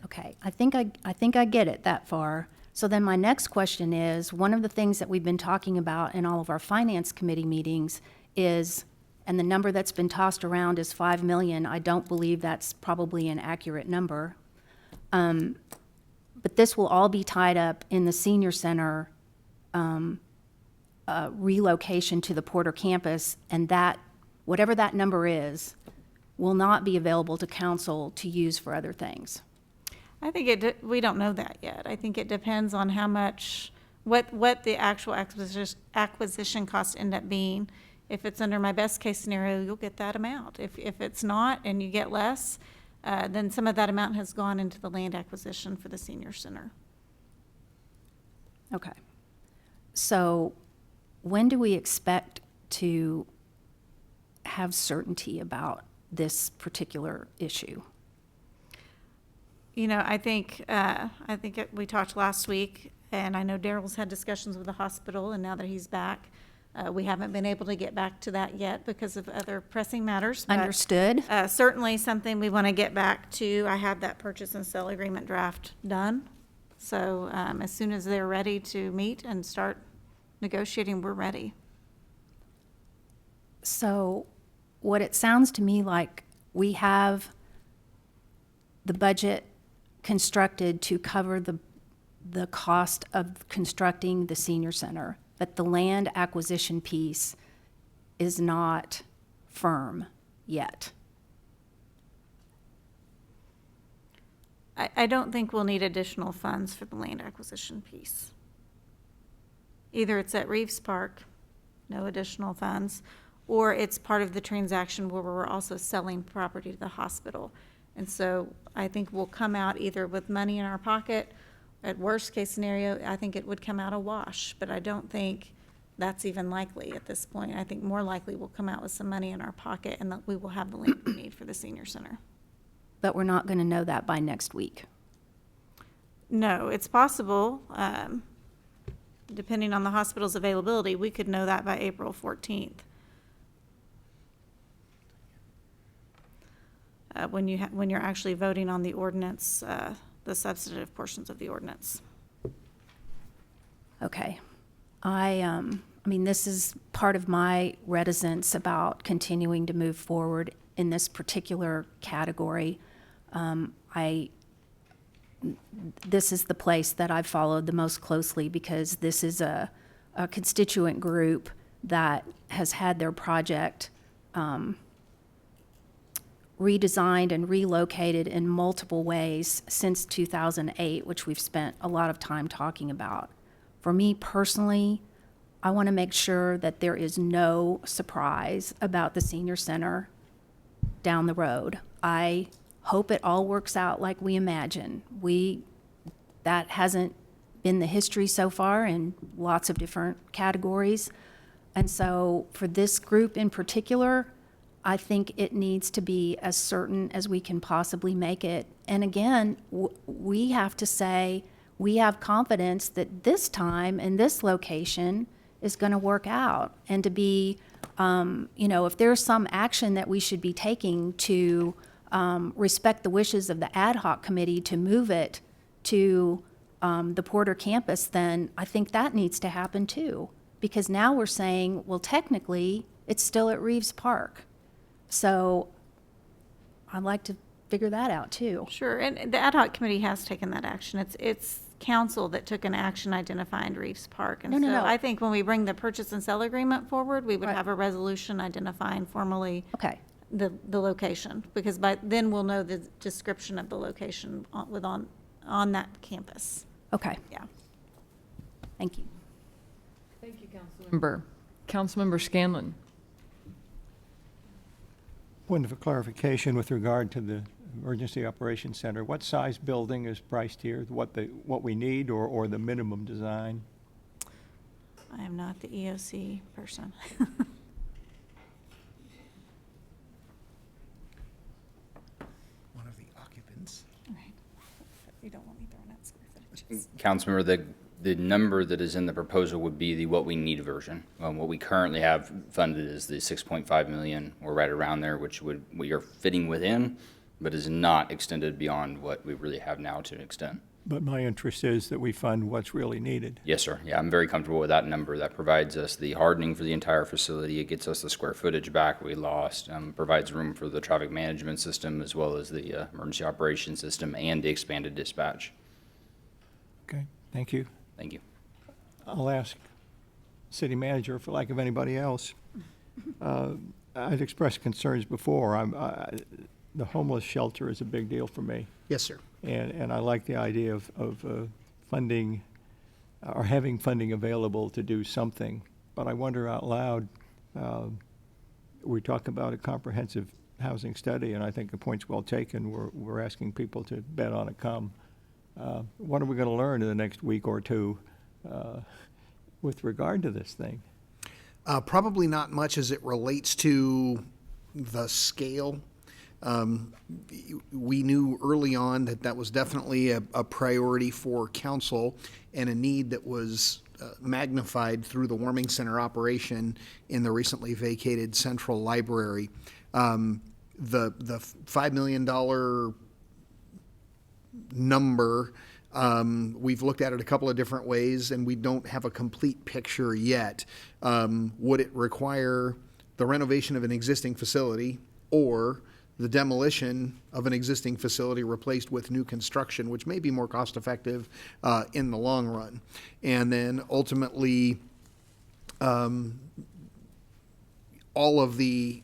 Okay, I think I get it that far. So then my next question is, one of the things that we've been talking about in all of our finance committee meetings is, and the number that's been tossed around is 5 million. I don't believe that's probably an accurate number. But this will all be tied up in the senior center relocation to the Porter campus, and that, whatever that number is, will not be available to council to use for other things. I think we don't know that yet. I think it depends on how much, what the actual acquisition costs end up being. If it's under my best case scenario, you'll get that amount. If it's not and you get less, then some of that amount has gone into the land acquisition for the senior center. Okay. So when do we expect to have certainty about this particular issue? You know, I think we talked last week, and I know Daryl's had discussions with the hospital, and now that he's back, we haven't been able to get back to that yet because of other pressing matters. But, Understood. Certainly something we want to get back to. I have that purchase and sale agreement draft done. So as soon as they're ready to meet and start negotiating, we're ready. So what it sounds to me like, we have the budget constructed to cover the cost of constructing the senior center, but the land acquisition piece is not firm yet. I don't think we'll need additional funds for the land acquisition piece. Either it's at Reeves Park, no additional funds, or it's part of the transaction where we're also selling property to the hospital. And so I think we'll come out either with money in our pocket. At worst case scenario, I think it would come out a wash, but I don't think that's even likely at this point. I think more likely we'll come out with some money in our pocket and that we will have the land we need for the senior center. But we're not going to know that by next week. No, it's possible, depending on the hospital's availability, we could know that by April 14th. when you're actually voting on the ordinance, the substantive portions of the ordinance. Okay. I mean, this is part of my reticence about continuing to move forward in this particular category. This is the place that I've followed the most closely because this is a constituent group that has had their project redesigned and relocated in multiple ways since 2008, which we've spent a lot of time talking about. For me personally, I want to make sure that there is no surprise about the senior center down the road. I hope it all works out like we imagine. That hasn't been the history so far in lots of different categories. And so for this group in particular, I think it needs to be as certain as we can possibly make it. And again, we have to say we have confidence that this time and this location is going to work out. And to be, if there's some action that we should be taking to respect the wishes of the ad hoc committee to move it to the Porter campus, then I think that needs to happen too. Because now we're saying, well, technically, it's still at Reeves Park. So I'd like to figure that out too. Sure, and the ad hoc committee has taken that action. It's council that took an action identifying Reeves Park. And No. I think when we bring the purchase and sale agreement forward, we would have a resolution identifying formally the location, because by then we'll know the description of the location on that campus. Okay. Yeah. Thank you. Thank you, Councilmember Scanlon. Point of clarification with regard to the Emergency Operations Center. What size building is priced here? What we need or the minimum design? I am not the EOC person. One of the occupants. Right. You don't want me throwing out square footages. Councilmember, the number that is in the proposal would be the what we need version. What we currently have funded is the 6.5 million, or right around there, which we are fitting within, but is not extended beyond what we really have now to an extent. But my interest is that we fund what's really needed. Yes, sir. Yeah, I'm very comfortable with that number. That provides us the hardening for the entire facility. It gets us the square footage back we lost, provides room for the traffic management system as well as the emergency operations system and the expanded dispatch. Okay, thank you. Thank you. I'll ask city manager for lack of anybody else. I'd expressed concerns before. The homeless shelter is a big deal for me. Yes, sir. And I like the idea of funding or having funding available to do something. But I wonder out loud, we talk about a comprehensive housing study, and I think the point's well taken. We're asking people to bet on it come. What are we going to learn in the next week or two with regard to this thing? Probably not much as it relates to the scale. We knew early on that was definitely a priority for council and a need that was magnified through the warming center operation in the recently vacated central library. The $5 million number, we've looked at it a couple of different ways and we don't have a complete picture yet. Would it require the renovation of an existing facility or the demolition of an existing facility replaced with new construction, which may be more cost effective in the long run? And then ultimately, all of the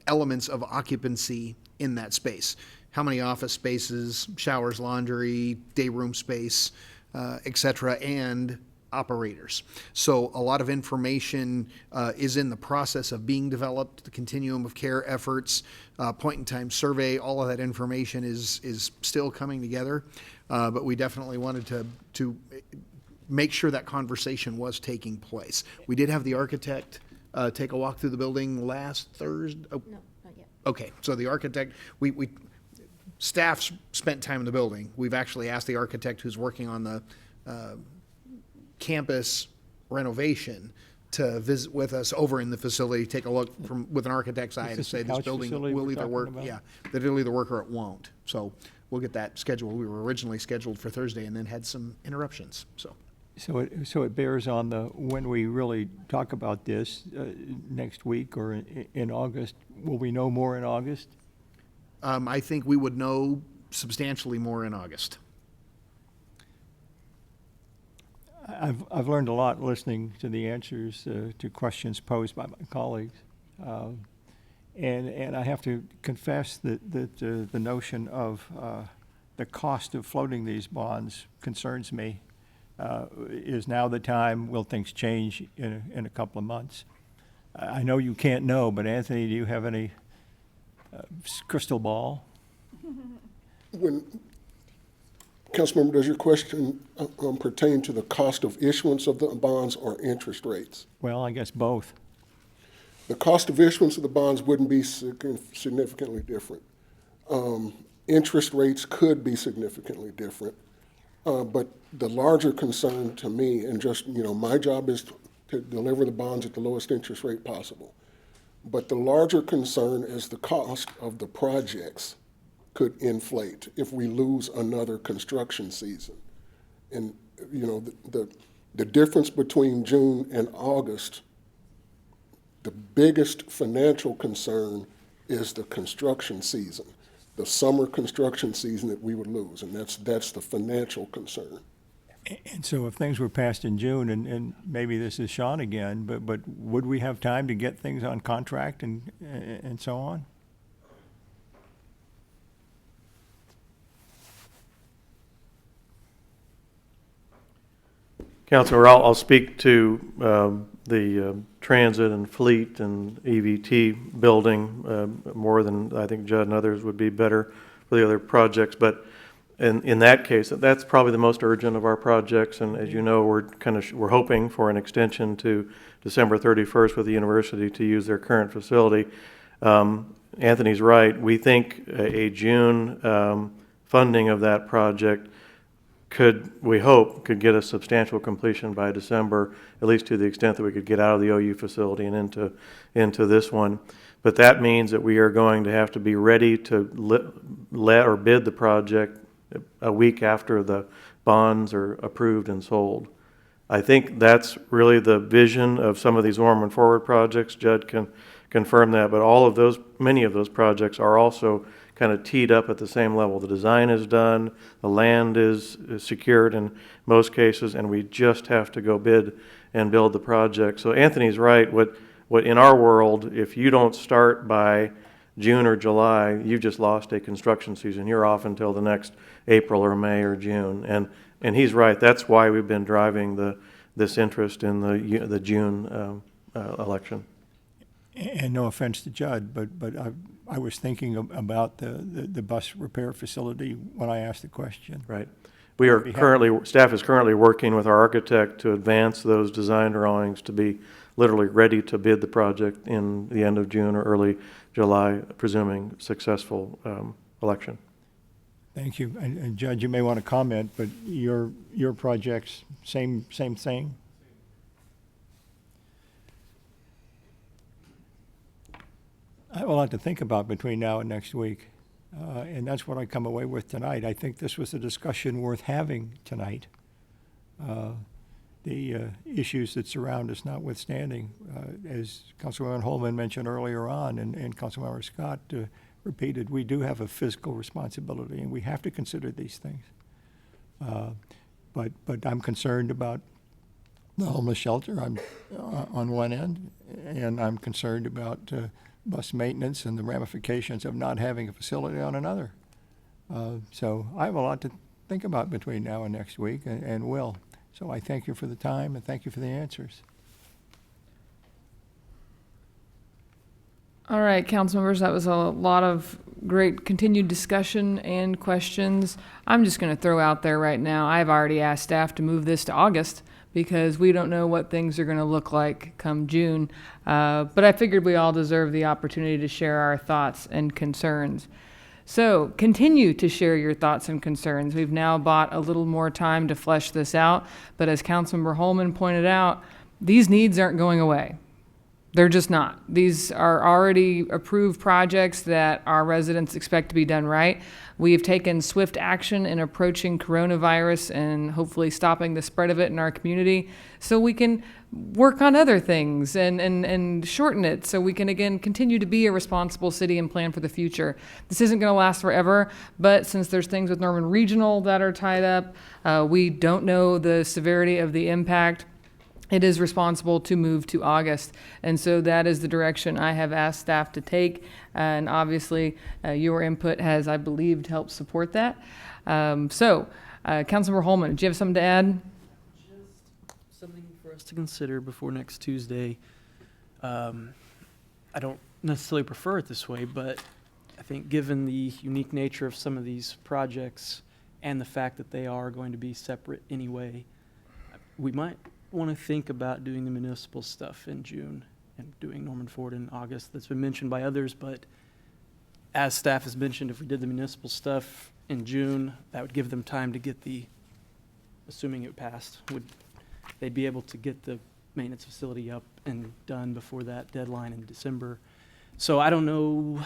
elements of occupancy in that space. How many office spaces, showers, laundry, day room space, et cetera, and operators. So a lot of information is in the process of being developed, the continuum of care efforts, point-in-time survey, all of that information is still coming together. But we definitely wanted to make sure that conversation was taking place. We did have the architect take a walk through the building last Thursday. Oh. No, not yet. Okay, so the architect, staff spent time in the building. We've actually asked the architect who's working on the campus renovation to visit with us over in the facility, take a look with an architect's eye Is to this say the this couch building facility will we're either talking work, about? yeah, that it'll either work or it won't. So we'll get that scheduled. We were originally scheduled for Thursday and then had some interruptions, so. So it bears on when we really talk about this, next week or in August. Will we know more in August? I think we would know substantially more in August. I've learned a lot listening to the answers to questions posed by my colleagues. And I have to confess that the notion of the cost of floating these bonds concerns me. Is now the time? Will things change in a couple of months? I know you can't know, but Anthony, do you have any crystal ball? Councilmember, does your question pertain to the cost of issuance of the bonds or interest rates? Well, I guess both. The cost of issuance of the bonds wouldn't be significantly different. Interest rates could be significantly different. But the larger concern to me, and just, my job is to deliver the bonds at the lowest interest rate possible. But the larger concern is the cost of the projects could inflate if we lose another construction season. And, the difference between June and August, the biggest financial concern is the construction season. The summer construction season that we would lose, and that's the financial concern. And so if things were passed in June, and maybe this is Sean again, but would we have time to get things on contract and so on? Councilor, I'll speak to the transit and fleet and EVT building more than I think Judd and others would be better for the other projects. But in that case, that's probably the most urgent of our projects. And as you know, we're hoping for an extension to December 31st with the university to use their current facility. Anthony's right. We think a June funding of that project could get a substantial completion by December, at least to the extent that we could get out of the OU facility and into this one. But that means that we are going to have to be ready to let or bid the project a week after the bonds are approved and sold. I think that's really the vision of some of these Ormond Forward projects. Judd can confirm that, but many of those projects are also kind of teed up at the same level. The design is done, the land is secured in most cases, and we just have to go bid and build the project. So Anthony's right. What in our world, if you don't start by June or July, you've just lost a construction season. You're off until the next April or May or June. And he's right. That's why we've been driving this interest in the June election. And no offense to Judd, but I was thinking about the bus repair facility when I asked the question. Right. Staff is currently working with our architect to advance those design drawings to be literally ready to bid the project in the end of June or early July, presuming successful election. Thank you. And Judge, you may want to comment, but your projects, same thing? I have a lot to think about between now and next week, and that's what I come away with tonight. I think this was a discussion worth having tonight. The issues that surround us notwithstanding, as Councilwoman Holman mentioned earlier on, and Councilmember Scott repeated, we do have a fiscal responsibility, and we have to consider these things. But I'm concerned about the homeless shelter on one end, and I'm concerned about bus maintenance and the ramifications of not having a facility on another. So I have a lot to think about between now and next week, and will. So I thank you for the time, and thank you for the answers. All right, council members, that was a lot of great continued discussion and questions. I'm just going to throw out there right now, I've already asked staff to move this to August because we don't know what things are going to look like come June. But I figured we all deserve the opportunity to share our thoughts and concerns. So continue to share your thoughts and concerns. We've now bought a little more time to flesh this out, but as Councilmember Holman pointed out, these needs aren't going away. They're just not. These are already approved projects that our residents expect to be done right. We have taken swift action in approaching coronavirus and hopefully stopping the spread of it in our community so we can work on other things and shorten it so we can, again, continue to be a responsible city and plan for the future. This isn't going to last forever, but since there's things with Norman Regional that are tied up, we don't know the severity of the impact. It is responsible to move to August. And so that is the direction I have asked staff to take. And obviously, your input has, I believe, helped support that. Councilmember Holman, do you have something to add? Just something for us to consider before next Tuesday. I don't necessarily prefer it this way, but I think given the unique nature of some of these projects and the fact that they are going to be separate anyway, we might want to think about doing the municipal stuff in June and doing Norman Ford in August. That's been mentioned by others, but as staff has mentioned, if we did the municipal stuff in June, that would give them time to get assuming it passed, they'd be able to get the maintenance facility up and done before that deadline in December. So I don't know,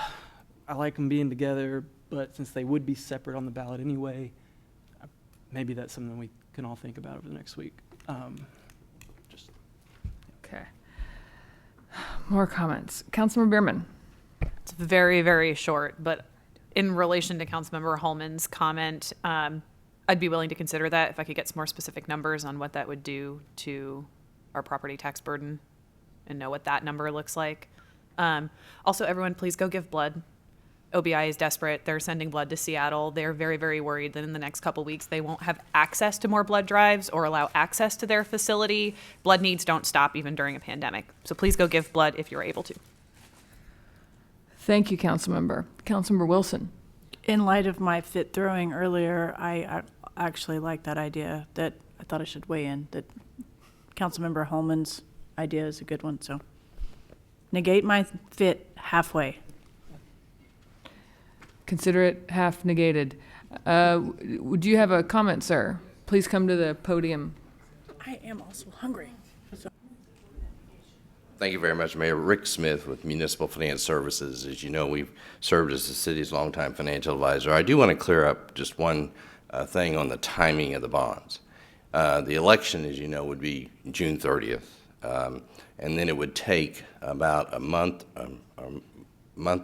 I like them being together, but since they would be separate on the ballot anyway, maybe that's something we can all think about over the next week. Okay. More comments. Councilmember Bierman. It's very, very short, but in relation to Councilmember Holman's comment, I'd be willing to consider that if I could get some more specific numbers on what that would do to our property tax burden and know what that number looks like. Also, everyone, please go give blood. OBI is desperate. They're sending blood to Seattle. They're very, very worried that in the next couple weeks they won't have access to more blood drives or allow access to their facility. Blood needs don't stop even during a pandemic. So please go give blood if you're able to. Thank you, Councilmember. Councilmember Wilson. In light of my fit throwing earlier, I actually like that idea. That I thought I should weigh in. That Councilmember Holman's idea is a good one. So negate my fit halfway. Consider it half negated. Would you have a comment, sir? Please come to the podium. I am also hungry. Thank you very much, Mayor. Rick Smith with Municipal Finance Services. As you know, we've served as the city's longtime financial advisor. I do want to clear up just one thing on the timing of the bonds. The election, as you know, would be June 30th, and then it would take about a month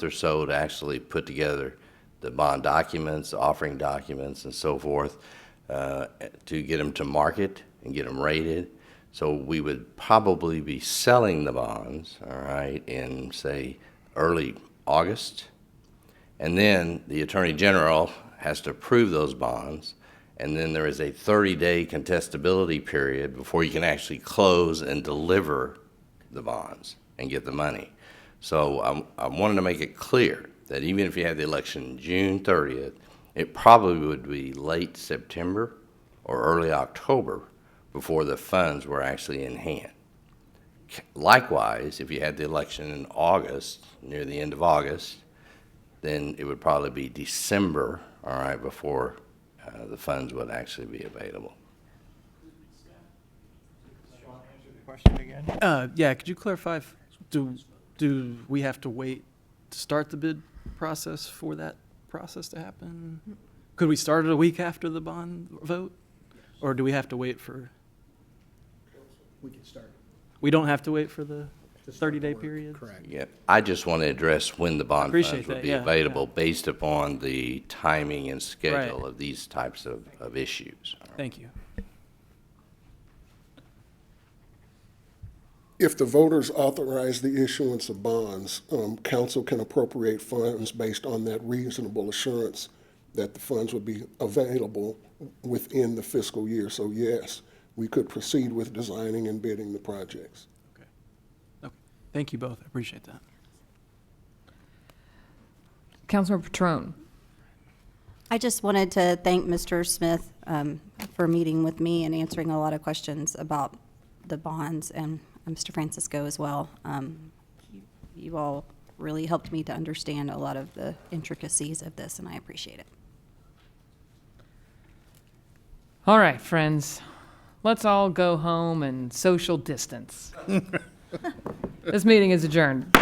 or so to actually put together the bond documents, offering documents, and so forth, to get them to market and get them rated. So we would probably be selling the bonds, all right, in, say, early August. And then the Attorney General has to approve those bonds, and then there is a 30-day contestability period before you can actually close and deliver the bonds and get the money. So I wanted to make it clear that even if you had the election June 30th, it probably would be late September or early October before the funds were actually in hand. Likewise, if you had the election in August, near the end of August, then it would probably be December, all right, before the funds would actually be available. Question again? Yeah, could you clarify, do we have to wait to start the bid process for that process to happen? Could we start it a week after the bond vote? Or do we have to wait for? We can start. We don't have to wait for the 30-day period? Correct. Yeah, I just want to address when the bond funds would that, be yeah, available based upon the timing and schedule Right. of these types of issues. Thank you. If the voters authorize the issuance of bonds, council can appropriate funds based on that reasonable assurance that the funds would be available within the fiscal year. So yes, we could proceed with designing and bidding the projects. Okay. Thank you both. I appreciate that. Councilmember Patron. I just wanted to thank Mr. Smith for meeting with me and answering a lot of questions about the bonds, and Mr. Francisco as well. You all really helped me to understand a lot of the intricacies of this, and I appreciate it. All right, friends. let's all go home and social distance. This meeting is adjourned.